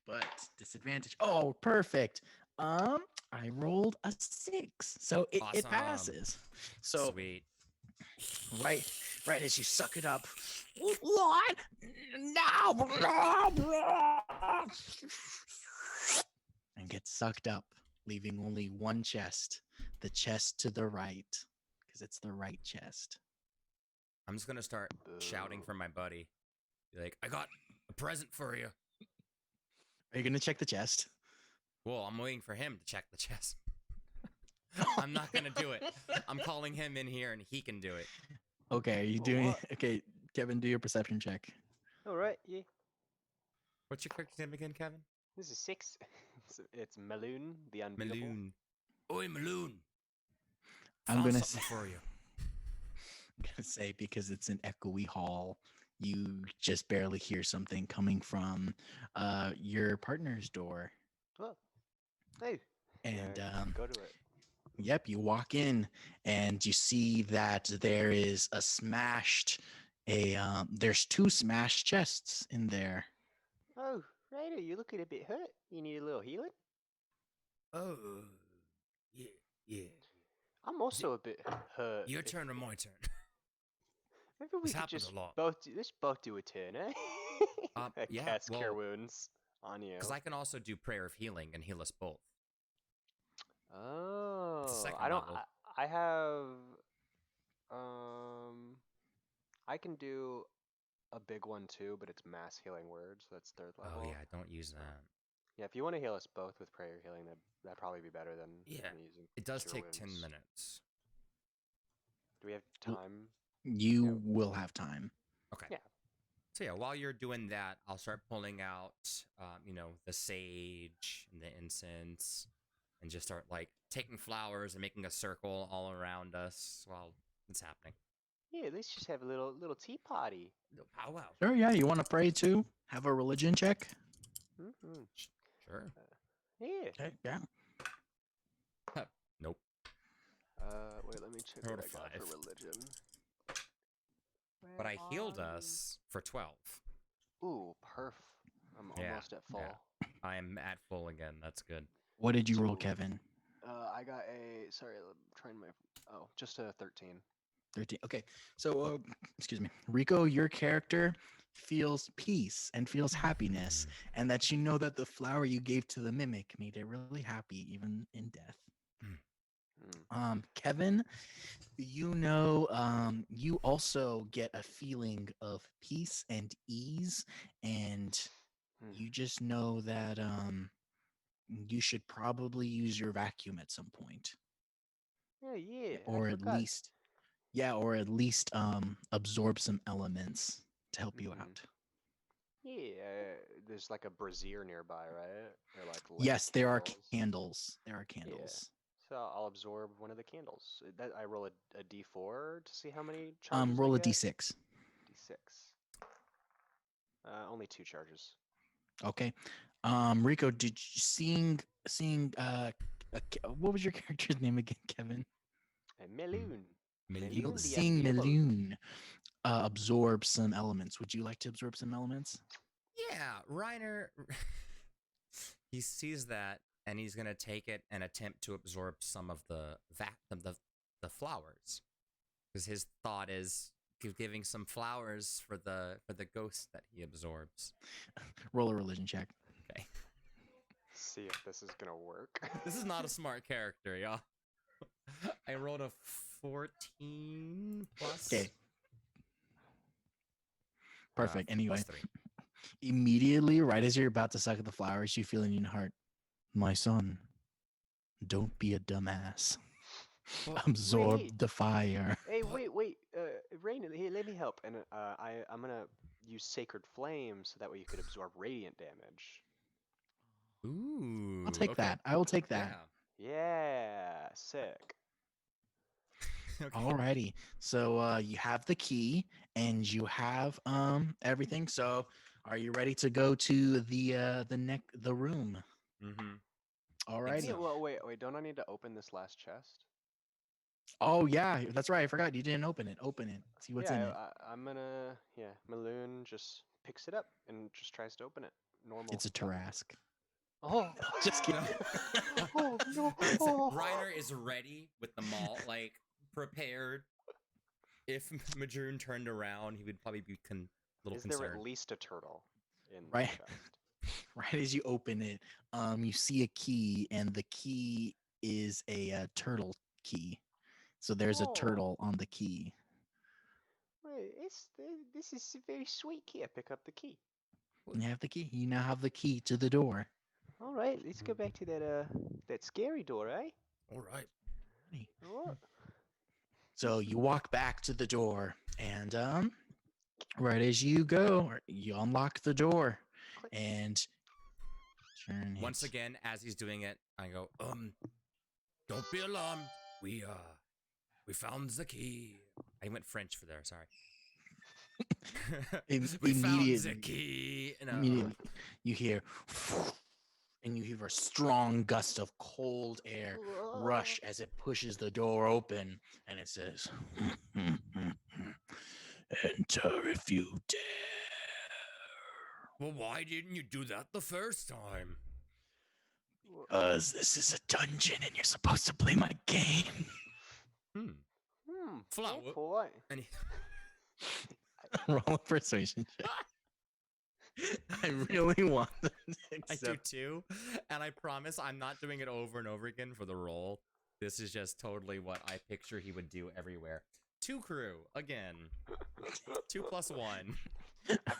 A: but disadvantage. Oh, perfect. I rolled a 6, so it
C: Awesome.
A: passes. So
C: Sweet.
A: right as you suck it up, what? No, and get sucked up, leaving only one chest, the chest to the right, because it's the right chest.
C: I'm just gonna start shouting for my buddy. Be like, I got a present for you.
A: Are you gonna check the chest?
C: Well, I'm waiting for him to check the chest. I'm not gonna do it. I'm calling him in here, and he can do it.
A: Okay, are you
B: For
A: doing?
B: what?
A: Okay, Kevin, do your perception check.
B: All right, yeah.
C: What's your character's name again, Kevin?
B: This is 6. It's Maloon, the unbeatable.
C: Maloon. Oi, Maloon.
A: I'm
C: Found
A: gonna
C: something for you.
A: I'm gonna say because it's an echoey hall, you just barely hear something coming from your partner's door.
B: Oh, hey.
A: And
B: Go to it.
A: yep, you walk in and you see that there is there's 2 smashed chests in there.
B: Oh, Ryder, you're looking a bit hurt. You need a little healing?
C: Oh, yeah.
B: I'm also a bit hurt.
C: Your turn or my turn?
B: Maybe we
C: This
B: could
C: happens
B: just
C: a lot.
B: let's both do a turn, eh?
C: Yeah,
B: Cast Cure
C: well,
B: Wounds on you.
C: Because I can also do Prayer of Healing and heal us both.
B: Oh,
C: second
B: I don't.
C: level.
B: I have. I can do a big one too, but it's mass healing words. So that's 3rd level.
C: Oh yeah, don't use that.
B: Yeah, if you want to heal us both with prayer healing, that'd probably be better than
C: Yeah,
B: using.
C: It does
B: Cure
C: take 10
B: Wounds.
C: minutes.
B: Do we have
A: Well,
B: time?
A: You
B: Yeah.
A: will have time.
C: Okay.
B: Yeah.
C: So yeah, while you're doing that, I'll start pulling out, the sage and the incense, and just start like taking flowers and making a circle all around us while it's happening.
B: Yeah, let's just have a little tea party.
C: Oh wow.
A: Sure, yeah. You want to pray too? Have a religion check?
B: Mm-hmm.
C: Sure.
B: Yeah.
A: Okay, yeah.
C: Nope.
B: Wait, let me check
C: Rolled
B: what
C: a
B: I got for
C: 5.
B: religion.
C: But I
B: Where
C: healed
B: are
C: us for 12.
B: you? Ooh, perf. I'm
C: Yeah,
B: almost at full.
C: yeah. I'm at full again. That's good.
A: What did you roll,
B: So-
A: Kevin?
B: I got a. Sorry, I'm trying my. Oh, just a 13.
A: 13. Okay. So, excuse me. Rico, your character feels peace and feels happiness, and that you know that the flower you gave to the mimic made it really happy, even in death. Kevin, you also get a feeling of peace and ease, and you just know that you should probably use your vacuum at some point,
B: Yeah.
A: or
B: I
A: at
B: forgot.
A: least absorb some elements to help you
B: Mhm.
A: out.
B: Yeah, there's like a brazier nearby, right? Or like lit
A: Yes, there are
B: candles.
A: candles. There are candles.
B: So I'll absorb one of the candles. I roll a d4 to see how many charges.
A: Roll
B: I
A: a
B: get.
A: d6.
B: D6. Only 2 charges.
A: Okay. Rico, did you seeing what was your character's name again, Kevin?
B: A Meloon.
C: Meloon.
B: the
A: Seeing
B: unbeatable.
A: Meloon absorb some elements. Would you like to absorb some elements?
C: Yeah, Reiner. He sees that, and he's gonna take it and attempt to absorb some of the flowers, because his thought is giving some flowers for the ghost that he absorbs.
A: Roll a religion check.
C: Okay.
B: See if this is gonna work.
C: This is not a smart character, y'all. I rolled a 14 plus.
A: Okay. Perfect. Anyway,
C: Plus 3.
A: immediately, right as you're about to suck at the flowers, you feel in your heart, my son, don't be a dumbass. Absorb
B: Wait.
A: the fire.
B: Hey, wait. Rain, here, let me help. And I'm gonna use Sacred Flame so that way you could absorb radiant damage.
C: Ooh.
A: I'll take
C: okay.
A: that. I will take that.
B: Yeah, sick.
C: Yeah. Okay.
A: Alrighty. So you have the key and you have everything. So are you ready to go to the room?
C: Mm-hmm.
A: Alrighty.
C: so.
B: Well, wait. Don't I need to open this last chest?
A: Oh yeah, that's right. I forgot you didn't open it. Open it. See what's in it.
B: I'm gonna. Yeah, Maloon just picks it up and just tries to open it. Normal.
A: It's a
B: stuff.
A: Tarask.
B: Oh,
A: Just kidding.
B: oh no!
C: Reiner is ready with the malt, like prepared. If Majoon turned around, he would probably be a little
B: Is
C: concerned.
B: there at least a turtle in
A: Right.
B: the chest?
A: Right as you open it, you see a key, and the key is a turtle key. So there's a
B: Oh.
A: turtle on the key.
B: Wait, this is a very sweet key. I pick up the key.
A: You have the key. You now have the key to the door.
B: All right, let's go back to that scary door, eh?
C: All right.
B: Oh,
A: So you walk back to the door, and right as you go, you unlock the door,
B: click.
A: and turn
C: Once
A: it.
C: again, as he's doing it, I go, don't be alarmed. We found the key. I went French for there. Sorry. We found the
A: Immediately-
C: key. And,
A: Immediately, you hear, and you hear a strong gust of cold air rush as it pushes the door open, and it says, "Enter if you dare."
C: Well, why didn't you do that the first time?
A: Because this is a dungeon, and you're supposed to play my game.
C: Flower.
B: Good boy.
C: And he,
A: Roll a persuasion check. I really want them to
C: I do
A: accept.
C: too. And I promise I'm not doing it over and over again for the role. This is just totally what I picture he would do everywhere. 2 crew, again. 2 plus 1.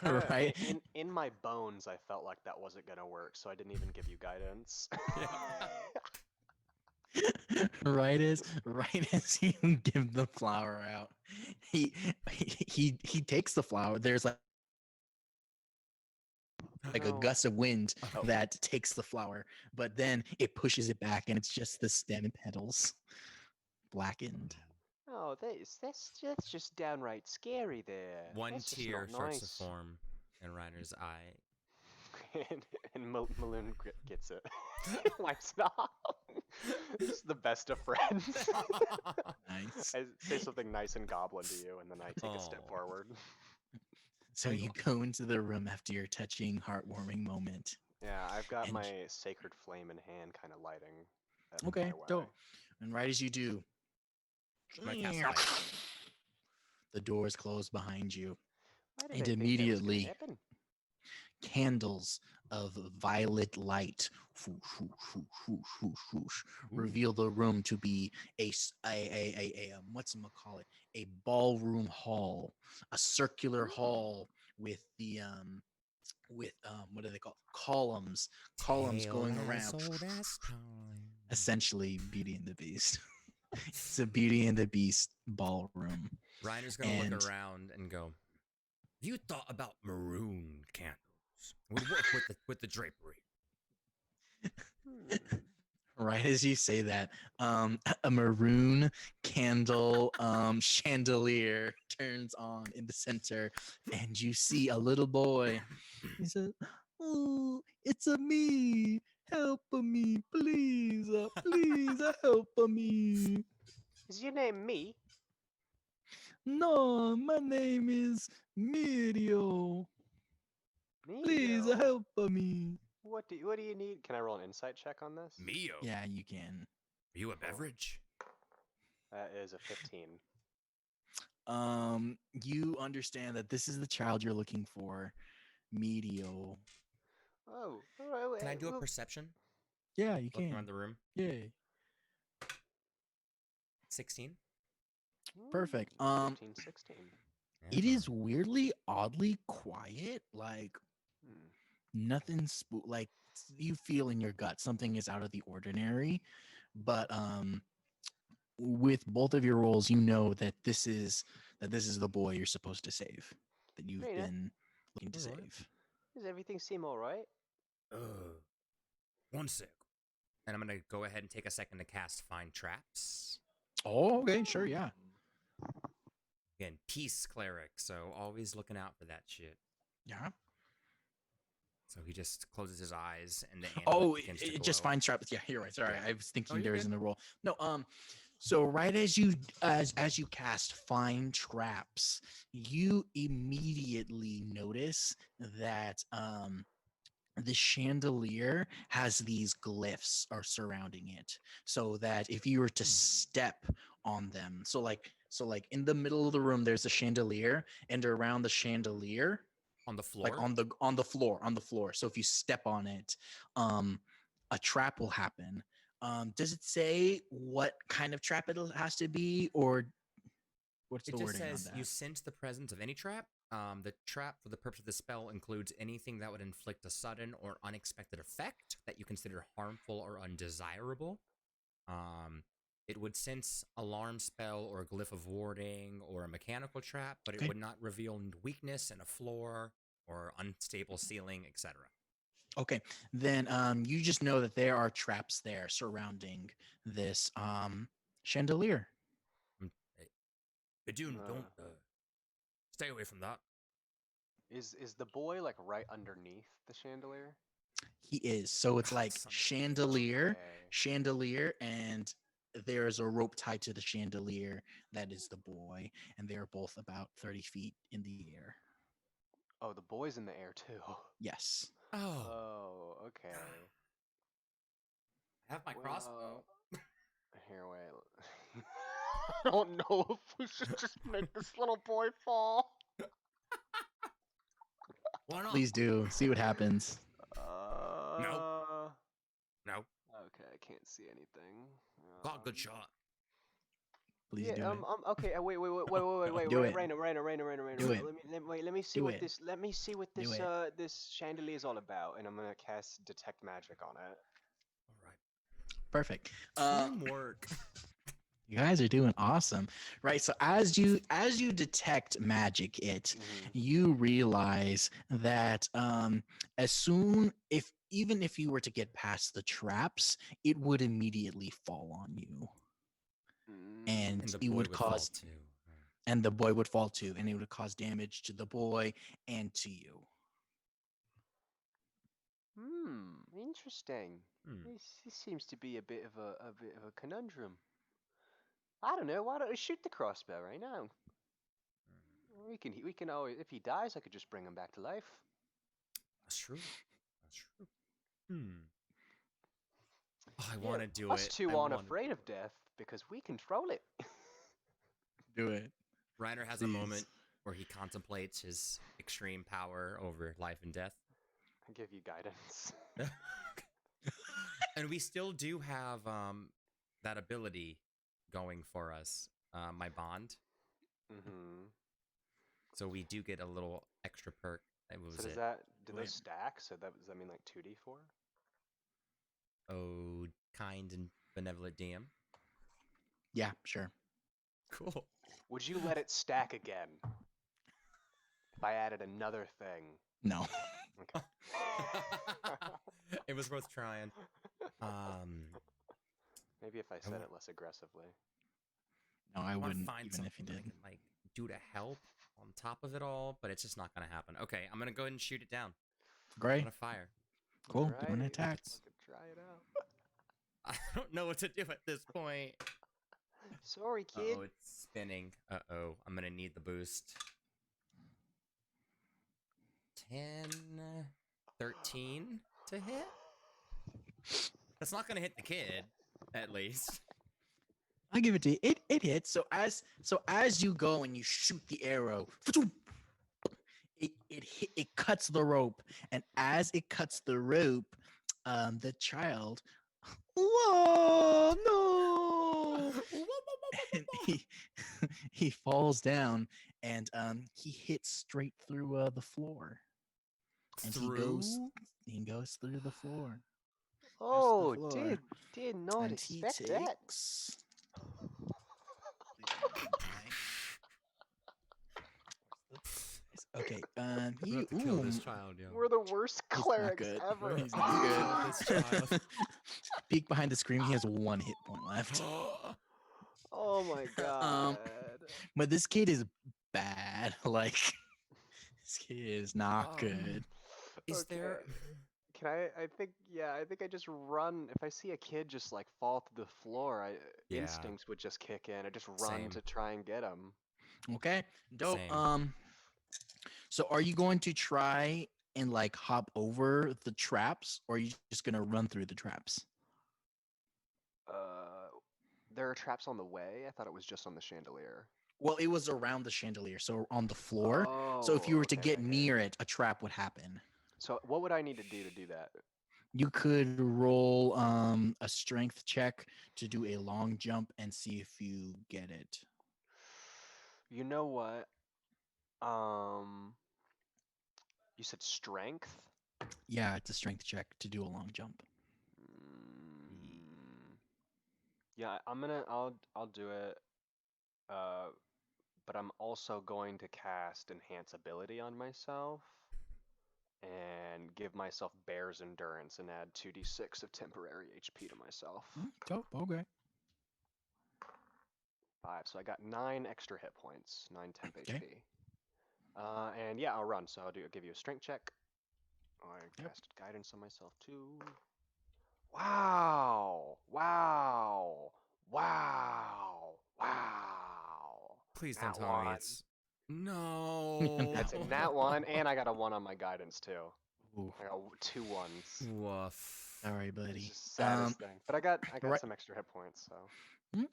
A: Right?
B: In my bones, I felt like that wasn't gonna work, so I didn't even give you guidance.
A: right as you give the flower out, he takes the flower. There's like a
B: No.
A: gust of wind
B: Oh.
A: that takes the flower, but then it pushes it back, and it's just the stem and petals, blackened.
B: Oh, that's just downright scary there.
C: One
B: That's just
C: tear
B: not
C: starts
B: nice.
C: to form in Reiner's eye.
B: and Maloon gets it. Wipes it off. This is the best of friends.
A: Nice.
B: I say something nice and goblin to you, and then I take a step
C: Aw.
B: forward.
A: So you go into the room after your touching, heartwarming moment.
B: Yeah, I've got
A: And-
B: my sacred flame in hand, kind of lighting.
A: Okay,
B: my way.
A: dope. And right as you do,
C: I'm gonna cast light.
A: the doors close behind you.
B: Why did
A: and
B: I think that was gonna
A: immediately-
B: happen?
A: Candles of violet light whoosh, whoosh, whoosh, whoosh, whoosh, whoosh, reveal the room to be a whatchamacallit, a ballroom hall, a circular hall with the what are they called, columns going around, essentially Beauty and the Beast. It's a Beauty and the Beast ballroom.
C: Reiner's gonna
A: And-
C: look around and go, "Have you thought about maroon candles? It would work with the drapery."
A: Right as you say that, a maroon candle chandelier turns on in the center, and you see a little boy. He says, "Oh, it's a me. Help me, please, please, help me."
B: Is your name me?
A: No, my name is Mirio. Please
B: Mio.
A: help me.
B: What do you need? Can I roll an insight check on this?
C: Mio,
A: Yeah, you can.
C: are you a beverage?
B: That is a 15.
A: You understand that this is the child you're looking for, Medio.
B: Oh, all right.
C: Can I do a
B: Well,
C: perception?
A: Yeah, you
C: Looking
A: can.
C: around the room.
A: Yeah,
C: 16.
A: perfect.
B: 15, 16.
A: It
C: Yeah.
A: is weirdly, oddly quiet. Like
B: Hmm.
A: nothing like you feel in your gut something is out of the ordinary, but with both of your roles, you know that this is the boy you're supposed to save, that you've
B: Rena,
A: been looking to
C: Alright.
A: save.
B: does everything seem all right?
C: One sec. And I'm gonna go ahead and take a second to cast Find Traps.
A: Oh, okay, sure, yeah.
C: Again, peace cleric, so always looking out for that shit.
A: Yeah.
C: So he just closes his eyes and the amulet
A: Oh,
C: begins to
A: it
C: glow.
A: just finds traps. Yeah, you're right. Sorry,
C: Yeah.
A: I was thinking
C: you're
A: there was
C: good.
A: in the roll. No, so right as you cast find traps, you immediately notice that the chandelier has these glyphs are surrounding it, so that if you were to step on them, so like in the middle of the room there's a chandelier, and around the chandelier,
C: On the floor.
A: like on the floor, so if you step on it, um a trap will happen. Does it say what kind of trap it has to be, or what's
C: It
A: the
C: just
A: wording on
C: says you
A: that?
C: sense the presence of any trap. The trap for the purpose of the spell includes anything that would inflict a sudden or unexpected effect that you consider harmful or undesirable. It would sense alarm spell or a glyph of warding or a mechanical trap, but it
A: Okay.
C: would not reveal weakness in a floor or unstable ceiling, etc.
A: Okay, then you just know that there are traps there surrounding this chandelier.
C: Badun,
B: Uh,
C: don't stay away from that.
B: is the boy like right underneath the chandelier?
A: He is. So it's like
C: Son of a bitch.
A: chandelier,
B: Okay.
A: chandelier, and there's a rope tied to the chandelier. That is the boy, and they are both about 30 feet in the air.
B: Oh, the boy's in the air too.
A: Yes.
C: Oh,
B: Oh, okay.
C: I have my crossbow.
B: Here, wait. I don't know if we should just make this little boy fall.
C: Why not?
A: Please do. See what happens.
B: No.
C: No,
B: Okay, I can't see anything.
C: got a good shot.
A: Please
B: Yeah.
A: do it.
B: Okay. Wait.
A: Do it.
B: Raina.
A: Do it.
B: Let me see
A: Do
B: what
A: it.
B: this. Let me see what
A: Do
B: this.
A: it.
B: This chandelier is all about, and I'm gonna cast detect magic on it.
C: All right.
A: Perfect.
C: Teamwork.
A: You guys are doing awesome, right? So as you detect magic, you realize that as soon if even if you were to get past the traps, it would immediately fall on you, and
C: And the
A: it
C: boy
A: would
C: would fall
A: cause
C: too.
A: and the boy would fall too, and it would cause damage to the boy and to you.
B: Interesting.
C: Hmm.
B: This seems to be a bit of a conundrum. I don't know. Why don't we shoot the crossbow right now? We can always, if he dies, I could just bring him back to life.
C: That's true. That's true. Hmm. Oh, I
B: Yeah,
C: want to do
B: us
C: it.
B: two
C: I
B: aren't
C: wanna
B: afraid
C: do
B: of death because we control it.
A: Do it.
C: Reiner has a
A: Please.
C: moment where he contemplates his extreme power over life and death.
B: I give you guidance.
C: And we still do have that ability going for us, my bond.
B: Mm-hmm.
C: So we do get a little extra perk.
B: So do
A: Wait.
B: those stack? So does that mean like 2d4?
C: Oh, kind and benevolent DM.
A: Yeah, sure.
C: Cool.
B: Would you let it stack again if I added another thing?
A: No.
B: Okay.
C: It was worth trying.
B: Maybe if I said
C: wa-
B: it less aggressively.
A: No, I
C: I want to
A: wouldn't,
C: find
A: even if you
C: something that I
A: did.
C: can like do to help on top of it all, but it's just not gonna happen. Okay, I'm gonna go ahead and shoot it down. I'm
A: Great.
C: gonna fire.
A: Cool.
B: Alright,
A: Doing an attack.
B: fucking try it out.
C: I don't know what to do at this point.
B: Sorry, kid.
C: Oh, it's spinning. Uh-oh, I'm gonna need the boost. 10, 13 to hit? That's not gonna hit the kid, at least.
A: I give it to you. It hits. So as you go and you shoot the arrow, it cuts the rope, and as it cuts the rope, the child, whoa, no, and he falls down, and he hits straight through the floor, and
C: Through?
A: he goes through the floor.
B: Oh,
A: floor.
B: did not
A: And he
B: expect that.
A: takes. Okay.
C: We
A: He
C: have to kill this
A: ooh,
C: child, yo.
B: We're the worst
A: he's not
B: clerics
A: good.
B: ever.
A: He's not good.
C: This child.
A: Peek behind the screen. He has 1 hit point left.
B: Oh my god.
A: But this kid is bad. Like this kid is not good.
C: Is there?
B: Can I think yeah, I think I just run if I see a kid just like fall to the floor,
C: Yeah.
B: instincts would just kick in. I just run
C: Same.
B: to try and get him.
A: Okay. Dope.
C: Same.
A: So are you going to try and like hop over the traps, or are you just gonna run through the traps?
B: There are traps on the way. I thought it was just on the chandelier.
A: Well, it was around the chandelier, so on the floor. So if you were to
B: okay,
A: get
B: okay.
A: near it, a trap would happen.
B: So what would I need to do that?
A: You could roll a strength check to do a long jump and see if you get it.
B: You know what? You said strength?
A: Yeah, it's a strength check to do a long jump.
B: Yeah, I'll do it. But I'm also going to cast enhance ability on myself and give myself bear's endurance and add 2d6 of temporary HP to myself.
A: Dope. Okay.
B: 5. So I got 9 extra hit points, 9 temp
A: Okay.
B: HP. And yeah, I'll run. So I'll give you a strength check. I
A: Yep.
B: casted guidance on myself too. Wow! Wow! Wow! Wow!
C: Please
B: Nat
C: don't tell me
B: one.
C: it's. No.
B: That's a nat 1, and I got a 1 on my guidance too.
A: Ooh.
B: I got 2 1s.
C: Woof.
A: Sorry,
B: It's
A: buddy.
B: just the saddest thing. But I got
A: right-
B: some extra hit points, so.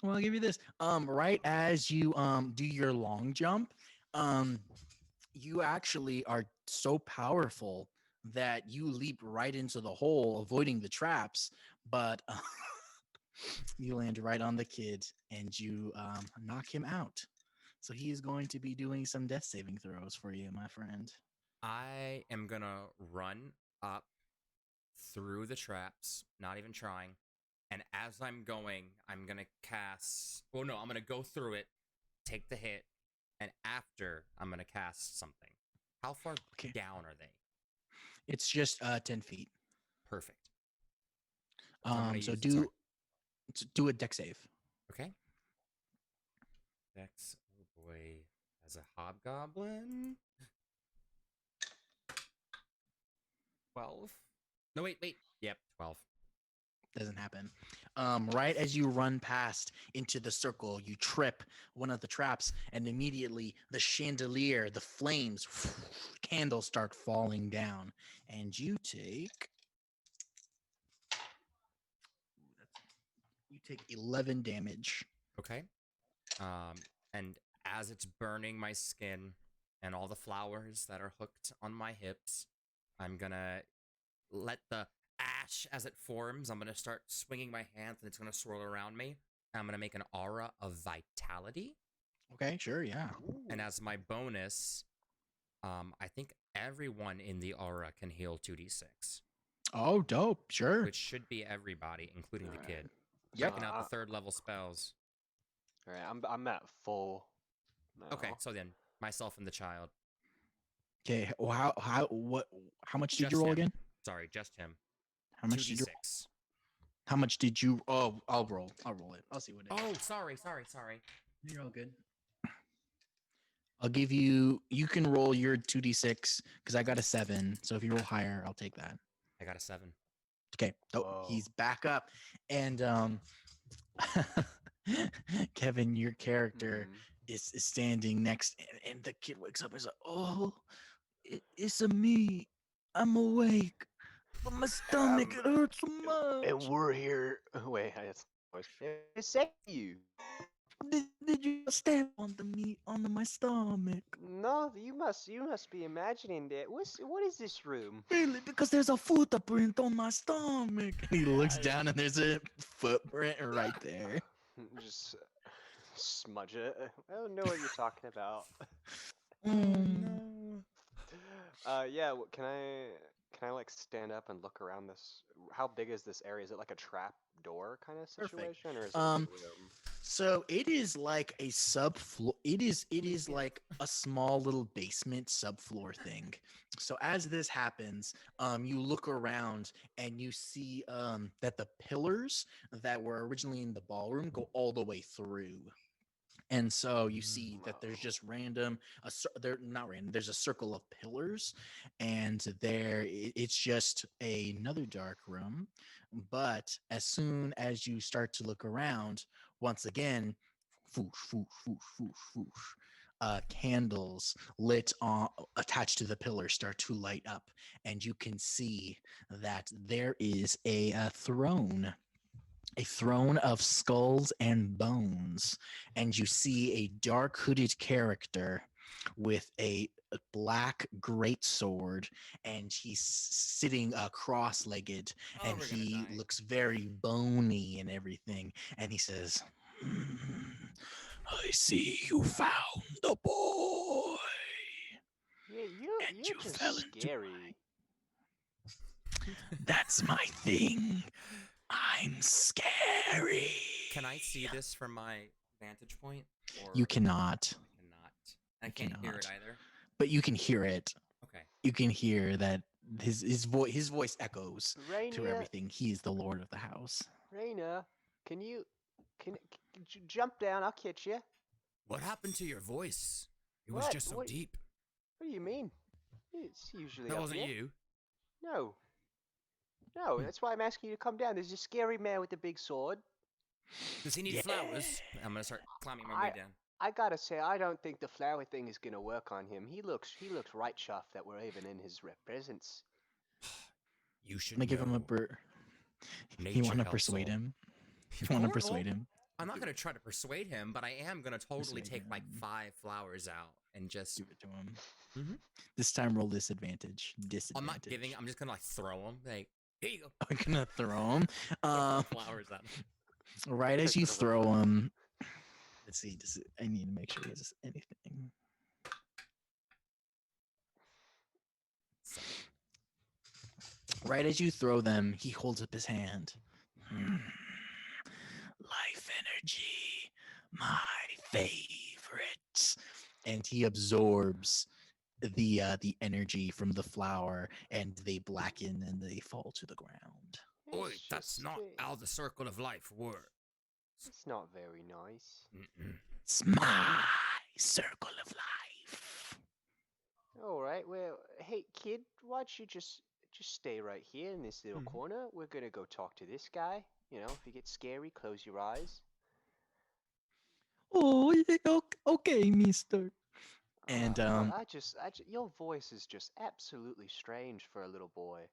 A: Well, I'll give you this. Right as you do your long jump, you actually are so powerful that you leap right into the hole, avoiding the traps, but you land right on the kid and you knock him out. So he is going to be doing some death saving throws for you, my friend.
C: I am gonna run up through the traps, not even trying. And as I'm going, I'm gonna cast. Well, no, I'm gonna go through it, take the hit, and after I'm gonna cast something. How far
A: Okay.
C: down are they?
A: It's just 10 feet.
C: Perfect. So I'm gonna
A: So
C: use-
A: do
C: sorry.
A: do a deck save.
C: Okay. Dex, oh boy, as a hobgoblin. 12. No, wait. Yep, 12.
A: Doesn't happen. Right as you run past into the circle, you trip one of the traps, and immediately the chandelier, the flames, candles start falling down, and you take 11 damage.
C: Okay. And as it's burning my skin and all the flowers that are hooked on my hips, I'm gonna let the ash as it forms. I'm gonna start swinging my hands, and it's gonna swirl around me. I'm gonna make an aura of vitality,
A: Okay, sure, yeah.
C: and as my bonus, I think everyone in the aura can heal 2d6,
A: Oh, dope, sure.
C: which should be everybody, including the
B: Alright.
C: kid.
A: Yep.
C: Checking out the 3rd level spells.
B: All right, I'm at full. Now.
C: Okay, so then myself and the child.
A: Okay, well, how much did
C: Just
A: you roll
C: him.
A: again?
C: Sorry, just him.
A: How much did you?
C: 2d6.
A: How much did you? Oh, I'll roll it. I'll see what it is.
C: Oh, sorry.
A: You're all good. I'll give you. You can roll your 2d6 because I got a 7. So if you roll higher, I'll take that.
C: I got a 7.
A: Okay. Oh,
B: Whoa.
A: he's back up, and Kevin, your character
B: Mhm.
A: is standing next, and the kid wakes up and is like, "Oh, it's a me. I'm awake, but my stomach it hurts so much."
B: And we're here. Wait, It saved you.
A: Did you stamp onto me onto my stomach?
B: No, you must be imagining that. What is this room?
A: Really? Because there's a footprint on my stomach. And he looks down and there's a footprint right there.
B: Just smudge it. I don't know what you're talking about.
A: Mm.
B: Yeah. Can I like stand up and look around this? How big is this area? Is it like a trap door kind of
A: Perfect.
B: situation, or is it a big room?
A: So it is like a subfloor. It is like a small little basement subfloor thing. So as this happens, you look around and you see that the pillars that were originally in the ballroom go all the way through. And so you see that there's just they're not random. There's a circle of pillars, and it's just another dark room. But as soon as you start to look around, once again, foosh, foosh, foosh, foosh, foosh, candles lit on attached to the pillars start to light up, and you can see that there is a throne, a throne of skulls and bones, and you see a dark hooded character with a black greatsword, and he's sitting cross-legged,
C: Oh,
A: and
C: we're gonna
A: he
C: die.
A: looks very bony and everything, and he says, I see you found the boy.
B: Yeah,
A: And
B: you're
A: you
B: just
A: fell into
B: scary.
A: That's my thing. I'm scary.
C: Can I see this from my vantage point? Or
A: You cannot,
C: I cannot. I
A: You
C: can't hear it
A: cannot.
C: either.
A: but you can hear it.
C: Okay.
A: You can hear that his voice echoes to
B: Raina,
A: everything. He is the lord of the house.
B: Raina, can you jump down? I'll catch you.
C: What happened to your voice? It was
B: What?
C: just so
B: What-
C: deep.
B: What do you mean? It's usually
C: That
B: up
C: wasn't
B: here.
C: you.
B: No. No, that's why I'm asking you to come down. There's a scary man with a big sword.
C: Does he need
A: Yeah.
C: flowers? I'm gonna start climbing my way down.
B: I gotta say, I don't think the flower thing is gonna work on him. He looks right chuffed that we're even in his presence.
C: You should
A: I'm gonna give him a
C: know.
A: You
C: Nature
A: want to
C: helps
A: persuade
C: all.
A: him? You want to
C: Horrible.
A: persuade him?
C: I'm not gonna try to persuade him, but I am gonna totally
A: Persuade
C: take like
A: him.
C: 5 flowers out and just.
A: Give it to him.
C: Mhm.
A: This time, roll disadvantage.
C: I'm not giving. I'm just gonna like throw them. Like, here you go.
A: I'm gonna throw him.
C: Throw flowers at him.
A: Right as you throw him. Let's see. I need to make sure he has anything. Right as you throw them, he holds up his hand. Life energy, my favorite. And he absorbs the energy from the flower, and they blacken and they fall to the ground.
C: Oi,
B: It's
C: that's
B: just,
C: not how the circle of life works.
B: It's not very nice.
A: It's my circle of life.
B: All right. Well, hey kid, why don't you just stay right here in this little
C: Mhm.
B: corner? We're gonna go talk to this guy. You know, if you get scary, close your eyes.
A: Oh, okay, mister. And
B: But your voice is just absolutely strange for a little boy.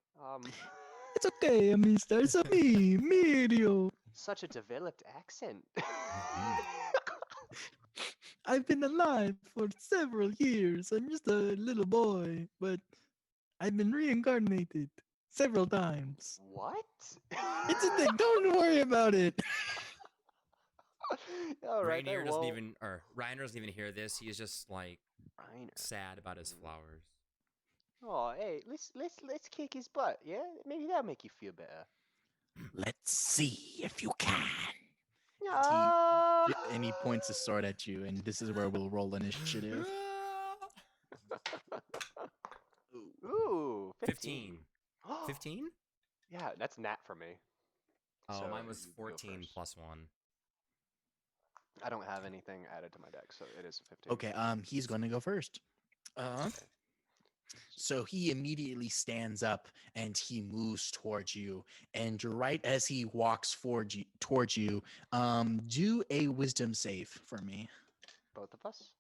A: it's okay, mister. It's me, Mirio.
B: Such a developed accent.
A: I've been alive for several years. I'm just a little boy, but I've been reincarnated several times.
B: What?
A: It's a thing. Don't worry about it.
B: All right,
C: Rainier
B: I
C: doesn't
B: won't.
C: even, or Reiner doesn't even hear this. He's just like
B: Reiner.
C: sad about his flowers.
B: Oh, hey, let's kick his butt, yeah? Maybe that'll make you feel better.
A: Let's see if you can.
B: Ah!
A: And he points his sword at you, and this is where we'll roll initiative.
B: Ooh,
C: 15. 15?
B: Yeah, that's nat for me.
C: Oh,
B: So
C: mine was
B: you go
C: 14
B: first.
C: plus 1.
B: I don't have anything added to my deck, so it is a 15.
A: Okay, he's going to go first. So he immediately stands up and he moves towards you. And right as he walks towards you, do a wisdom save for me.
B: Both of us?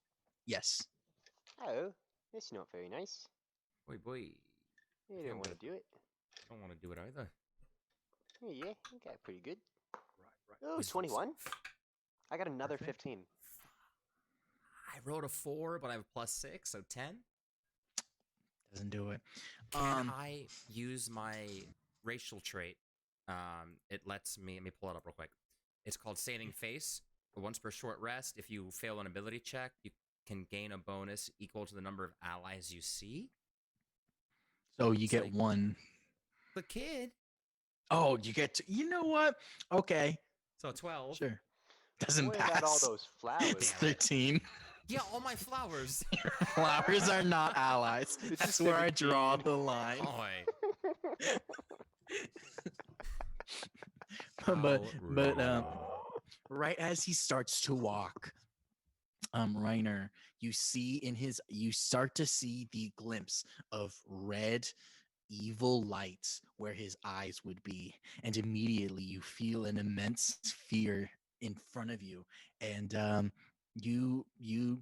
A: Yes.
B: Oh, that's not very nice.
C: Boy.
B: You
C: think
B: didn't
C: I'm
B: want to do it.
C: I don't want to do it either.
B: Yeah, you got pretty good. Oh, 21. I got another
A: Perfect.
B: 15.
C: I rolled a 4, but I have a +6, so 10.
A: Doesn't do it.
C: Can I use my racial trait? It lets me. Let me pull it up real quick. It's called Saving Face. Once per short rest, if you fail an ability check, you can gain a bonus equal to the number of allies you see.
A: So you
C: It's
A: get
C: like-
A: one.
C: The kid.
A: Oh, you get. You know what? Okay,
C: So 12.
A: sure. Doesn't
B: What
A: pass.
B: about all those flowers?
A: It's 13.
C: Yeah, all my flowers.
A: Flowers are not allies.
B: It's
A: That's
B: a
A: where I draw
B: 17.
A: the line.
C: Boy.
A: but right as he starts to walk, Reiner, you start to see the glimpse of red evil lights where his eyes would be, and immediately you feel an immense fear in front of you, and you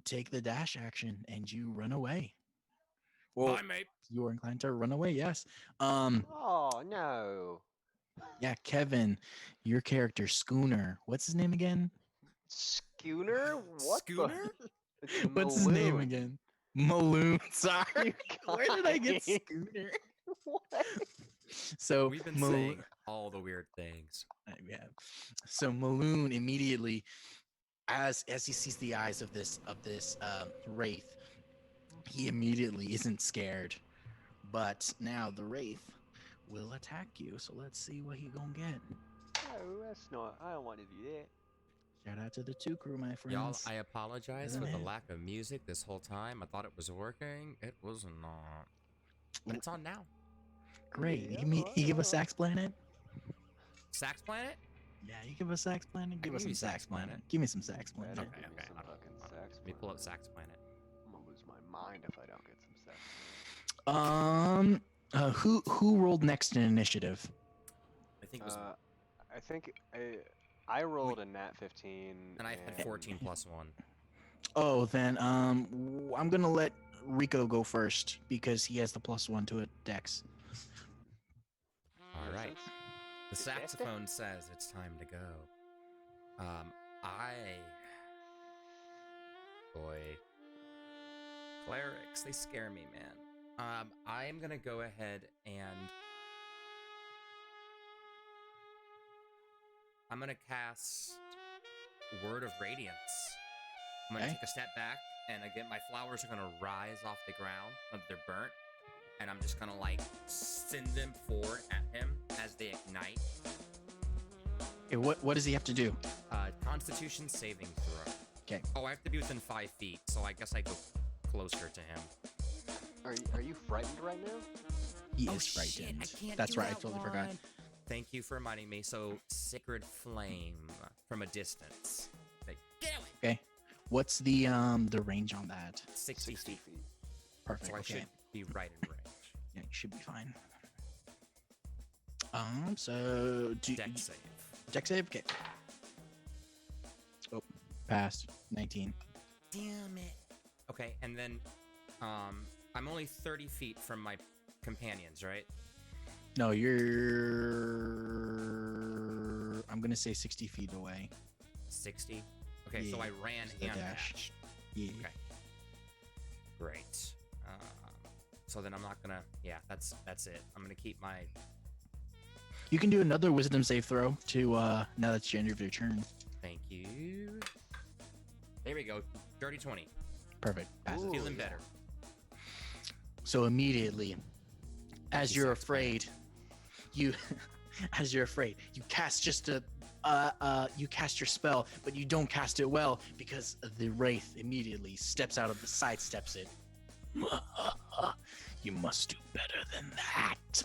A: take the dash action and you run away. Well,
C: Bye, mate.
A: you are inclined to run away, yes.
B: Oh no.
A: Yeah, Kevin, your character Schooner. What's his name again?
B: Schooner? What
C: Schooner?
B: It's
A: What's his name
B: Maloon.
A: again? Maloon. Sorry.
B: You
A: Where did I get
B: guys.
A: Schooner?
B: What?
A: So
C: We've been
A: Maloon-
C: saying all the weird things.
A: Yeah. So Maloon immediately, as he sees the eyes of this wraith, he immediately isn't scared. But now the wraith will attack you. So let's see what he gonna get.
B: No, that's not. I don't want to do that.
A: Shout out to the 2 crew, my friends.
C: Y'all, I apologize
A: Isn't
C: for the
A: it?
C: lack of music this whole time. I thought it was working. It was not. But it's on now.
A: Great.
B: Yeah,
A: You give us Sax Planet?
C: Sax Planet?
A: Yeah, you give us Sax Planet? Give
C: can
A: us
C: give
A: some
C: you
A: Sax
C: Sax
A: Planet.
C: Planet.
A: Give me some Sax Planet.
B: Better
C: Okay,
B: give me
C: okay,
B: some
C: hold on,
B: fucking
C: hold on.
B: sax
C: Let me pull up
B: planet.
C: Sax Planet.
B: I'm gonna lose my mind if I don't get some sax.
A: Who rolled next in initiative?
C: I think it was.
B: I think I rolled a nat 15.
C: And I had 14 plus 1.
A: Oh, then I'm gonna let Rico go first because he has the +1 to it dex.
C: All right. The
B: Is that it?
C: saxophone says it's time to go. Boy. Clerics, they scare me, man. I am gonna go ahead and I'm gonna cast Word of Radiance. I'm gonna
A: Okay.
C: take a step back, and again, my flowers are gonna rise off the ground, now that they're burnt, and I'm just gonna like send them forward at him as they ignite.
A: Okay, what does he have to do?
C: Constitution saving throw.
A: Okay.
C: Oh, I have to be within 5 feet, so I guess I go closer to him.
B: Are you frightened right now?
A: He
C: Oh,
A: is
C: shit,
A: frightened.
C: I can't
A: That's
C: do
A: right. I
C: that
A: totally forgot.
C: one. Thank you for reminding me. So, Sacred Flame from a distance. Like, get away!
A: Okay. What's the range on that?
C: 60 feet.
A: Perfect.
C: So I
A: okay.
C: should be right in range.
A: Yeah, you should be fine. So
C: Dex save.
A: dex save. Okay. Oh, passed. 19.
C: Damn it. Okay, and then I'm only 30 feet from my companions, right?
A: No, you're. I'm gonna say 60 feet away.
C: 60. Okay, so
A: Yeah,
C: I ran
A: so the
C: and
A: dash.
C: dashed.
A: Yeah.
C: Okay. Great. So then I'm not gonna. Yeah, that's it. I'm gonna keep my.
A: You can do another wisdom save throw to now that's the end of your turn.
C: Thank you. There we go. Dirty 20.
A: Perfect. Passes.
B: Ooh.
C: Feeling better.
A: So immediately, as
C: you,
A: you're
C: Sax Planet.
A: afraid, you cast just you cast your spell, but you don't cast it well because the wraith immediately steps out of the sidesteps it. You must do better than that.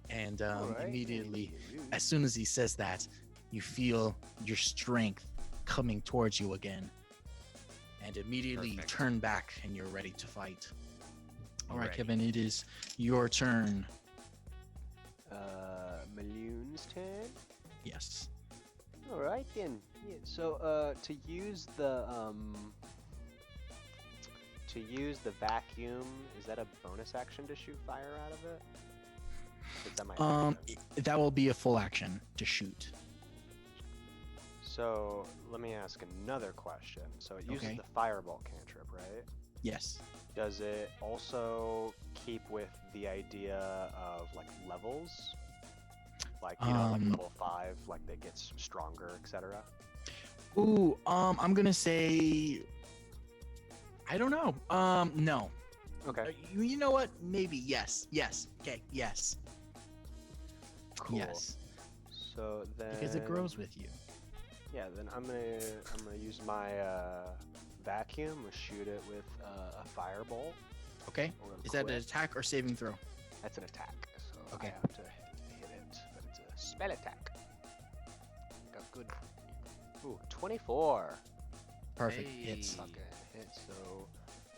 A: And
B: Alright.
A: immediately, as soon as he says that, you feel your strength coming towards you again. And immediately you
C: Perfect.
A: turn back and you're ready to fight. All right,
C: Ready.
A: Kevin, it is your turn.
B: Maloon's turn.
A: Yes.
B: All right then. Yeah, so to use the vacuum, is that a bonus action to shoot fire out of it? Is that my action?
A: That will be a full action to shoot.
B: So let me ask another question. So it uses
A: Okay.
B: the fireball cantrip, right?
A: Yes.
B: Does it also keep with the idea of like levels? Like, like level 5, like that gets stronger, etc.
A: Ooh, I'm gonna say I don't know. No.
B: Okay.
A: You know what? Maybe yes. Yes. Okay. Yes.
B: Cool.
A: Yes.
B: So then
A: Because it grows with you.
B: Yeah, then I'm gonna use my vacuum and shoot it with a firebolt.
A: Okay.
B: Or a
A: Is that an
B: quip.
A: attack or saving throw?
B: That's an attack. So
A: Okay.
B: I have to hit it, but it's a spell attack. Got good. Ooh, 24.
A: Perfect. Hits.
C: Hey.
B: Fucking hit. So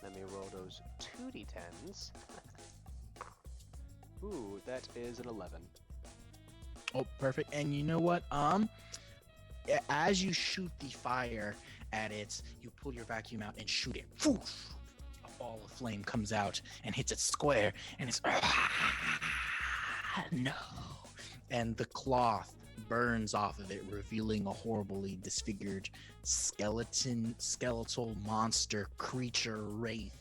B: let me roll those 2d10s. Ooh, that is an 11.
A: Oh, perfect. And you know what? As you shoot the fire at it, you pull your vacuum out and shoot it. Foosh! A ball of flame comes out and hits it square, and it's no. And the cloth burns off of it, revealing a horribly disfigured skeletal monster creature wraith.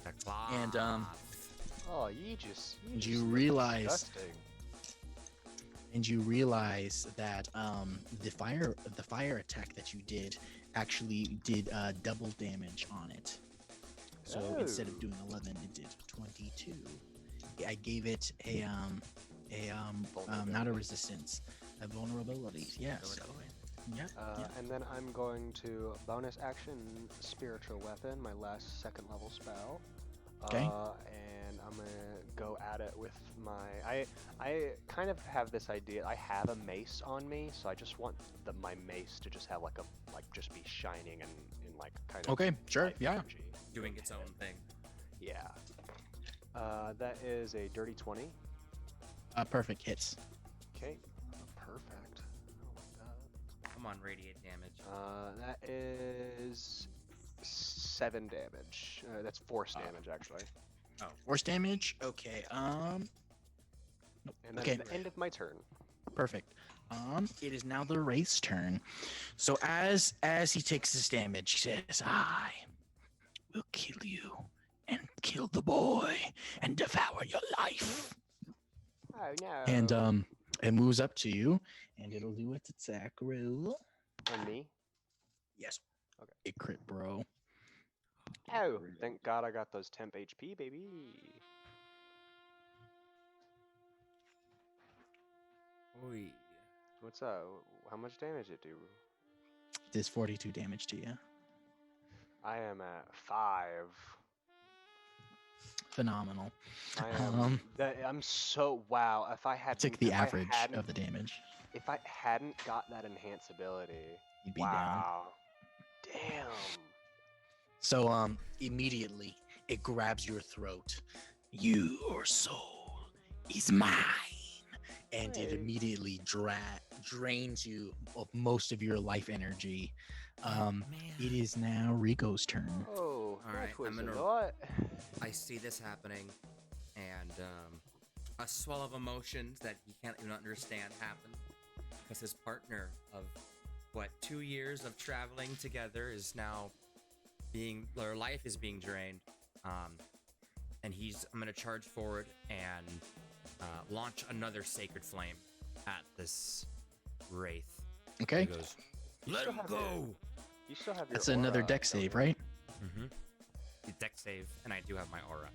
C: The cloth.
A: And
B: Oh, you just
A: you
B: look
A: realize-
B: disgusting.
A: and you realize that the fire attack that you did actually did double damage on it. So instead of
B: Oh.
A: doing 11, it did 22. I gave it a not a resistance, a vulnerability. Yeah. So, yeah.
B: And then I'm going to bonus action spiritual weapon, my last second level spell.
A: Okay.
B: And I'm gonna go at it with my. I kind of have this idea. I have a mace on me, so I just want my mace to just have just be shining and like kind of.
A: Okay, sure,
B: life
A: yeah.
B: energy.
C: Doing its own thing.
B: Yeah. That is a dirty 20.
A: Perfect hits.
B: Okay. Perfect. Oh my god.
C: Come on, radiate damage.
B: That is 7 damage. That's force damage, actually.
A: Force damage. Okay. Nope.
B: And that's
A: Okay.
B: the end of my turn.
A: Perfect. It is now the Wraith's turn. So as he takes his damage, he says, "I will kill you and kill the boy and devour your life."
B: Oh no.
A: And it moves up to you, and it'll do its attack roll.
B: On me.
A: Yes.
B: Okay.
A: A crit, bro.
B: Oh, thank God I got those temp HP, baby.
C: Oy.
B: What's up? How much damage it do?
A: It does 42 damage to you.
B: I am at 5.
A: Phenomenal.
B: I am. I'm so wow. If I had
A: Took the average of the damage.
B: If I hadn't got that enhance ability,
A: You'd be down.
B: wow. Damn.
A: So immediately it grabs your throat. Your soul is mine. And it
B: Hey.
A: immediately drains you of most of your life energy.
C: Man.
A: It is now Rico's turn.
B: Oh,
C: All right,
B: that was
C: I'm
B: a
C: gonna-
B: lot.
C: I see this happening, and a swell of emotions that he can't even understand happen because his partner of 2 years of traveling together is now their life is being drained, and I'm gonna charge forward and launch another sacred flame at this wraith.
A: Okay.
C: He goes, "Let
B: still
C: him
B: have
C: go."
B: You still have your
A: That's another
B: aura,
A: deck
B: don't
A: save,
B: you?
A: right?
C: Mm-hmm. Deck save, and I do have my aura.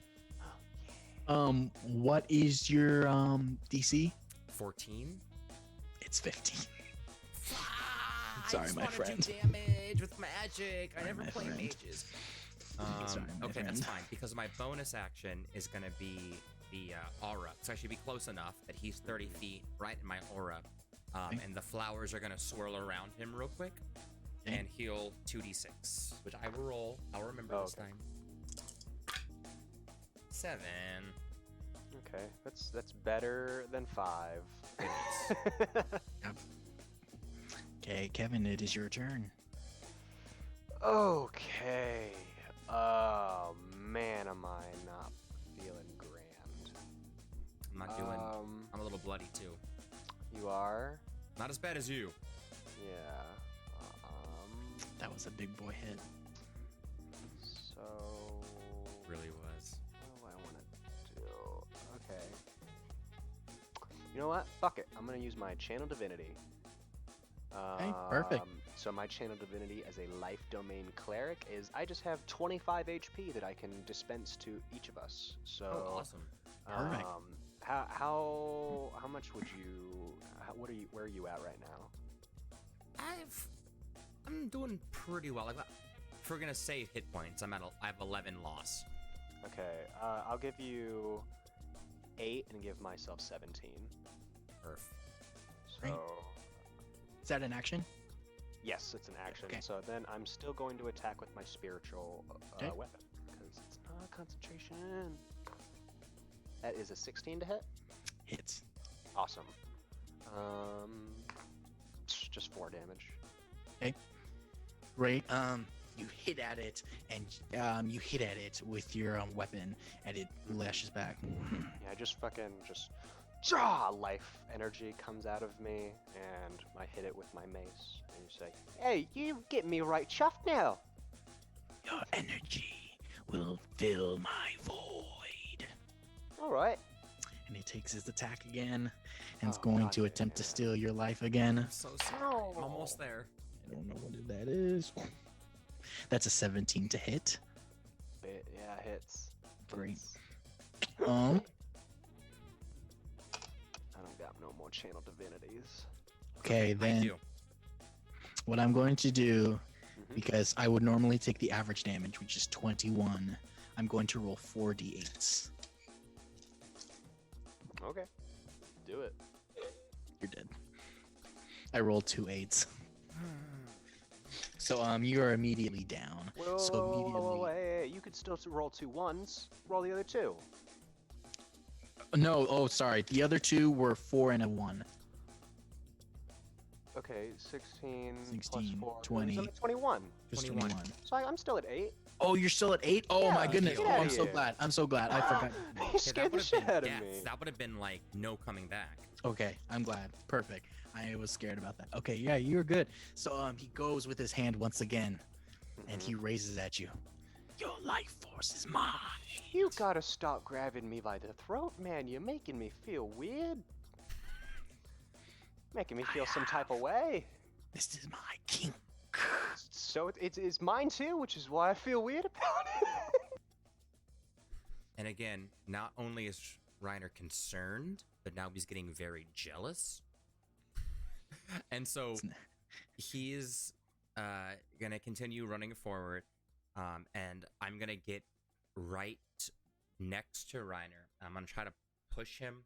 A: What is your DC?
C: 14.
A: It's 15.
C: I
A: Sorry,
C: just
A: my
C: wanna do
A: friend.
C: damage with magic. I
A: Sorry,
C: never
A: my
C: play
A: friend.
C: mages.
A: Sorry, my
C: Okay, that's
A: friend.
C: fine because my bonus action is gonna be the aura, so I should be close enough that he's 30 feet right in my aura,
A: Okay.
C: and the flowers are gonna swirl around him real quick
A: Okay.
C: and heal 2d6, which I will roll. I'll remember this
B: Okay.
C: time. 7.
B: Okay, that's better than 5.
C: It is.
A: Okay, Kevin, it is your turn.
B: Okay. Oh man, am I not feeling grand?
C: I'm not doing. I'm a little bloody too.
B: You are?
C: Not as bad as you.
B: Yeah.
A: That was a big boy hit.
B: So
C: Really was.
B: what do I want to do? Okay. You know what? Fuck it. I'm gonna use my channel divinity.
A: Okay, perfect.
B: So my channel divinity as a life domain cleric is I just have 25 HP that I can dispense to each of us. So
C: Oh, awesome.
A: Perfect.
B: how much would you? Where are you at right now?
C: I'm doing pretty well. If we're gonna say hit points, I have 11 loss.
B: Okay, I'll give you 8 and give myself 17.
C: Perf.
B: So
A: Great. Is that an action?
B: yes, it's an action.
A: Okay.
B: So then I'm still going to attack with my spiritual
A: Okay.
B: weapon because it's concentration. That is a 16 to hit.
A: Hits.
B: Awesome. Just 4 damage.
A: Right. You hit at it, and you hit at it with your weapon, and it lashes back.
B: Yeah, just life energy comes out of me, and I hit it with my mace. And you say, "Hey, you get me right chuffed now."
A: Your energy will fill my void.
B: All right.
A: And he takes his attack again, and is
B: Oh,
A: going
B: God
A: to
B: damn
A: attempt to
B: it.
A: steal your life again.
C: I'm so sorry. I'm almost there.
A: I don't know what that is. That's a 17 to hit.
B: Yeah, hits.
A: Great.
B: Hits.
A: Um,
B: I don't got no more channel divinities.
A: okay,
C: I
A: then
C: do.
A: what I'm going to do,
B: Mhm.
A: because I would normally take the average damage, which is 21, I'm going to roll 4d8s.
B: Okay. Do it.
A: You're dead. I rolled 2 8s. So you are immediately down.
B: Whoa,
A: So
B: whoa,
A: immediately,
B: whoa, wait. You could still roll 2 1s. Roll the other 2.
A: no, oh sorry, the other 2 were 4 and a 1.
B: Okay, 16,
A: 16,
B: plus 4.
A: 20.
B: So I'm at 21.
A: Just
C: 21.
A: 21.
B: So I'm still at 8.
A: Oh, you're still at 8? Oh my
B: Yeah,
A: goodness.
C: get
A: Oh,
C: outta
A: I'm so
B: here.
A: glad. I'm so glad. I forgot.
B: You scared the shit out of
C: death.
B: me.
C: That would have been like no coming back.
A: Okay, I'm glad. Perfect. I was scared about that. Okay, yeah, you're good. So he goes with his hand once again, and
B: Mhm.
A: he raises at you. Your life force is mine.
B: You gotta stop grabbing me by the throat, man. You're making me feel weird. Making me feel some type of way.
A: This is my kink.
B: So it's mine too, which is why I feel weird about it.
C: And again, not only is Reiner concerned, but now he's getting very jealous. And so he's gonna continue running forward, and I'm gonna get right next to Reiner. I'm gonna try to push him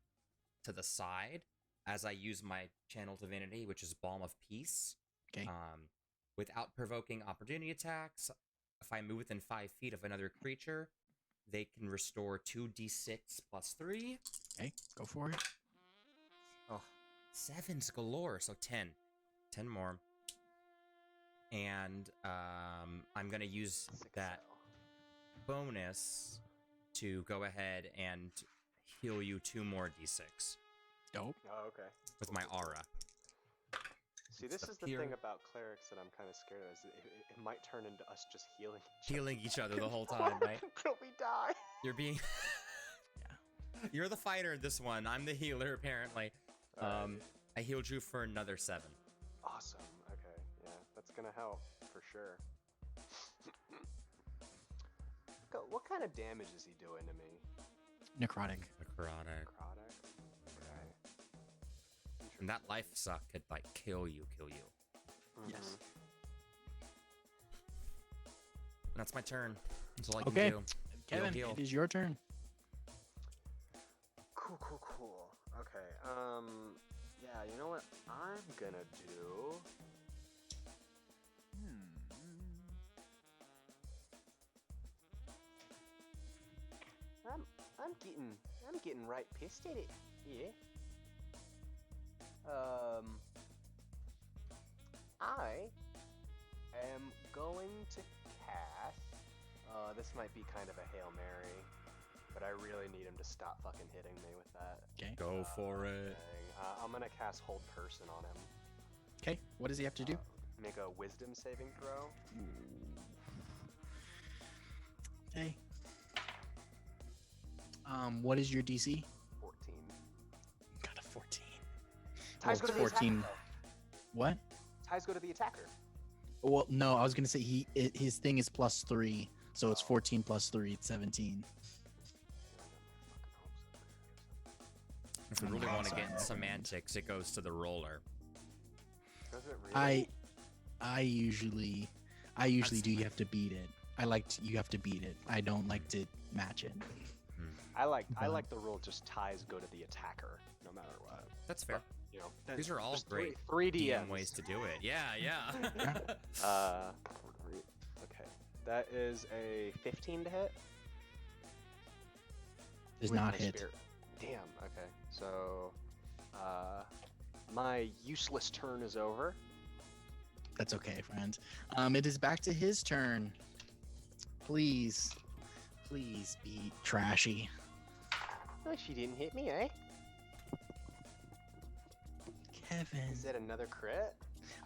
C: to the side as I use my channel divinity, which is Balm of Peace.
A: Okay.
C: Without provoking opportunity attacks, if I move within 5 feet of another creature, they can restore 2d6 plus 3.
A: Okay, go for it.
C: Oh, 7s galore, so 10. 10 more. And I'm going to use that bonus to go ahead and heal you 2 more d6
A: Dope.
B: Oh, okay.
C: with my aura.
B: See, this
C: the
B: is the
C: pure-
B: thing about clerics that I'm kind of scared of. Is it might turn into us just healing
C: Healing each other the whole time, right?
B: Until we die.
C: You're being... You're the fighter in this one. I'm the healer, apparently.
B: Alright.
C: I healed you for another 7.
B: Awesome. Okay. Yeah, that's gonna help for sure. What kind of damage is he doing to me?
A: Necrotic.
C: Necrotic.
B: Necrotic. Okay.
C: And that life suck could, like, kill you.
A: Yes.
B: Mhm.
C: That's my turn. That's all I
A: Okay.
C: can do.
A: Kevin,
C: heal.
A: it is your turn.
B: Cool. Okay. Yeah. You know what I'm gonna do? I'm getting right pissed at it. Yeah. I am going to cast. This might be kind of a Hail Mary, but I really need him to stop fucking hitting me with that.
A: Okay.
C: Go for it.
B: thing. I'm gonna cast Hold Person on him.
A: Okay. What does he have to do?
B: make a wisdom saving throw.
A: Okay. What is your DC?
B: 14.
A: Got a 14.
B: Ties go to the
A: 14.
B: attacker.
A: What?
B: Ties go to the attacker.
A: Well, no, I was gonna say his thing is +3, so it's 14 + 3, it's 17.
C: If we really want to get semantics, it goes to the roller.
B: Does it really?
A: I usually do. You have to beat it. You have to beat it. I don't like to match it.
B: I like the rule just ties go to the attacker, no matter what.
C: That's fair.
B: You know,
C: These are all
B: there's
C: great
B: three
C: DM
B: DMs.
C: ways to do it. Yeah.
B: Okay. That is a 15 to hit.
A: Does
B: With
A: not
B: my
A: hit.
B: spear. Damn. Okay. So, my useless turn is over.
A: That's okay, friend. It is back to his turn. Please be trashy.
B: Oh, she didn't hit me, eh?
A: Kevin,
B: Is that another crit?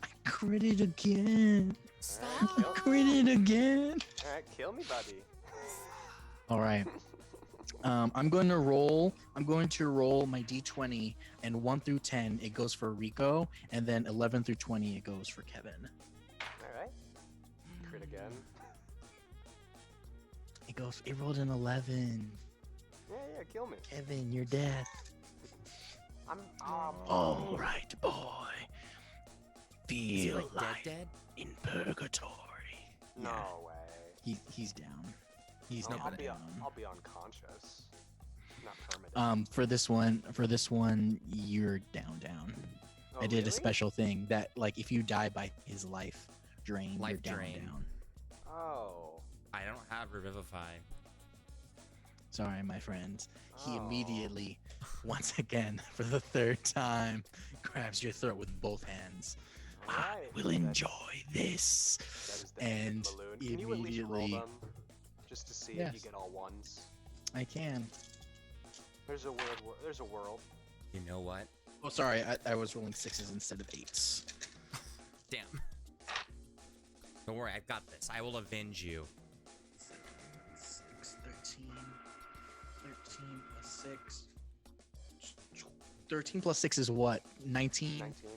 A: I critted again.
B: Alright,
A: I
B: kill,
A: critted again.
B: alright, kill me, buddy.
A: All right. I'm going to roll my d20, and 1 through 10 it goes for Rico, and then 11 through 20 it goes for Kevin.
B: Alright. Crit again.
A: It rolled an 11.
B: Yeah, kill me.
A: Kevin, you're dead.
B: I'm
A: All right, boy.
C: Is he
A: Feel
C: like
A: like
C: dead?
A: in purgatory.
B: No
A: Yeah,
B: way.
A: he's down. He's
B: I'll
A: not
B: be
A: down.
B: I'll be unconscious. Not permanent.
A: For this one, you're down.
B: Oh,
A: I did
B: really?
A: a special thing that, like, if you die by his life drain,
C: Life
A: you're
C: drain.
A: down.
B: Oh.
C: I don't have Revivify.
A: Sorry, my friend. He
B: Oh.
A: immediately, once again, for the third time, grabs your throat with both hands. I
B: Alright.
A: will
B: That's-
A: enjoy this.
B: That is the
A: And
B: Maloon. Can you at least roll
A: immediately,
B: them? Just to see if
A: Yes.
B: you get all ones.
A: I can.
B: There's a world. There's a world.
C: You know what?
A: Oh, sorry, I was rolling 6s instead of 8s.
C: Damn. Don't worry, I've got this. I will avenge you.
A: 6, 13 plus 6. 13 plus 6 is what? 19
B: 19.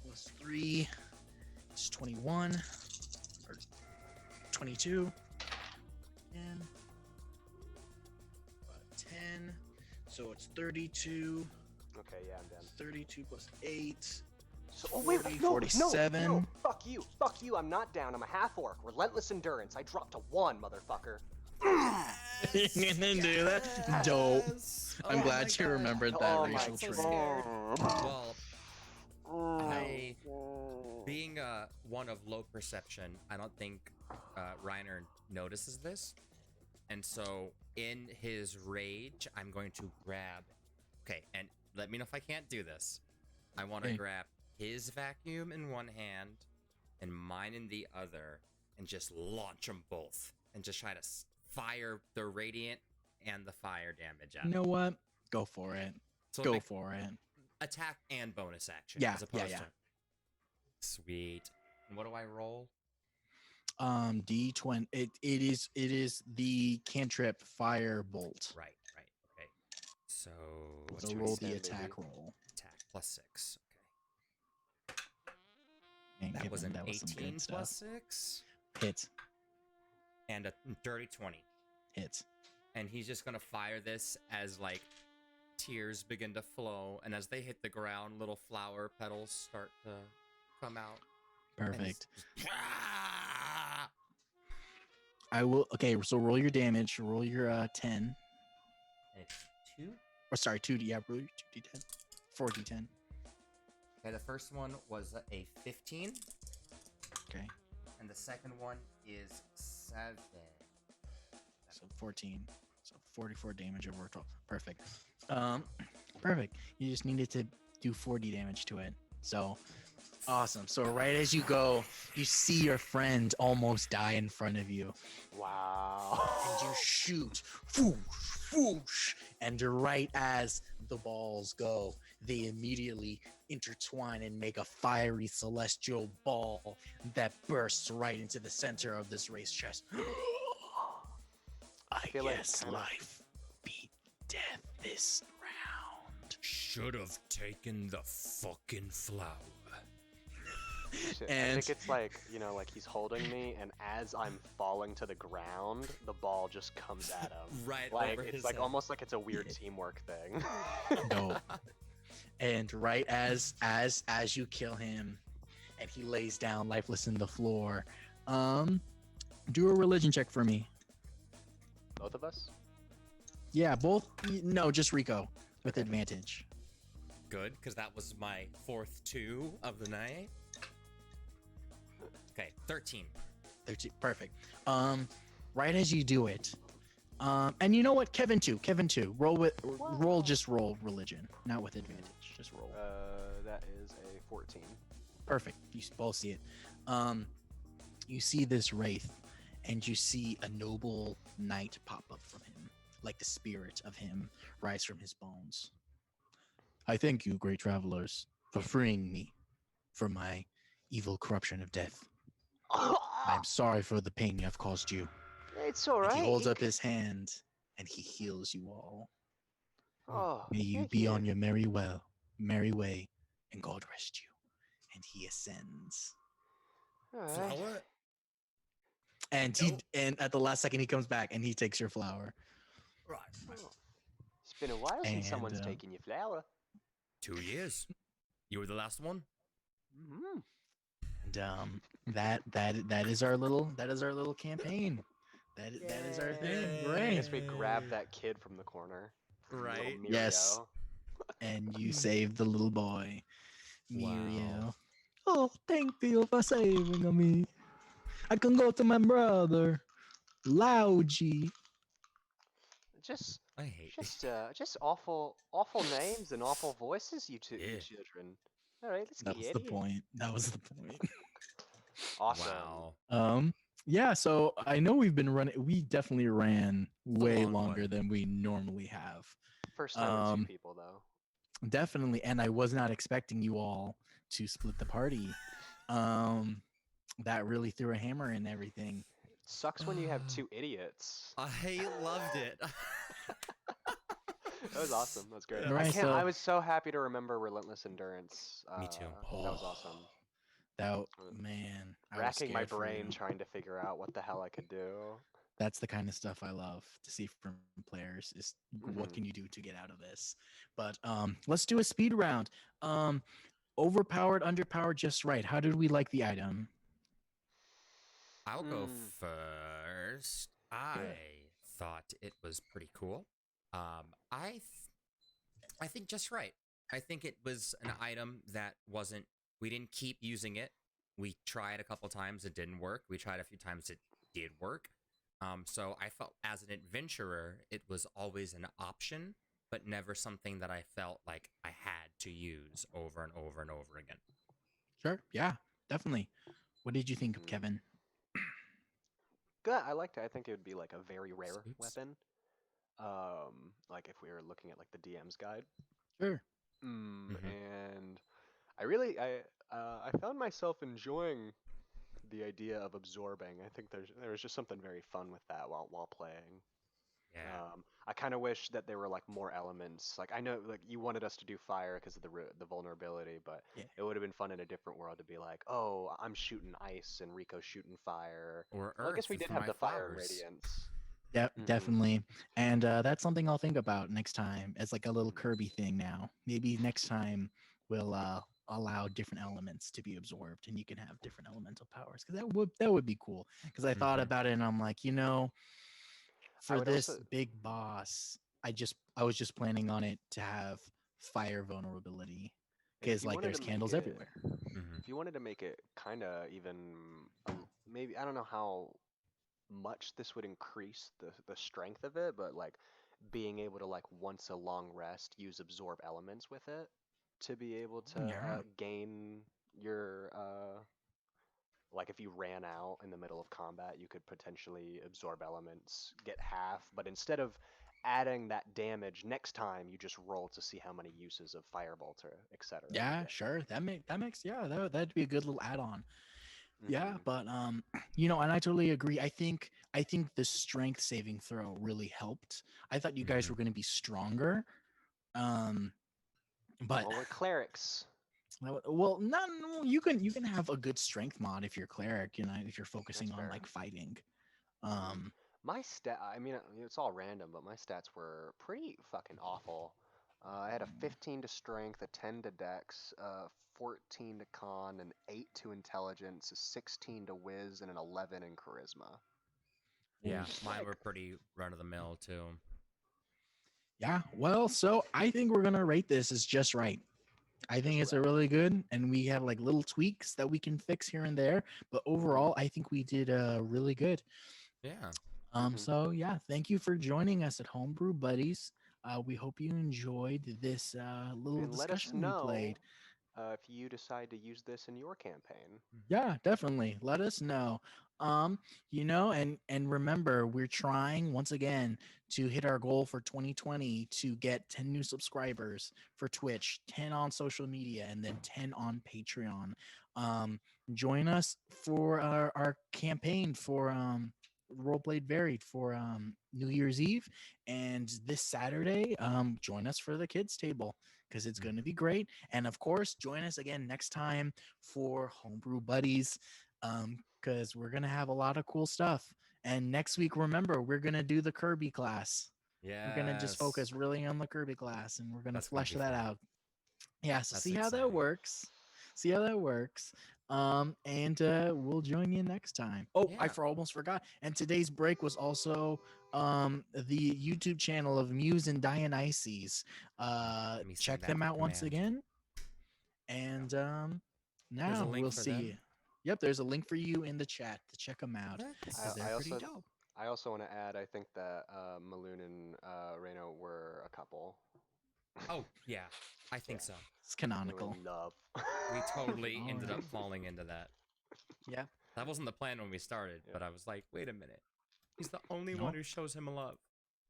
A: plus 3 is 21. Or 22. And 10. So it's 32.
B: Okay, yeah, I'm done.
A: 32 plus 8.
B: So, oh wait,
A: 40,
B: no,
A: 47.
B: No, fuck you, I'm not down, I'm a half orc. Relentless endurance, I dropped to 1, motherfucker.
A: You didn't do that? Dope. I'm glad you remembered that
B: Oh my
A: racial
B: God.
A: trait.
C: Well, I, being one of low perception, I don't think Reiner notices this. And so, in his rage, I'm going to grab... Okay, and let me know if I can't do this. I want to
A: Okay.
C: grab his vacuum in one hand and mine in the other and just launch them both. And just try to fire the radiant and the fire damage at
A: You know
C: him.
A: what? Go for it.
C: So
A: Go
C: make
A: for it.
C: attack and bonus action.
A: Yeah,
C: as opposed
A: yeah.
C: to... Sweet. And what do I roll?
A: D20. It is the cantrip fire bolt.
C: Right. Okay. So
A: So
B: two
A: roll
B: d10,
A: the
B: baby.
A: attack roll.
C: attack plus 6.
A: And
C: Okay. That was
A: Kevin,
C: an
A: that was some
C: 18
A: good
C: plus
A: stuff.
C: 6
A: Hit.
C: and a dirty 20.
A: Hit.
C: And he's just gonna fire this as like tears begin to flow, and as they hit the ground, little flower petals start to come out. and
A: Perfect.
C: it's- Ah!
A: I will. Okay, so roll your damage. Roll your 10.
C: And it's 2.
A: Or sorry, 2D. Yeah, roll your 2d10. 4d10.
C: Okay, the first one was a 15,
A: Okay,
C: and the second one is 7.
A: so 14. So 44 damage over 12. Perfect. Perfect. You just needed to do 40 damage to it. So awesome. So right as you go, you see your friend almost die in front of you.
B: Wow.
A: And you shoot, whoosh, whoosh, and right as the balls go, they immediately intertwine and make a fiery celestial ball that bursts right into the center of this race chest. I
B: feel like
A: guess
B: kinda-
A: life beat death this round.
C: Should have taken the fucking flower.
B: Shit, I
A: And
B: think it's like, like he's holding me, and as I'm falling to the ground, the ball just comes at him.
C: Right
B: Like
C: over
B: it's
C: his
B: like
C: head.
B: almost like it's a weird
A: Yeah.
B: teamwork thing.
A: dope. And right as you kill him, and he lays down lifeless in the floor, do a religion check for me.
B: Both of us?
A: Yeah, both. No, just Rico with advantage.
C: Good, because that was my 4th 2 of the night. Okay, 13.
A: 13, perfect. Right as you do it, and you know what, Kevin too. Just roll religion, not with advantage. Just roll.
B: That is a 14.
A: Perfect. You both see it. You see this wraith, and you see a noble knight pop up from him, like the spirit of him rise from his bones. I thank you, great travelers, for freeing me from my evil corruption of death. I am sorry for the pain you have caused you.
B: It's all
A: And
B: right.
A: he holds up his hand, and he heals you all.
B: Oh,
A: May you
B: thank
A: be on your merry way, and God rest you. And he ascends.
B: All right.
C: Flower?
A: And and at the last second he comes back and he takes your flower.
C: Right.
B: Oh, it's been a while since someone's
A: And,
B: taken your flower.
C: 2 years. You were the last one?
B: Mm-hmm.
A: And that is our little campaign. That is our thing.
C: Yay.
B: I
A: Great.
B: guess we grab that kid from the corner. little
C: Right.
A: Yes.
B: Mirio.
A: And you save the little boy.
C: Wow.
A: Mirio. Oh, thank you for saving me. I can go to my brother. Lougie.
B: Just,
C: I hate
B: just awful names and awful voices, you two, you
C: Yeah.
B: children. All right, let's
A: That
B: get
A: was
B: you
A: the
B: out of here.
A: point. That was the point.
B: Awesome.
C: Wow.
A: Yeah, so I know we definitely ran way
C: long
A: longer
C: one.
A: than we normally have.
B: First time with 2
A: Um,
B: people, though.
A: Definitely, and I was not expecting you all to split the party. That really threw a hammer in everything.
B: Sucks when you have 2 idiots.
C: I loved it.
B: That was awesome. That was great.
A: All right,
B: I
A: so-
B: was so happy to remember Relentless Endurance.
C: Me too.
B: That was awesome.
A: Man, I was
B: Racking my
A: scared for
B: brain
A: you.
B: trying to figure out what the hell I could do.
A: That's the kind of stuff I love to see from players is what
B: Mhm.
A: can you do to get out of this. But let's do a speed round. Overpowered, underpowered, just right. How did we like the item?
C: I'll go
B: Mm.
C: first. I thought it was pretty cool. I think just right. I think it was an item that wasn't. We didn't keep using it. We tried a couple times, it didn't work. We tried a few times, it did work. So I felt as an adventurer, it was always an option, but never something that I felt like I had to use over and over and over again.
A: Sure. Yeah, definitely. What did you think of
B: Mm.
A: Kevin?
B: Good. I liked it. I think it would be like a very rare
C: Sweet.
B: weapon. Like if we were looking at like the DM's guide.
A: Sure.
B: And I found myself enjoying the idea of absorbing. I think there was just something very fun with that while playing.
C: Yeah.
B: I kind of wish that there were like more elements. Like I know like you wanted us to do fire because of the vulnerability, but
A: Yeah.
B: it would have been fun in a different world to be like, oh, I'm shooting ice and Rico's shooting fire.
C: Or
B: Well, I guess we
C: Earth
B: did
C: for
B: have
C: my
B: the fire and
C: flowers.
B: radiance.
A: Yeah,
B: Mhm.
A: definitely. And that's something I'll think about next time as like a little
B: Mhm.
A: Kirby thing now. Maybe next time we'll allow different elements to be absorbed and you can have different elemental powers because that would be cool. Because I thought
C: Mhm.
A: about it and I'm like, for
B: would
A: this
B: also-
A: big boss, I was just planning on it to have fire vulnerability
B: If
A: because
B: you
A: like
B: wanted
A: there's
B: to make
A: candles
B: it-
A: everywhere.
C: Mhm.
B: If you wanted to make it kind of even, maybe I don't know how much this would increase the strength of it, but like being able to like once a long rest use absorb elements with it to be able to
A: Yeah.
B: gain your like if you ran out in the middle of combat, you could potentially absorb elements, get half, but instead of adding that damage next time you just roll to see how many uses of Firebolt or etc.
A: Yeah, sure. That makes yeah, that'd be a good little add-on. Yeah,
B: Mhm.
A: but and I totally agree. I think the strength saving throw really helped. I thought you guys
C: Mhm.
A: were going to be stronger. Um but
B: Well, we're clerics.
A: well, no, you can have a good strength mod if you're cleric, if you're
B: That's
A: focusing on
B: fair.
A: like fighting.
B: Mhm.
A: Um
B: I mean, it's all random, but my stats were pretty fucking awful. I had a 15 to strength, a 10 to dex, 14 to con, an 8 to intelligence, a 16 to whiz, and an 11 in charisma.
C: Yeah,
B: Just
C: mine
B: like,
C: were pretty run of the mill too.
A: yeah, well, so I think we're going to rate this as just right. I think
B: just
A: it's a
B: right.
A: really good, and we have like little tweaks that we can fix here and there, but overall, I think we did really good.
C: Yeah.
B: Mhm.
A: So yeah, thank you for joining us at Homebrew Buddies. We hope you enjoyed this little
B: And let us
A: discussion we
B: know
A: played.
B: if you decide to use this in your campaign.
A: Yeah, definitely. Let us know. Um, and remember, we're trying once again to hit our goal for 2020 to get 10 new subscribers for Twitch, 10 on social media, and then 10 on Patreon. Um, join us for our campaign for Roleplayed Varied for New Year's Eve. And this Saturday, join us for the kids table because it's going to be great. And of course, join us again next time for Homebrew Buddies because we're going to have a lot of cool stuff. And next week, remember, we're going to do the Kirby class. We're going to just
C: Yes.
A: focus really on the Kirby class and we're going to
C: That's gonna
A: flesh
C: be
A: that
C: fun.
A: out. Yeah, so
C: That's
A: see how that
C: exciting.
A: works. See how that works. And we'll join you next time. Oh, I
C: Yeah.
A: almost forgot. And today's break was also the YouTube channel of Muse and Dionysus.
C: Let me send
A: Check
C: that
A: them out once
C: command.
A: again. And
C: There's a
A: now
C: link
A: we'll
C: for
A: see
C: them.
A: you. Yep, there's a link for you in the chat to check them out
C: Let's
A: because
C: see.
A: they're pretty dope.
B: I also want to add, I think that Maloon and Reno were a couple.
C: Oh, yeah. I think
B: Yeah.
C: so.
A: It's
B: They were
A: canonical.
B: in love.
C: We totally
A: All
C: ended
A: right.
C: up falling into that.
A: Yeah.
C: That wasn't the plan when we started,
B: Yeah.
C: but I was like, wait a minute. He's the only
A: No,
C: one who shows him love.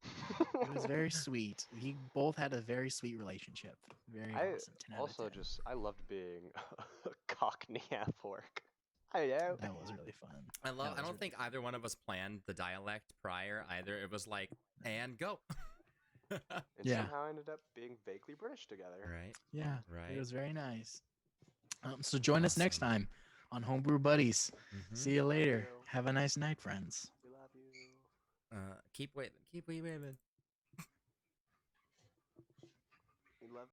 A: it was very sweet. We both had a very sweet relationship. Very
B: I
A: awesome. 10 out of
B: also
A: 10.
B: I loved being a Cockney half orc. I know.
A: That was really fun.
C: I
A: That was
C: don't
A: really
C: think either one of us planned the dialect prior either. It was like, and go.
B: And
A: Yeah.
B: somehow ended up being vaguely British together.
C: Right.
A: Yeah, it
C: Right.
A: was very nice. So join us next
C: Awesome.
A: time on Homebrew Buddies.
C: Mm-hmm.
A: See you later.
B: you.
A: Have a nice night, friends.
B: We love you.
C: Keep waving. Keep waving.
B: We love